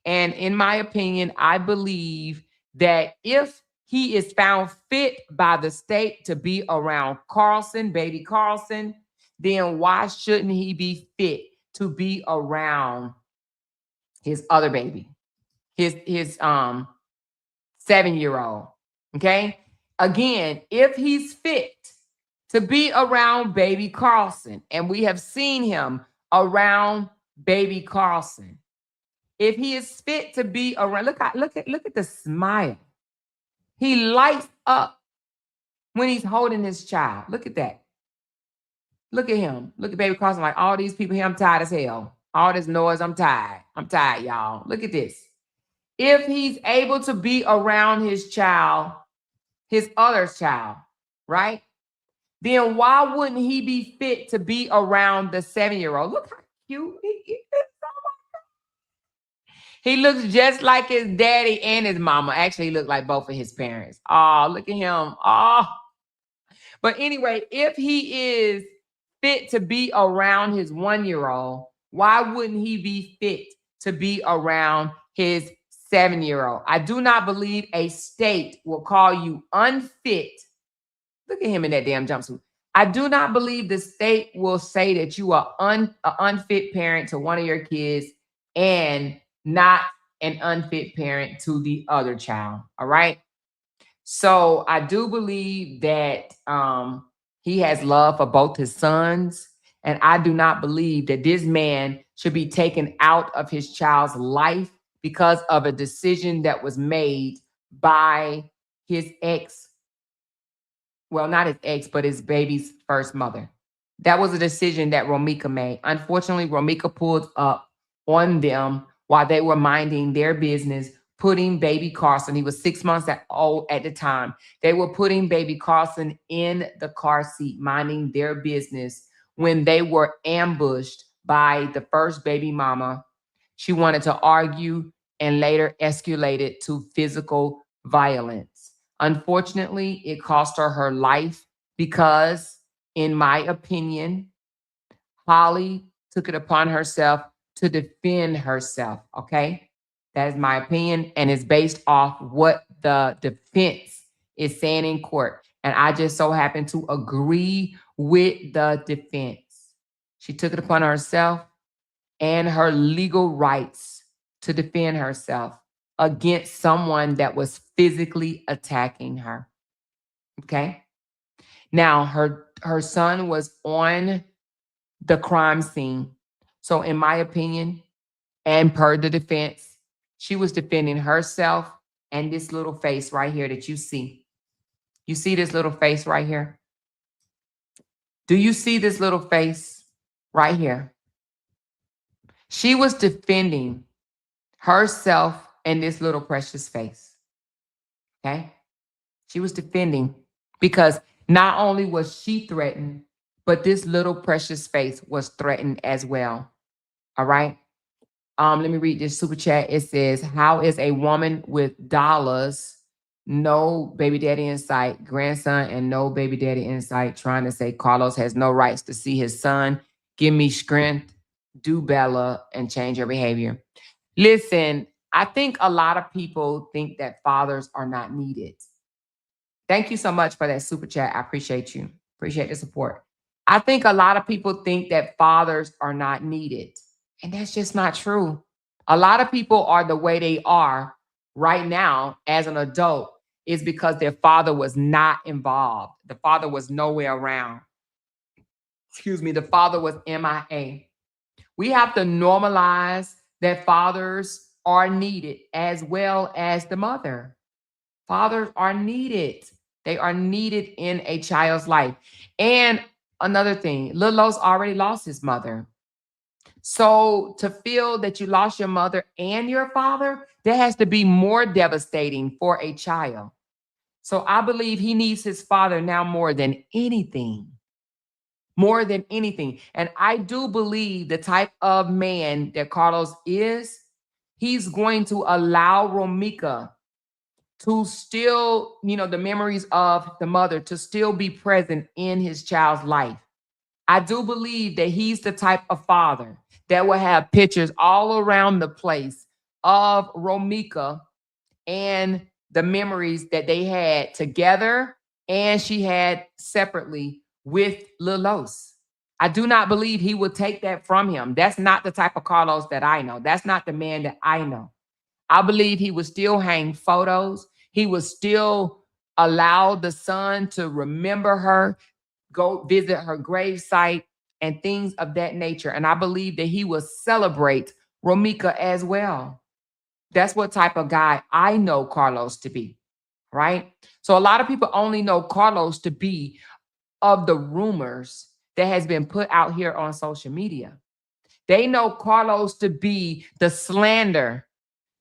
And in my opinion, I believe that if he is found fit by the state to be around Carlson, baby Carlson, then why shouldn't he be fit to be around his other baby, his 7-year-old? Okay. Again, if he's fit to be around baby Carlson, and we have seen him around baby Carlson, if he is fit to be around, look at the smile. He lights up when he's holding his child. Look at that. Look at him. Look at baby Carson, like all these people here. I'm tired as hell. All this noise. I'm tired. I'm tired, y'all. Look at this. If he's able to be around his child, his other child, right? Then why wouldn't he be fit to be around the 7-year-old? Look how cute he is. He looks just like his daddy and his mama. Actually, he looks like both of his parents. Oh, look at him. Oh. But anyway, if he is fit to be around his 1-year-old, why wouldn't he be fit to be around his 7-year-old? I do not believe a state will call you unfit. Look at him in that damn jumpsuit. I do not believe the state will say that you are an unfit parent to one of your kids and not an unfit parent to the other child. All right. So I do believe that he has love for both his sons. And I do not believe that this man should be taken out of his child's life because of a decision that was made by his ex. Well, not his ex, but his baby's first mother. That was a decision that Romika made. Unfortunately, Romika pulled up on them while they were minding their business, putting baby Carson, he was 6 months old at the time. They were putting baby Carson in the car seat, minding their business when they were ambushed by the first baby mama. She wanted to argue and later escalated to physical violence. Unfortunately, it cost her life because, in my opinion, Holly took it upon herself to defend herself, okay? That is my opinion, and it's based off what the defense is saying in court. And I just so happen to agree with the defense. She took it upon herself and her legal rights to defend herself against someone that was physically attacking her. Okay? Now, her son was on the crime scene. So in my opinion, and per the defense, she was defending herself and this little face right here that you see. You see this little face right here? Do you see this little face right here? She was defending herself and this little precious face. Okay? She was defending because not only was she threatened, but this little precious face was threatened as well. All right? Let me read this super chat. It says, how is a woman with dollars, no baby daddy in sight, grandson, and no baby daddy in sight, trying to say Carlos has no rights to see his son? Give me strength, do Bella, and change your behavior. Listen, I think a lot of people think that fathers are not needed. Thank you so much for that super chat. I appreciate you. Appreciate the support. I think a lot of people think that fathers are not needed. And that's just not true. A lot of people are the way they are right now as an adult is because their father was not involved. The father was nowhere around. Excuse me, the father was MIA. We have to normalize that fathers are needed as well as the mother. Fathers are needed. They are needed in a child's life. And another thing, Lil Los already lost his mother. So to feel that you lost your mother and your father, that has to be more devastating for a child. So I believe he needs his father now more than anything. More than anything. And I do believe the type of man that Carlos is, he's going to allow Romika to still, the memories of the mother to still be present in his child's life. I do believe that he's the type of father that will have pictures all around the place of Romika and the memories that they had together and she had separately with Lil Los. I do not believe he would take that from him. That's not the type of Carlos that I know. That's not the man that I know. I believe he would still hang photos. He would still allow the son to remember her, go visit her gravesite, and things of that nature. And I believe that he will celebrate Romika as well. That's what type of guy I know Carlos to be, right? So a lot of people only know Carlos to be of the rumors that has been put out here on social media. They know Carlos to be the slander,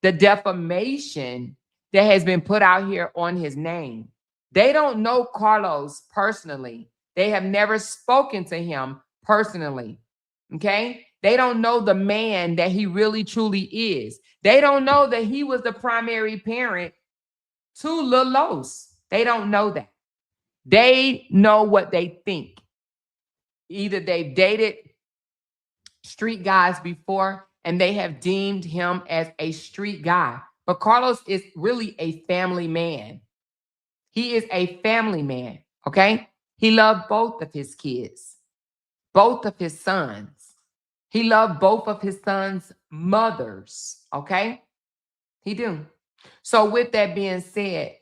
the defamation that has been put out here on his name. They don't know Carlos personally. They have never spoken to him personally. Okay? They don't know the man that he really truly is. They don't know that he was the primary parent to Lil Los. They don't know that. They know what they think. Either they've dated street guys before and they have deemed him as a street guy. But Carlos is really a family man. He is a family man, okay? He loved both of his kids, both of his sons. He loved both of his sons' mothers, okay? He do. So with that being said,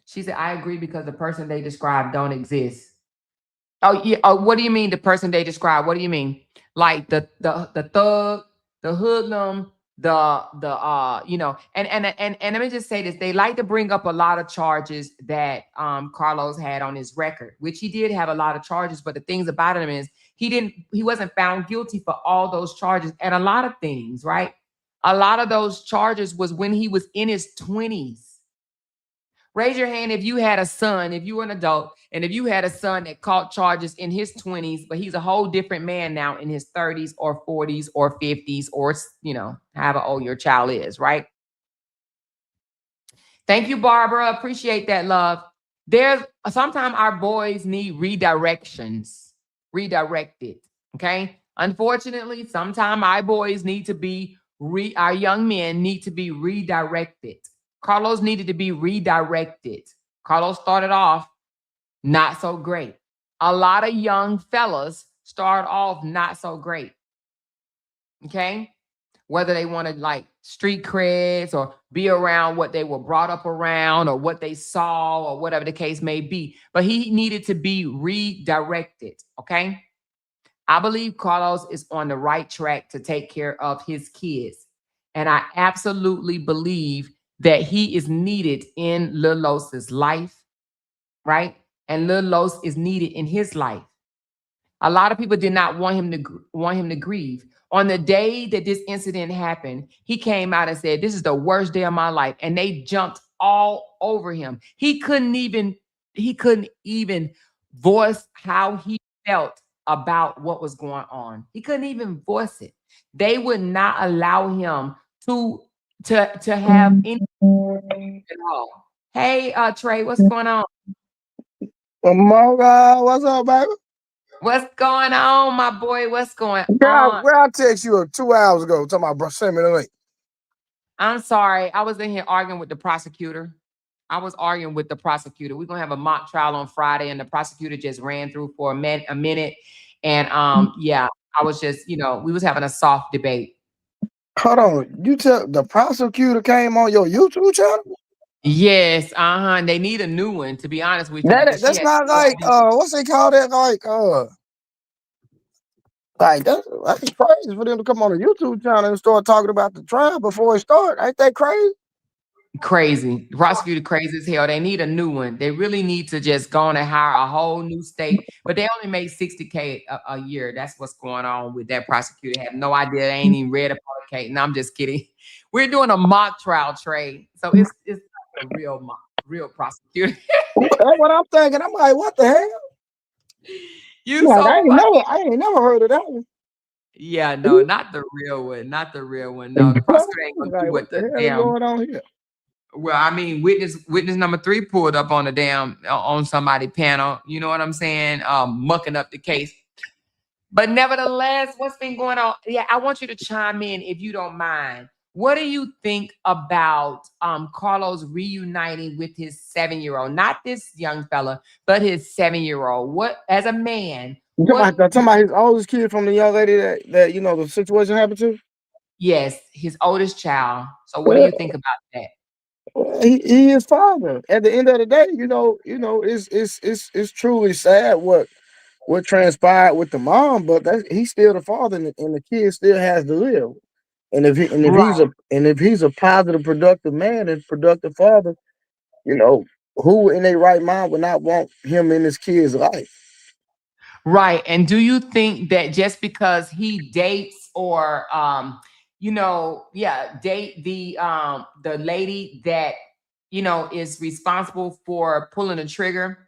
she said, I agree because the person they described don't exist. Oh yeah. Oh, what do you mean the person they describe? What do you mean? Like the thug, the hoodlum, and let me just say this. They like to bring up a lot of charges that Carlos had on his record, which he did have a lot of charges, but the things about him is he wasn't found guilty for all those charges and a lot of things, right? A lot of those charges was when he was in his 20s. Raise your hand if you had a son, if you were an adult, and if you had a son that caught charges in his 20s, but he's a whole different man now in his 30s or 40s or 50s or, however old your child is, right? Thank you, Barbara. Appreciate that, love. Sometimes our boys need redirected, okay? Unfortunately, sometimes our boys need to be, our young men need to be redirected. Carlos needed to be redirected. Carlos started off not so great. A lot of young fellas start off not so great. Okay? Whether they wanted like street creds or be around what they were brought up around or what they saw or whatever the case may be. But he needed to be redirected. Okay? I believe Carlos is on the right track to take care of his kids. And I absolutely believe that he is needed in Lil Los's life, right? And Lil Los is needed in his life. A lot of people did not want him to grieve. On the day that this incident happened, he came out and said, "This is the worst day of my life." And they jumped all over him. He couldn't even voice how he felt about what was going on. He couldn't even voice it. They would not allow him to have any at all. Hey, Trey, what's going on? Oh my God, what's up, baby? What's going on, my boy? What's going Girl, on? where I text you 2 hours ago talking about, bro, send me the link. I'm sorry. I was in here arguing with the prosecutor. We're going to have a mock trial on Friday, and the prosecutor just ran through for a minute. And yeah, I was just, we was having a soft debate. Hold on. You tell the prosecutor came on your YouTube channel? Yes, they need a new one, to be honest with you. That's not like what's they call that? Like that's crazy for them to come on a YouTube channel and start talking about the trial before it starts. Ain't that crazy? Crazy. The prosecutor crazy as hell. They need a new one. They really need to just go on and hire a whole new state. But they only make $60K a year. That's what's going on with that prosecutor. Have no idea. They ain't even read about the case. No, I'm just kidding. We're doing a mock trial trade. So it's not a real prosecutor. That's what I'm thinking. I'm like, what the hell? You Like, so funny. I ain't never heard of that one. Yeah, no, not the real one. Not the real one. No, the prosecutor ain't gonna Like, do what what the the hell is damn. going on here? Well, I mean, witness number 3 pulled up on the damn on somebody panel. You know what I'm saying? Mucking up the case. But nevertheless, what's been going on? Yeah, I want you to chime in if you don't mind. What do you think about Carlos reuniting with his 7-year-old? Not this young fella, but his 7-year-old. What, as a man, You what? talking about his oldest kid from the young lady that the situation happened to? Yes, his oldest child. So what do Well, you think about that? he is father. At the end of the day, it's truly sad what transpired with the mom, but he's still the father, and the kid still has to live. And Right. if he's a positive, productive man and productive father, you know, who in their right mind would not want him in his kid's life? Right. And do you think that just because he dates or date the lady that is responsible for pulling the trigger,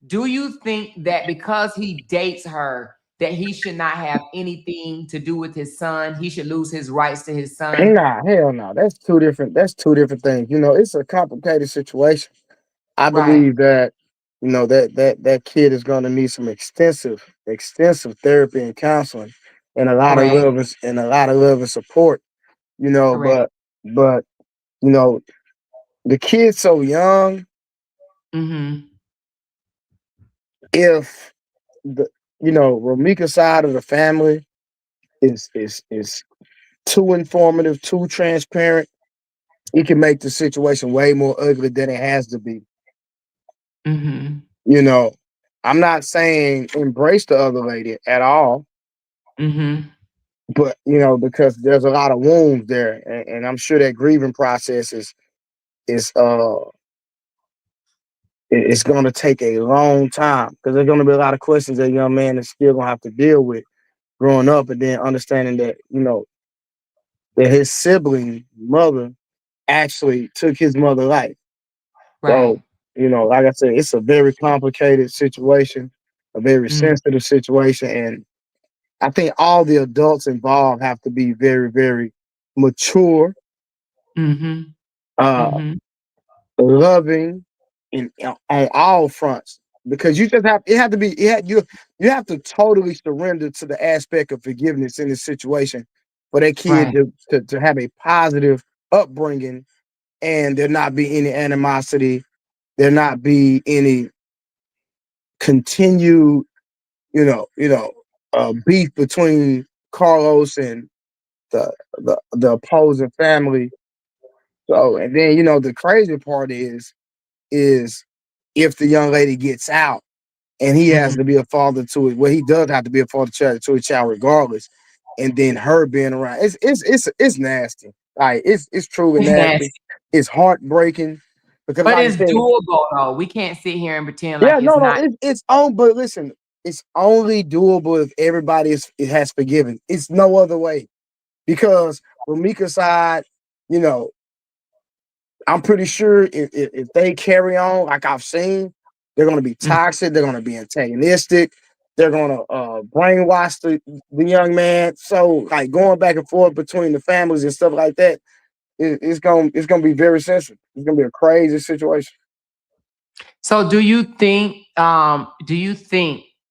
do you think that because he dates her that he should not have anything to do with his son? He should lose his rights to his son? Nah, hell no. That's two different things. It's a complicated situation. I Right. believe that that kid is going to need some extensive therapy and counseling, and Correct. a lot of love and support. Correct. But you know the kid's so young. Mm-hmm. If the Romika's side of the family is too informative, too transparent, it can make the situation way more ugly than it has to be. Mm-hmm. You know, I'm not saying embrace the other lady at all, Mm-hmm. but because there's a lot of wounds there, and I'm sure that grieving process is it's going to take a long time because there's going to be a lot of questions that young man is still going to have to deal with growing up, and then understanding that that his sibling mother actually took his mother's life. Right. So, like I said, it's a very complicated situation, a very Mm-hmm. sensitive situation. And I think all the adults involved have to be very, very mature, Mm-hmm. uh, Mm-hmm. loving on all fronts. Because you just have it have to be you have to totally surrender to the aspect of forgiveness in this situation for that kid Right. to have a positive upbringing, and there not be any animosity, there not be any continued, beef between Carlos and the opposing family. So, and then the crazy part is if the young lady gets out and he has Mm-hmm. to be a father to it, well, he does have to be a father to a child regardless. And then her being around, it's nasty. Like it's truly It's nasty. nasty. It's heartbreaking because, But like I it's said, doable though. We can't sit here and pretend yeah, like it's no, not. it's on. But listen, it's only doable if everybody it has forgiven. It's no other way because from Mika's side, you know, I'm pretty sure if they carry on like I've seen, they're going to be Mm. toxic. They're going to be antagonistic. They're going to brainwash the young man. So like going back and forth between the families and stuff like that, it's gonna be very sensitive. It's gonna be a crazy situation. So do you think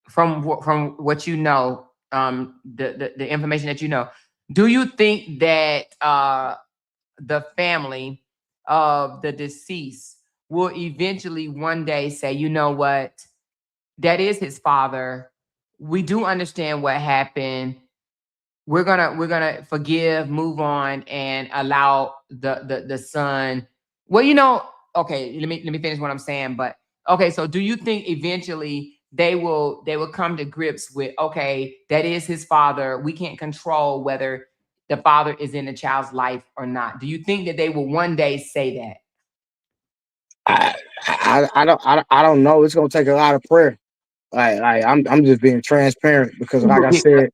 from what you know, the information that you know, do you think that the family of the deceased will eventually one day say, you know what, that is his father. We do understand what happened. We're gonna forgive, move on, and allow the son. Well, okay, let me finish what I'm saying. But okay, so do you think eventually they will come to grips with, okay, that is his father. We can't control whether the father is in the child's life or not. Do you think that they will one day say that? I don't know. It's gonna take a lot of prayer. I'm just being transparent because, like I said,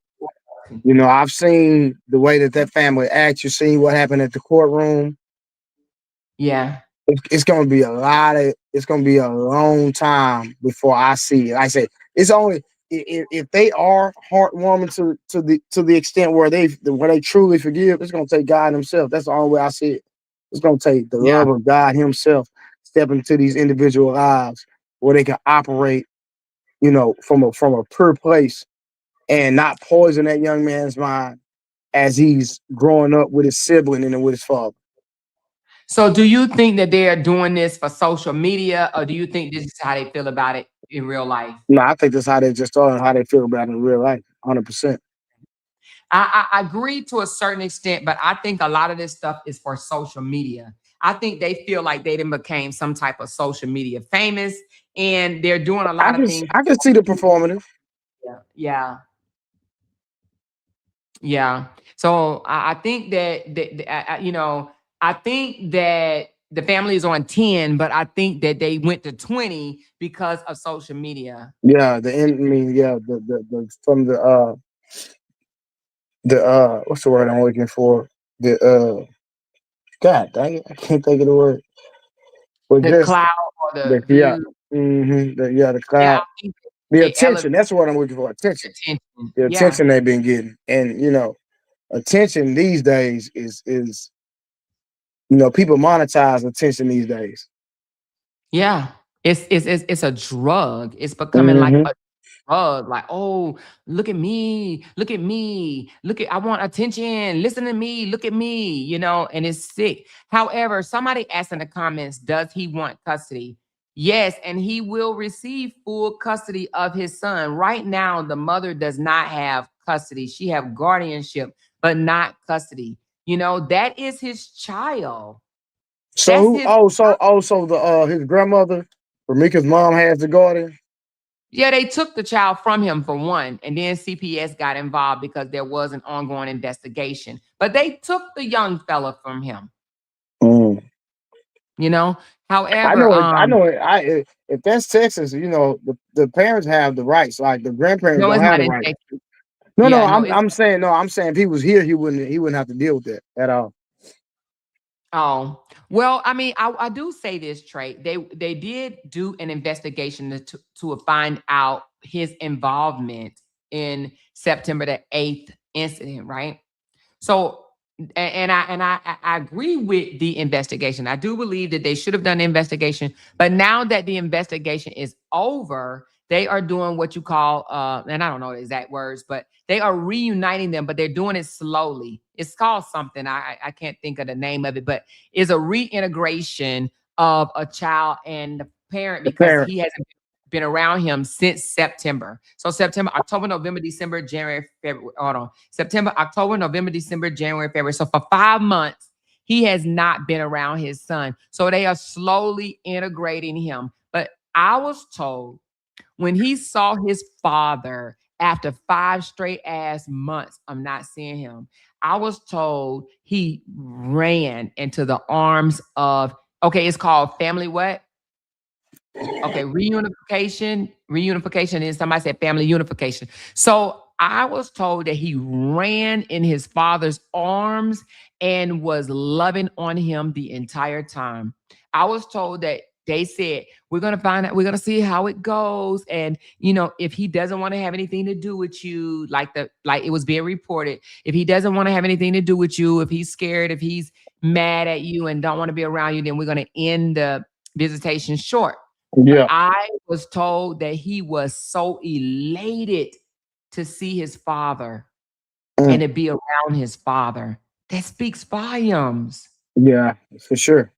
you know, I've seen the way that family acts. You've seen what happened at the courtroom. Yeah. It's gonna be it's gonna be a long time before I see it. Like I say, it's only if they are heartwarming to the extent where they truly forgive. It's gonna take God Himself. That's the only way I see it. It's gonna take the Yeah. love of God Himself stepping into these individual lives where they can operate, you know, from a pure place and not poison that young man's mind as he's growing up with his sibling and with his father. So do you think that they are doing this for social media, or do you think this is how they feel about it in real life? No, I think that's how they just thought and how they feel about it in real life, 100%. I agree to a certain extent, but I think a lot of this stuff is for social media. I think they feel like they done became some type of social media famous, and they're doing a lot of things. I can see the performative. Yeah. Yeah. So I think that, you know, I think that the family is on 10, but I think that they went to 20 because of social media. Yeah, the from the what's the word I'm looking for? The God dang it, I can't think of the word. But The just cloud or the view. the Yeah, I crowd, think the they attention. elevate That's what I'm looking for. Attention. attention. The Yeah. attention they've been getting, and you know, attention these days is you know, people monetize attention these days. Yeah. It's a drug. It's becoming like Hmm. a drug. Like, oh, look at me, look at me, I want attention. Listen to me, look at me, you know, and it's sick. However, somebody asked in the comments, does he want custody? Yes, and he will receive full custody of his son. Right now, the mother does not have custody. She have guardianship, but not custody. You know, that is his child. So That's who? his. So the his grandmother, Ramika's mom, has the guardian. Yeah, they took the child from him for one, and then CPS got involved because there was an ongoing investigation. But they took the young fella from him, Mm. you know. I However, know it. I know it. If that's Texas, you know, the parents have the rights. Like the grandparents no, don't it's have not the in rights. Texas. No, Yeah, no, it's I'm saying if he was here, he wouldn't have to deal with that at all. oh well. I mean, I do say this, Trey. They did do an investigation to find out his involvement in September the 8th incident, right? So, I agree with the investigation. I do believe that they should have done the investigation, but now that the investigation is over, they are doing what you call, and I don't know the exact words, but they are reuniting them, but they're doing it slowly. It's called something. I can't think of the name of it, but it's a reintegration of a child and the parent The because parent. he hasn't been around him since September. So September, October, November, December, January, February. Hold on. September, October, November, December, January, February. So for 5 months, he has not been around his son. So they are slowly integrating him. But I was told when he saw his father after 5 straight ass months of not seeing him, I was told he ran into the arms of, okay, it's called family what? Okay, reunification, and somebody said family unification. So I was told that he ran in his father's arms and was loving on him the entire time. I was told that they said, we're going to find out, we're going to see how it goes. And, you know, if he doesn't want to have anything to do with you, like it was being reported, if he doesn't want to have anything to do with you, if he's scared, if he's mad at you and don't want to be around you, then we're going to end the visitation short. But Yeah. I was told that he was so elated to see his father and to be around his father. That speaks volumes. Yeah, for sure.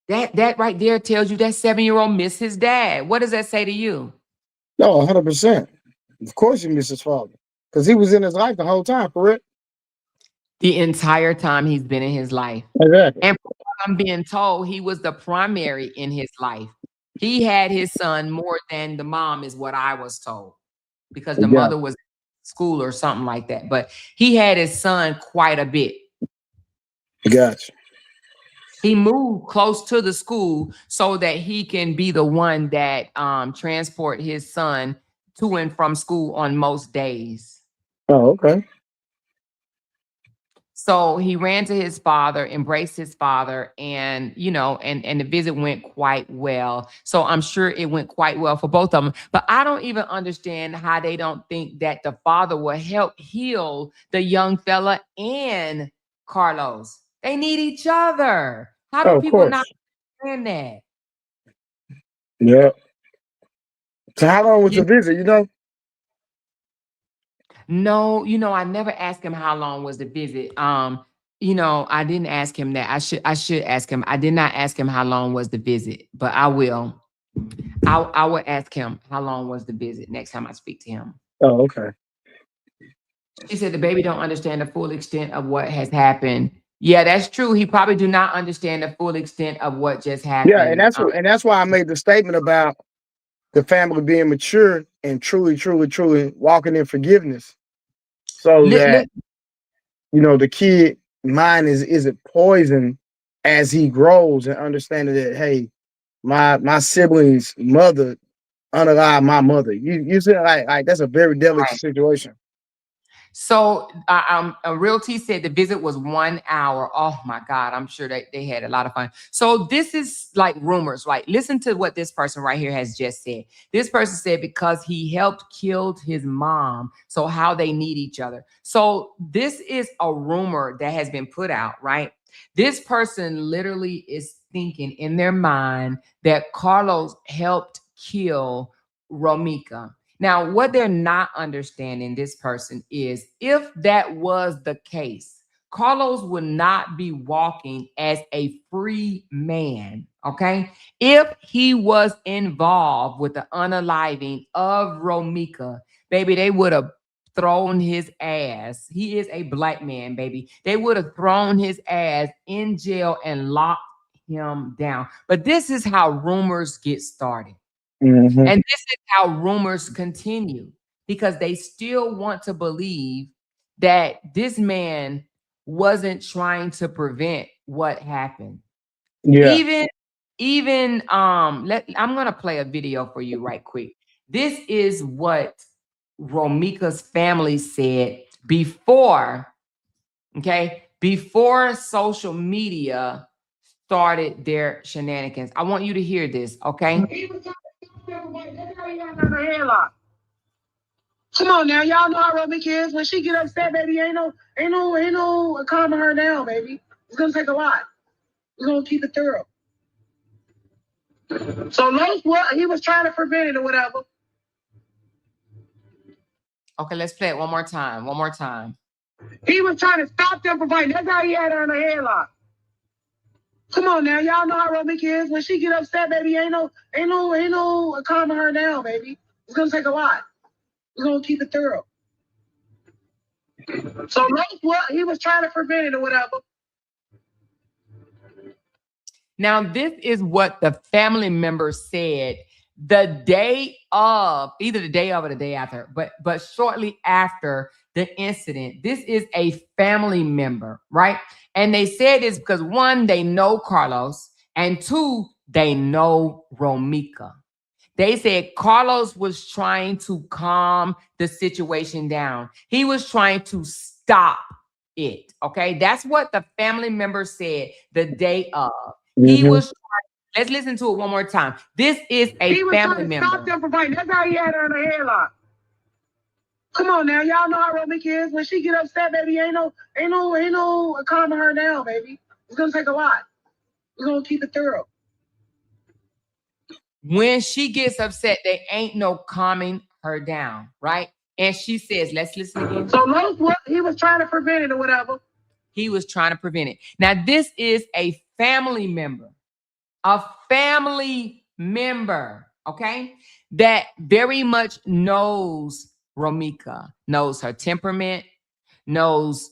That right there tells you that 7-year-old missed his dad. What does that say to you? No, 100%. Of course, he missed his father because he was in his life the whole time. Correct. The entire time he's been in his life. Exactly. And from what I'm being told, he was the primary in his life. He had his son more than the mom, is what I was told, because the Yeah. mother was in school or something like that. But he had his son quite a bit. Gotcha. He moved close to the school so that he can be the one that transport his son to and from school on most days. Oh, okay. So he ran to his father, embraced his father, and and the visit went quite well. So I'm sure it went quite well for both of them. But I don't even understand how they don't think that the father will help heal the young fella and Carlos. They need each other. How do Oh, of people not course. understand that? Yeah. So how long was You the visit? You know? No, I never asked him how long was the visit. I didn't ask him that. I should ask him. I did not ask him how long was the visit, but I will. I will ask him how long was the visit next time I speak to him. Oh, okay. She said the baby don't understand the full extent of what has happened. Yeah, that's true. He probably do not understand the full extent of what just Yeah, and happened. that's why I made the statement about the family being mature and truly, truly, truly walking in forgiveness, so that the kid mind isn't poisoned as he grows and understanding that, hey, my sibling's mother unalive my mother. You see, like that's a very delicate situation. So, a realty said the visit was 1 hour. Oh my God, I'm sure they had a lot of fun. So this is like rumors, right? Listen to what this person right here has just said. This person said because he helped killed his mom, so how they need each other. So this is a rumor that has been put out, right? This person literally is thinking in their mind that Carlos helped kill Romika. Now, what they're not understanding, this person, is if that was the case, Carlos would not be walking as a free man, okay? If he was involved with the unaliving of Romika, baby, they would have thrown his ass. He is a black man, baby. They would have thrown his ass in jail and locked him down. But this is how rumors get started. Mm-hmm. And this is how rumors continue because they still want to believe that this man wasn't trying to prevent what happened. Yeah. Even I'm gonna play a video for you right quick. This is what Romika's family said before social media started their shenanigans. I want you to hear this, okay? Come on now, y'all know how Romy is. When she get upset, baby, ain't no calming her down, baby. It's gonna take a lot. We're gonna keep it thorough. So Los, what he was trying to prevent it or whatever. Okay, let's play it one more time. One more time. He was trying to stop them from fighting. That's how he had her in a headlock. Come on now, y'all know how Romy is. When she get upset, baby, ain't no calming her down, baby. It's gonna take a lot. We're gonna keep it thorough. So Los, what he was trying to prevent it or whatever. Now, this is what the family member said the day of, either the day of or the day after, but shortly after the incident. This is a family member, right? And they said this because one, they know Carlos, and two, they know Romika. They said Carlos was trying to calm the situation down. He was trying to stop it. Okay. That's what the family member said the day of. He was trying, let's listen to it one more time. This is a he was family trying to member. stop them from fighting. That's how he had her in a headlock. Come on now, y'all know how Romy is. When she get upset, baby, ain't no calming her down, baby. It's gonna take a lot. We're gonna keep it thorough. When she gets upset, there ain't no calming her down, right? And she says, let's listen again. So Los, what he was trying to prevent it or whatever. He was trying to prevent it. Now, this is a family member, okay, that very much knows Romika, knows her temperament, knows,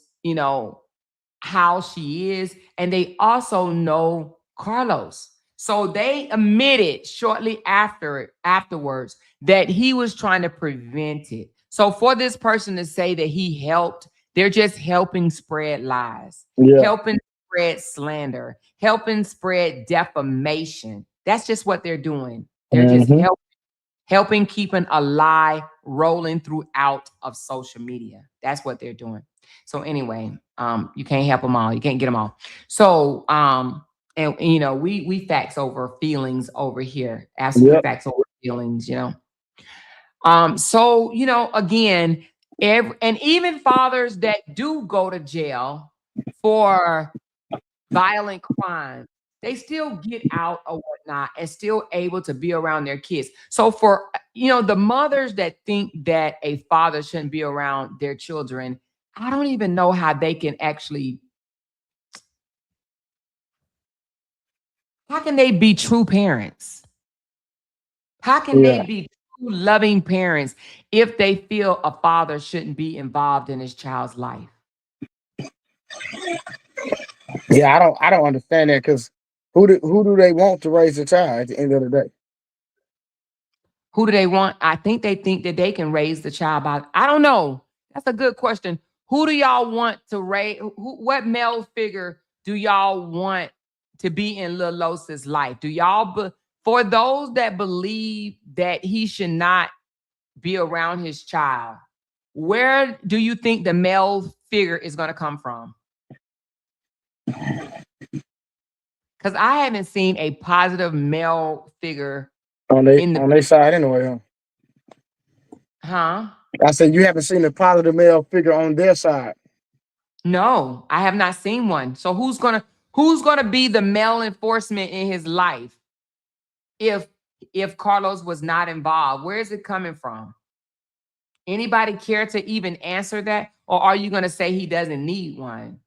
how she is, and they also know Carlos. So they admitted shortly afterwards that he was trying to prevent it. So for this person to say that he helped, they're just helping spread lies, Yeah. helping spread slander, helping spread defamation. That's just what they're doing. They're just helping keeping a lie rolling throughout of social media. That's what they're doing. So anyway, you can't help them all. You can't get them all. So and you know, we facts over feelings over here. Absolutely Yep. facts over feelings, you know. So you know, again, and even fathers that do go to jail for violent crime, they still get out or whatnot and still able to be around their kids. So for you know, the mothers that think that a father shouldn't be around their children, I don't even know how they can actually, how can they be true parents? How can they Yeah. be true loving parents if they feel a father shouldn't be involved in his child's life? Yeah, I don't understand that because who do they want to raise the child at the end of the day? Who do they want? I think they think that they can raise the child by, I don't know. That's a good question. Who do y'all want to raise? What male figure do y'all want to be in Lil Los's life? Do y'all, for those that believe that he should not be around his child, where do you think the male figure is going to come from? Because I haven't seen a positive male figure On they in the, on their side anyway. huh? I said you haven't seen a positive male figure on their side. No, I have not seen one. So who's gonna be the male enforcement in his life if Carlos was not involved? Where is it coming from? Anybody care to even answer that? Or are you gonna say he doesn't need one?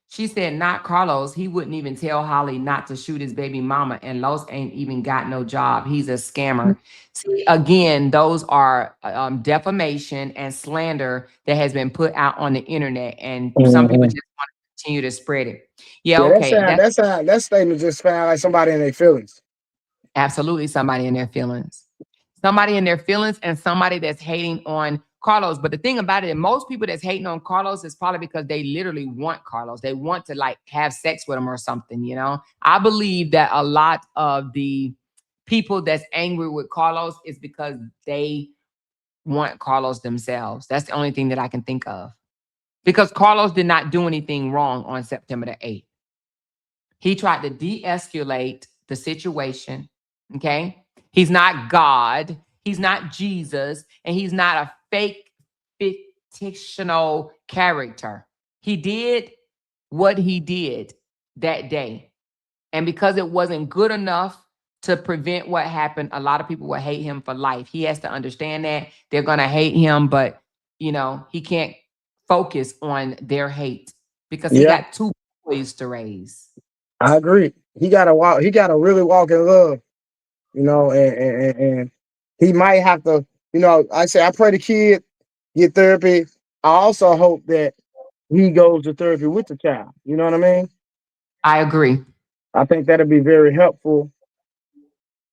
She said, not Carlos. He wouldn't even tell Holly not to shoot his baby mama, and Los ain't even got no job. He's a scammer. See, again, those are defamation and slander that has been put out on the internet, and some people just want to continue to spread it. Yeah, Yeah, okay, that's that statement just sound like somebody in their feelings. absolutely somebody in their feelings. Somebody in their feelings and somebody that's hating on Carlos. But the thing about it, most people that's hating on Carlos is probably because they literally want Carlos. They want to like have sex with him or something, you know? I believe that a lot of the people that's angry with Carlos is because they want Carlos themselves. That's the only thing that I can think of. Because Carlos did not do anything wrong on September the 8th. He tried to de-escalate the situation. Okay. He's not God. He's not Jesus. And he's not a fake fictional character. He did what he did that day. And because it wasn't good enough to prevent what happened, a lot of people will hate him for life. He has to understand that. They're going to hate him, but you know, he can't focus on their hate because he Yeah, got two boys to raise. I agree. He gotta walk. He gotta really walk in love, and he might have to. I say I pray the kid get therapy. I also hope that he goes to therapy with the child. You know what I mean? I agree. I think that'd be very helpful.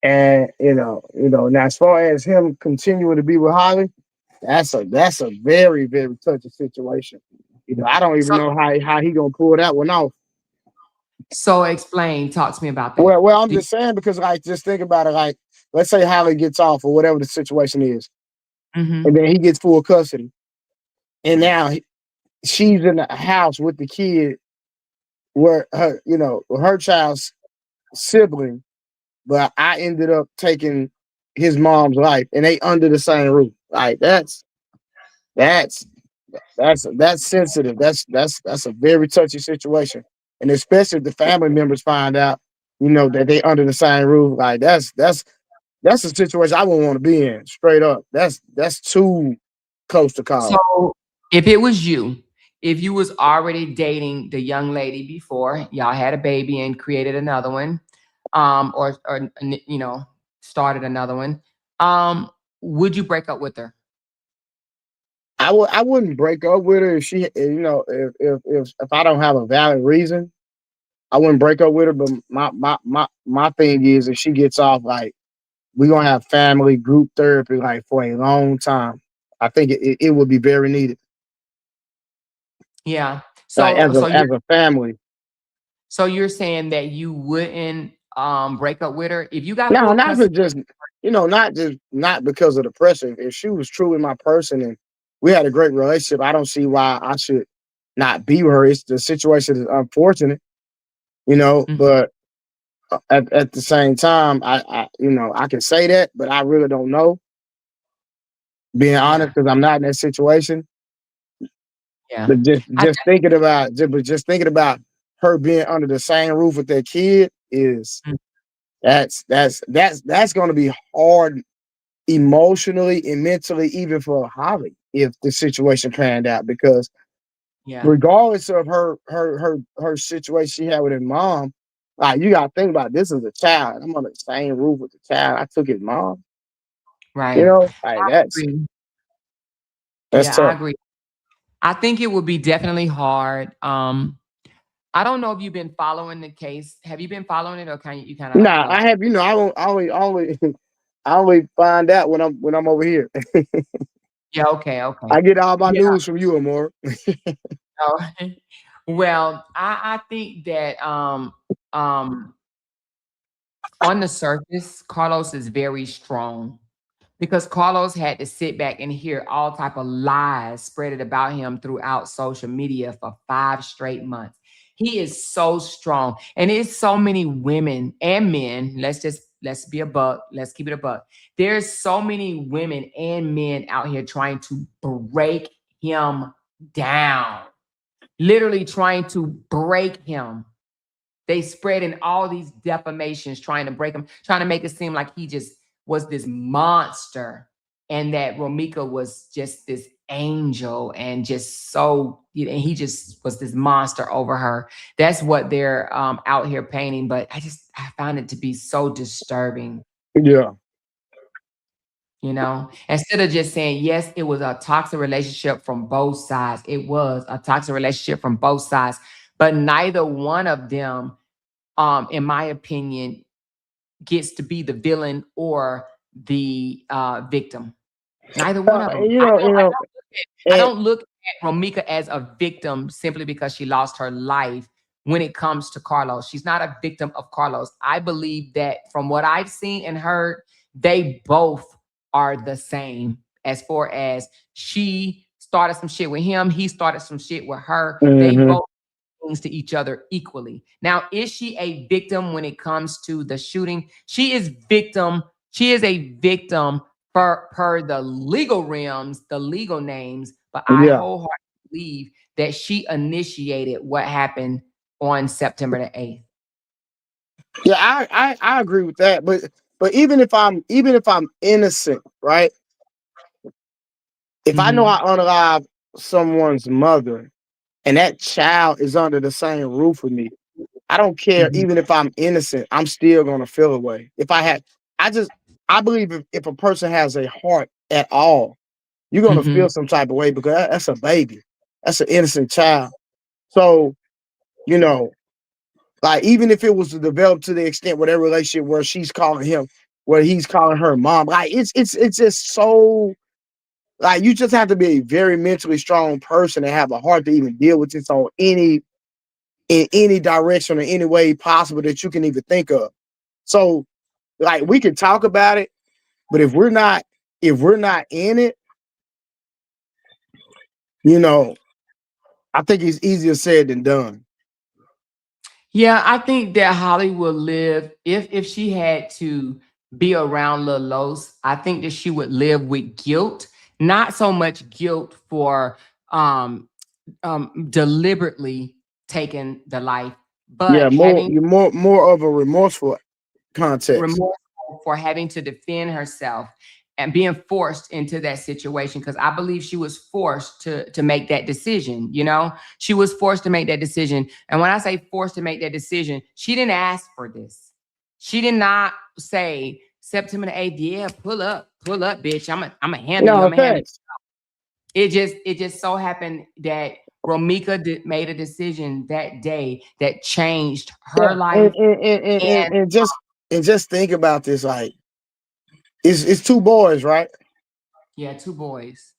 And now as far as him continuing to be with Holly, that's a very very touchy situation. I don't even So, know how he gonna pull that one off. so explain, talk to me about that. Well, I'm Do you- just saying because like just think about it. Like, let's say Holly gets off or whatever the situation is, Mhm. and then he gets full custody, and now she's in the house with the kid where her child's sibling, but I ended up taking his mom's life, and they under the same roof. Like that's that's sensitive. That's a very touchy situation, and especially if the family members find out, that they under the same roof. Like that's a situation I wouldn't want to be in. Straight up, that's too close to call. So if it was you, if you was already dating the young lady before, y'all had a baby and created another one, or started another one, would you break up with her? I wouldn't break up with her if she, if I don't have a valid reason. I wouldn't break up with her. But my thing is if she gets off, like we're gonna have family group therapy like for a long time. I think it would be very needed. Yeah. Like So as a family. you're saying that you wouldn't break up with her if you got No, full not for custody? just not because of the pressure. If she was truly my person and we had a great relationship, I don't see why I should not be with her. It's the situation is unfortunate, Mhm. but at the same time, I can say that, but I really don't know. Being Yeah. honest, because I'm not in that situation. Yeah. But I just thinking about her being under the same roof with that kid is definitely, that's going to be hard emotionally and mentally, even for Holly, if the situation panned out. Because yeah. regardless of her situation she had with her mom, like you got to think about this as a child. I'm on the same roof with the child. I took his mom. Right. Like I agree. that's Yeah, I tough. agree. I think it would be definitely hard. I don't know if you've been following the case. Have you been following it, or can you kind of like Nah, I look? have. I don't. I only find out when I'm over here. Yeah. Okay. Okay. I get all my Yeah. news from you, Amor. Oh, well, I think that um on the surface, Carlos is very strong because Carlos had to sit back and hear all type of lies spreaded about him throughout social media for 5 straight months. He is so strong, and it's so many women and men. Let's be a buck. Let's keep it a buck. There's so many women and men out here trying to break him down, literally trying to break him. They spread in all these defamations, trying to break him, trying to make it seem like he just was this monster and that Romika was just this angel and just so, and he just was this monster over her. That's what they're out here painting. But I found it to be so disturbing. Yeah. Instead of just saying, yes, it was a toxic relationship from both sides. It was a toxic relationship from both sides, but neither one of them, in my opinion, gets to be the villain or the victim. Neither one of them. You know, I and, don't look at Romika as a victim simply because she lost her life when it comes to Carlos. She's not a victim of Carlos. I believe that from what I've seen and heard, they both are the same as far as she started some shit with him, he started some shit with her. They mhm, both things to each other equally. Now, is she a victim when it comes to the shooting? She is victim. She is a victim per the legal realms, the legal names, but I yeah, wholeheartedly believe that she initiated what happened on September the 8th. yeah. I agree with that. But even if I'm innocent, right? If I know Mm-hmm. I unalive someone's mother and that child is under the same roof with me, I don't care. Mm-hmm. Even if I'm innocent, I'm still gonna feel away. I just, I believe if a person has a heart at all, you're gonna Mm-hmm. feel some type of way because that's a baby, that's an innocent child. So you know, like even if it was to develop to the extent where their relationship where she's calling him, where he's calling her mom, like it's just so like you just have to be a very mentally strong person and have a heart to even deal with this on in any direction or any way possible that you can even think of. So like we can talk about it, but if we're not in it, you know, I think it's easier said than done. Yeah, I think that Holly will live if she had to be around Lil Los. I think that she would live with guilt, not so much guilt for deliberately taking the life, Yeah, but more having you're more of a remorseful context. remorseful for having to defend herself and being forced into that situation, because I believe she was forced to make that decision. She was forced to make that decision, and when I say forced to make that decision, she didn't ask for this. She did not say September the 8th, yeah, pull up, bitch, I'm a handle you, No, I'm a handle you. thanks. It just so happened that Romika made a decision that day that changed her Yeah, life. and And just think about this, like it's two boys, right? Yeah, two boys.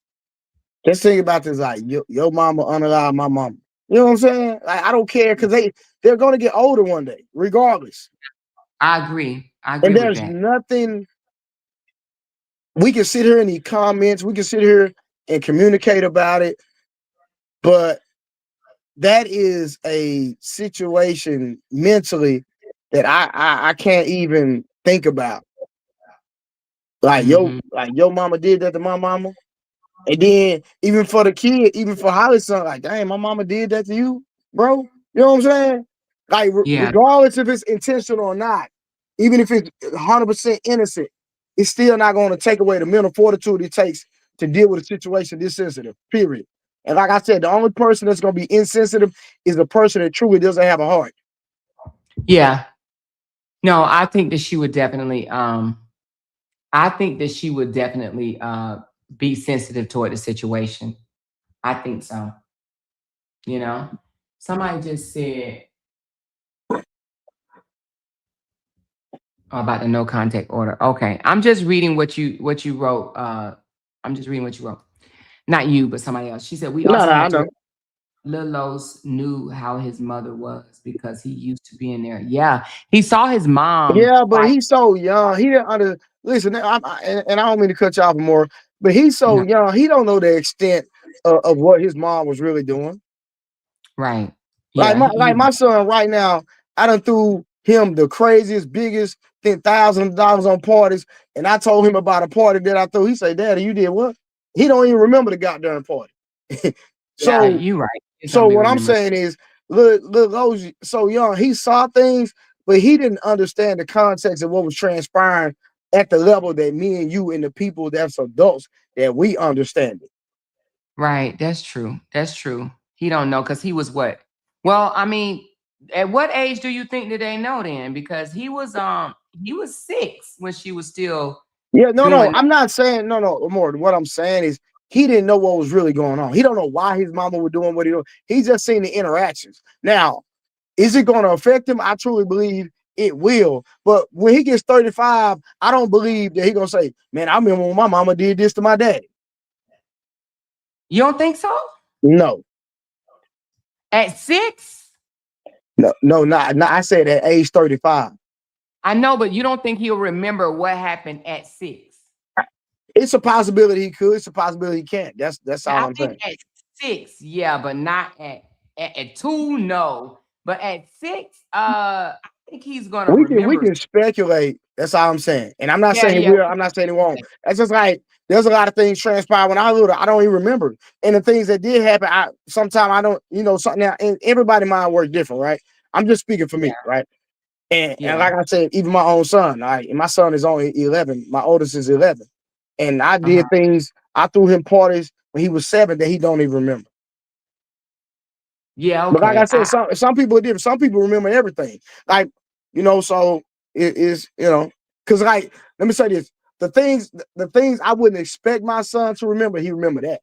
Just think about this, like your mama unalive my mama. You know what I'm saying? Like I don't care because they're gonna get older one day, regardless. I agree. I agree And with there's that. nothing we can sit here in the comments, we can sit here and communicate about it, but that is a situation mentally that I can't even think about. Hmm. Like your mama did that to my mama. And then even for the kid, even for Holly's son, like, dang, my mama did that to you, bro. You know what I'm saying? Like, Yeah. regardless if it's intentional or not, even if it's 100% innocent, it's still not going to take away the mental fortitude it takes to deal with a situation this sensitive, period. And like I said, the only person that's going to be insensitive is the person that truly doesn't have a heart. Yeah. No, I think that she would definitely be sensitive toward the situation. I think so. You know, somebody just said about the no contact order. Okay, I'm just reading what you wrote. I'm just reading what you wrote. Not you, but somebody else. She said we No, also no, I have to. know. Lil Los knew how his mother was because he used to be in there. Yeah, he saw his mom Yeah, but fight. he's so young. He didn't listen. And I don't mean to cut you off more, but he's so No, young. He don't know the extent of what his mom was really doing. right. Yeah, Like my son right now, I done threw him the craziest, biggest, $10,000 on parties, and I told him about a party that I threw. He said, "Daddy, you did what?" He don't even remember the goddamn party. yeah, so you right. It's so don't be what I'm remembering. saying is, look, Lowe's so young. He saw things, but he didn't understand the context of what was transpiring at the level that me and you and the people that's adults that we understand it. Right. That's true. That's true. He don't know because he was what? Well, I mean, at what age do you think that they know then? Because he was 6 when she was still Yeah, no, no, doing that. I'm not saying no more. What I'm saying is he didn't know what was really going on. He don't know why his mama was doing what he doing. He just seen the interactions. Now, is it going to affect him? I truly believe it will. But when he gets 35, I don't believe that he gonna say, "Man, I remember when my mama did this to my daddy." You don't think so? No, At 6? no, not. I said at age 35. I know, but you don't think he'll remember what happened at 6? It's a possibility he could. It's a possibility he can't. That's Yeah, all I I'm think saying. at 6, yeah, but not at 2, no. But at 6, I think he's gonna We remember. can speculate. That's all I'm saying. And I'm not Yeah, saying he yeah. will. I'm not saying he won't. That's just like there's a lot of things transpire when I was little. I don't even remember. And the things that did happen, I sometimes I don't, something now. And everybody mind work different, right? I'm just speaking for Yeah, me, right? And yeah. like I said, even my own son, right? And my son is only 11. My oldest is 11. And I Uh-huh. did things, I threw him parties when he was 7 that he don't even remember. Yeah, But like I okay. said, some people are different. Some people remember everything. Like, so it is, because like, let me say this. The things I wouldn't expect my son to remember, he remember that.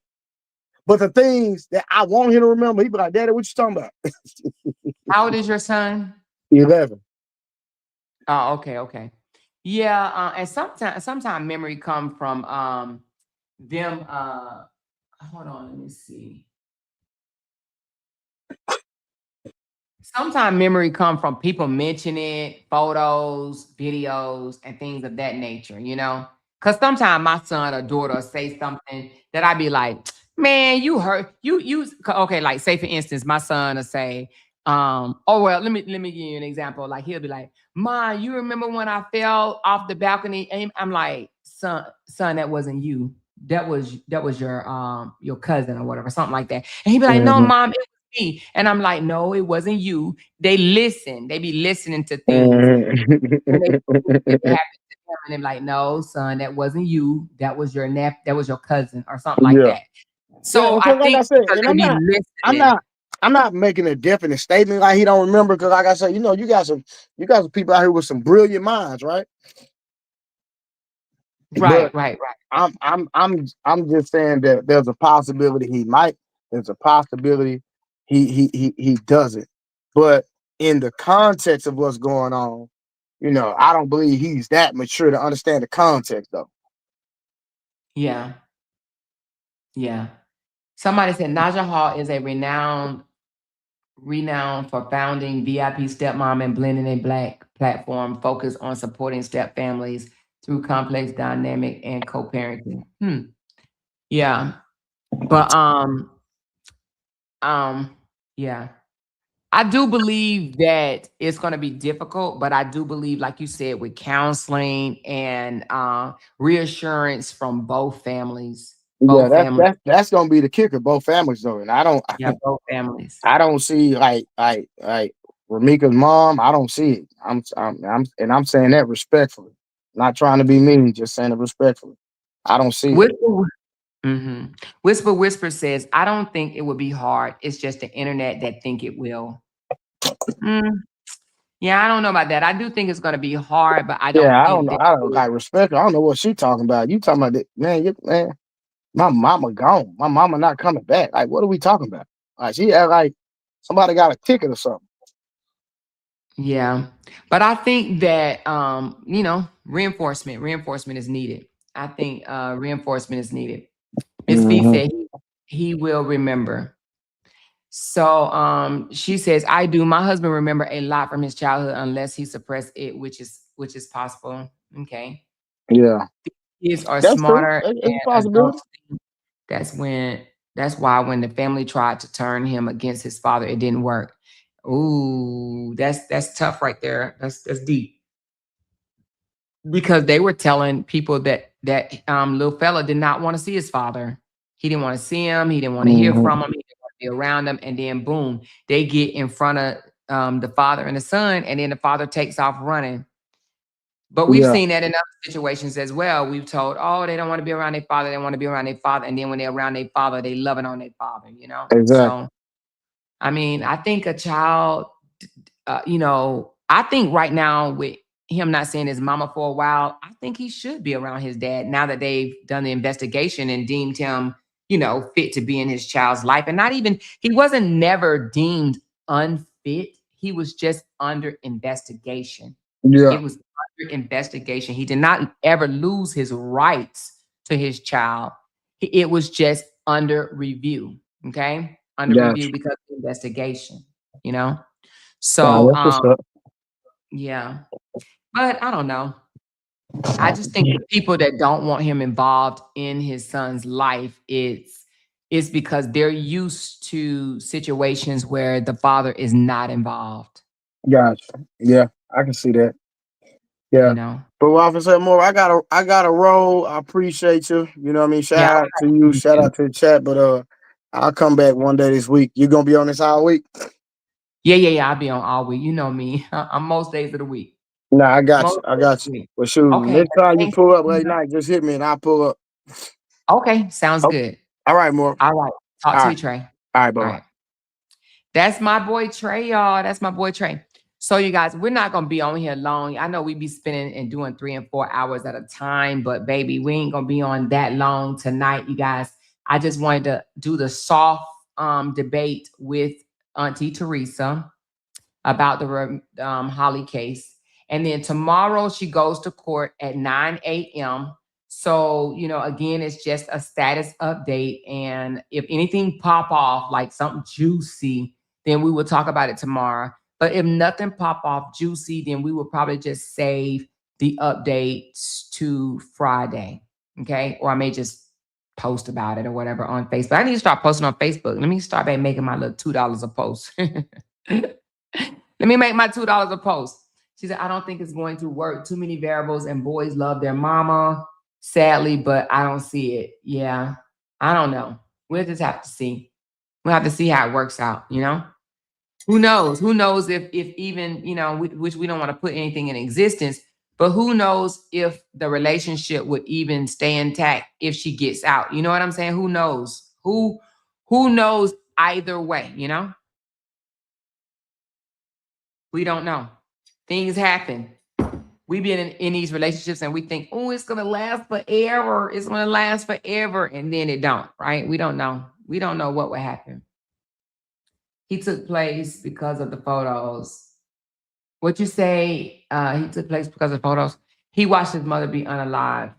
But the things that I want him to remember, he be like, "Daddy, what you talking about?" How old is your son? 11. Oh, okay, okay. Yeah, and sometimes memory come from them hold on, let me see. Sometimes memory come from people mentioning it, photos, videos, and things of that nature, you know? Because sometimes my son or daughter say something that I be like, man, you hurt okay, like say for instance, my son will say, oh well, let me give you an example. Like he'll be like, Ma, you remember when I fell off the balcony? And I'm like, son, that wasn't you. That was your cousin or whatever, something like that. And he'd be like, no, Mhm. mom, me. And I'm like, no, it wasn't you. They listen. They be listening to things. And they it Mhm. happened to them. And they're like, no, son, that wasn't you. That was your cousin or something like Yeah. that. Yeah, So I because like I think said, because and they I'm be not, I'm listening. not, I'm not making a definite statement like he don't remember. Because like I said, you got some people out here with some brilliant minds, right? Right, But right, right. I'm just saying that there's a possibility he might. There's a possibility he doesn't. But in the context of what's going on, You know, I don't believe he's that mature to understand the context though. Yeah. Yeah. Somebody said Naja Hall is a renowned for founding VIP Stepmom and Blending a Black platform focused on supporting step families through complex dynamic and co-parenting. Yeah. But yeah. I do believe that it's going to be difficult, but I do believe, like you said, with counseling and reassurance from both families, Yeah, that's gonna be the kicker. Both families though, and yeah, both families. I don't see like Ramika's mom. I don't see it. I'm saying that respectfully, not trying to be mean, just saying it respectfully. I don't see it. Whisper says, I don't think it would be hard. It's just the internet that think it will. Yeah, I don't know about that. I do think it's going to be hard, but I Yeah, don't I don't think know. that. I don't like respect. I don't know what she talking about. You talking about that, man? Man, my mama gone. My mama not coming back. Like, what are we talking about? Like, she act like somebody got a ticket or something. Yeah, but I think that reinforcement is needed. I think reinforcement is needed. Miss Fee Mm-hmm. said he will remember. So she says, I do. My husband remember a lot from his childhood unless he suppressed it, which is possible. Okay. Yeah, Kids are that's true. smarter It's a and possibility. adults. That's why when the family tried to turn him against his father, it didn't work. Ooh, that's tough right there. That's deep. Because they were telling people that little fella did not want to see his father. He didn't want to see him. He didn't want to hear Mm-hmm. from him. He didn't want to be around him. And then boom, they get in front of the father and the son, and then the father takes off running. But we've Yeah, seen that in other situations as well. We've told, oh, they don't want to be around their father. They want to be around their father. And then when they're around their father, they loving on their father, exactly. So, I mean, I think a child, I think right now with him not seeing his mama for a while, I think he should be around his dad now that they've done the investigation and deemed him, fit to be in his child's life. And not even, he wasn't never deemed unfit. He was just under investigation. Yeah, It was under investigation. He did not ever lose his rights to his child. It was just under review. Okay. Under review gotcha. because of investigation, you know? Nah, So, that's what's up. yeah, but I don't know. I just think the people that don't want him involved in his son's life, it's because they're used to situations where the father is not involved, Gotcha. Yeah, I can see that. you Yeah. know? But Officer Moore, I gotta roll. I appreciate you. You know what I mean? Yeah, Shout out to you. Shout out to the chat. But I'll come back one day this week. You gonna be on this all week? yeah. I'll be on all week. You know me. I'm most days of the week. Nah, I got you. Most I days of got the you. week. Well, shoot. Okay. Next time you Thanks. pull up late night, just hit me and I'll pull up. Okay. Sounds Oh, good. all right, Moore. All right. Talk All to right. you, Trey. All right. Bye All bye. right. That's my boy Trey, y'all. That's my boy Trey. So, you guys, we're not gonna be on here long. I know we be spending and doing 3 and 4 hours at a time, but baby, we ain't gonna be on that long tonight, you guys. I just wanted to do the soft debate with Auntie Teresa about the Holly case. And then tomorrow she goes to court at 9 a.m. So, again, it's just a status update. And if anything pop off, like something juicy, then we will talk about it tomorrow. But if nothing pop off juicy, then we will probably just save the updates to Friday. Okay. Or I may just post about it or whatever on Facebook. I need to start posting on Facebook. Let me start by making my little $2 a post. Let me make my $2 a post. She said, I don't think it's going to work. Too many variables and boys love their mama, sadly, but I don't see it. Yeah, I don't know. We'll just have to see. We'll have to see how it works out, Who knows? Who knows if even, which we don't want to put anything in existence, but who knows if the relationship would even stay intact if she gets out? You know what I'm saying? Who knows? Who knows either way, We don't know. Things happen. We been in these relationships and we think, oh, it's gonna last forever. It's gonna last forever, and then it don't. Right? We don't know. We don't know what would happen. He took place because of the photos. What you say? He took place because of photos. He watched his mother be unalive.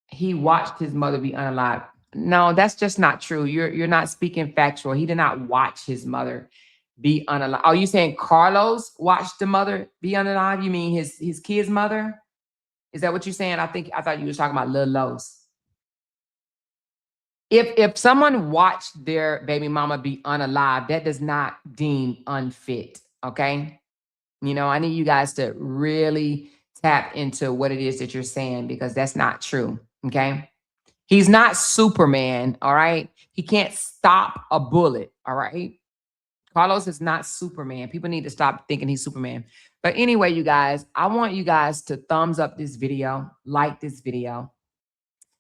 He watched his mother be unalive. No, that's just not true. You're not speaking factual. He did not watch his mother be unalive. Are you saying Carlos watched the mother be unalive? You mean his kid's mother? Is that what you're saying? I thought you were talking about Lil Los. If someone watched their baby mama be unalive, that does not deem unfit. Okay. You know, I need you guys to really tap into what it is that you're saying, because that's not true. Okay. He's not Superman. All right. He can't stop a bullet. All right. Carlos is not Superman. People need to stop thinking he's Superman. But anyway, you guys, I want you guys to thumbs up this video, like this video,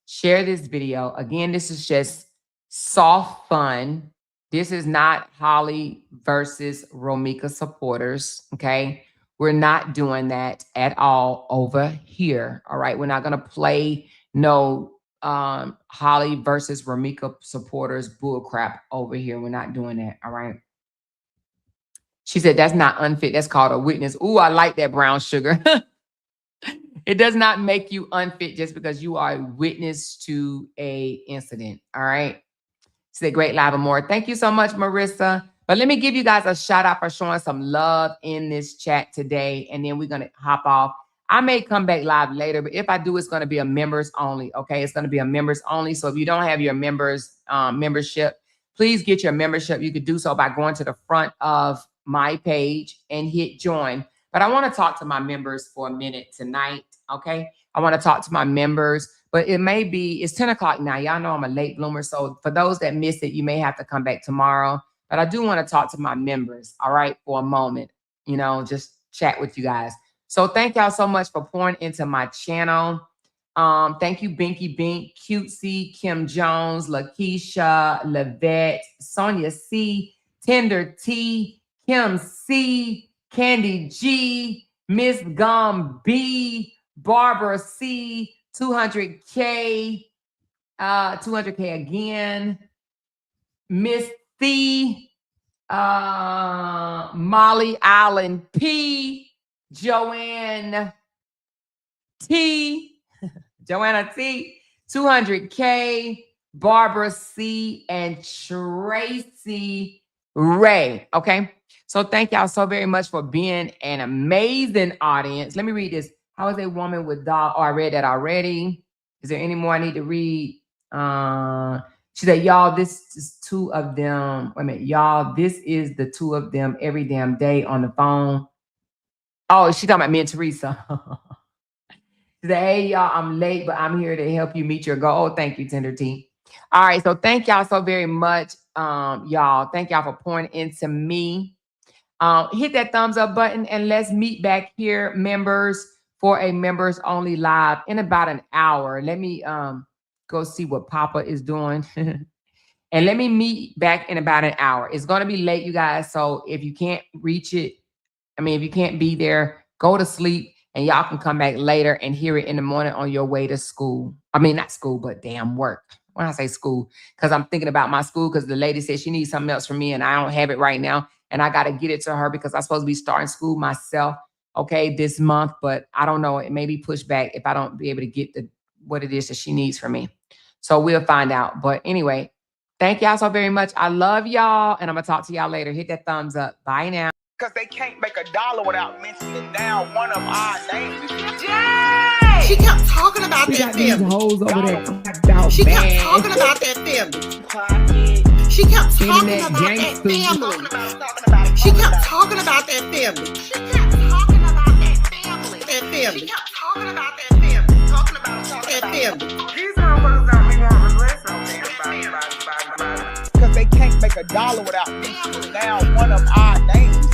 share this video. Again, this is just soft fun. This is not Holly versus Romika supporters, okay? We're not doing that at all over here, all right? We're not going to play no Holly versus Romika supporters bullcrap over here. We're not doing that, all right? She said, that's not unfit. That's called a witness. Ooh, I like that, brown sugar. It does not make you unfit just because you are a witness to a incident, all right? She said, great live and more. Thank you so much, Marissa. But let me give you guys a shout out for showing some love in this chat today. And then we're going to hop off. I may come back live later, but if I do, it's going to be a members only. Okay. It's going to be a members only. So if you don't have your members membership, please get your membership. You could do so by going to the front of my page and hit join. But I want to talk to my members for a minute tonight. Okay. I want to talk to my members. But it may be, it's 10 o'clock now. Y'all know I'm a late bloomer. So for those that missed it, you may have to come back tomorrow. But I do want to talk to my members, all right, for a moment, you know, just chat with you guys. So thank y'all so much for pouring into my channel. Thank you, Binky Bink, Cutesy, Kim Jones, Lakeisha, Lavette, Sonia C, Tender T, Kim C, Candy G, Miss Gum B, Barbara C, 200K, 200K again, Miss C, Molly Allen P, Joanna T, 200K, Barbara C, and Tracy Ray. Okay. So thank y'all so very much for being an amazing audience. Let me read this. How is a woman with dog? Oh, I read that already. Is there any more I need to read? She said, y'all, this is two of them. Wait a minute, y'all, this is the two of them every damn day on the phone. Oh, she talking about me and Teresa. She said, hey, y'all, I'm late, but I'm here to help you meet your goal. Oh, thank you, Tender T. All right, so thank y'all so very much, y'all. Thank y'all for pouring into me. Hit that thumbs up button and let's meet back here, members, for a members only live in about an hour. Let me go see what Papa is doing. And let me meet back in about an hour. It's going to be late, you guys. So if you can't reach it, if you can't be there, go to sleep and y'all can come back later and hear it in the morning on your way to school. Not school, but damn work. When I say school, because I'm thinking about my school, because the lady said she needs something else from me and I don't have it right now. And I got to get it to her because I'm supposed to be starting school myself, okay, this month. But I don't know. It may be pushed back if I don't be able to get what it is that she needs from me. So we'll find out. But anyway, thank y'all so very much. I love y'all. And I'm going to talk to y'all later. Hit that thumbs up. Bye now. Because they can't make $1 without mentioning down one of our names. Yay! She kept talking about that family. Hoes over there. She kept talking about that family. She kept talking about that family. She kept talking about that family. She kept talking about that family. That family. She kept talking about that family. Talking about that family. These motherfuckers don't be wanting to listen on them. Because they can't make $1 without mentioning down one of our names.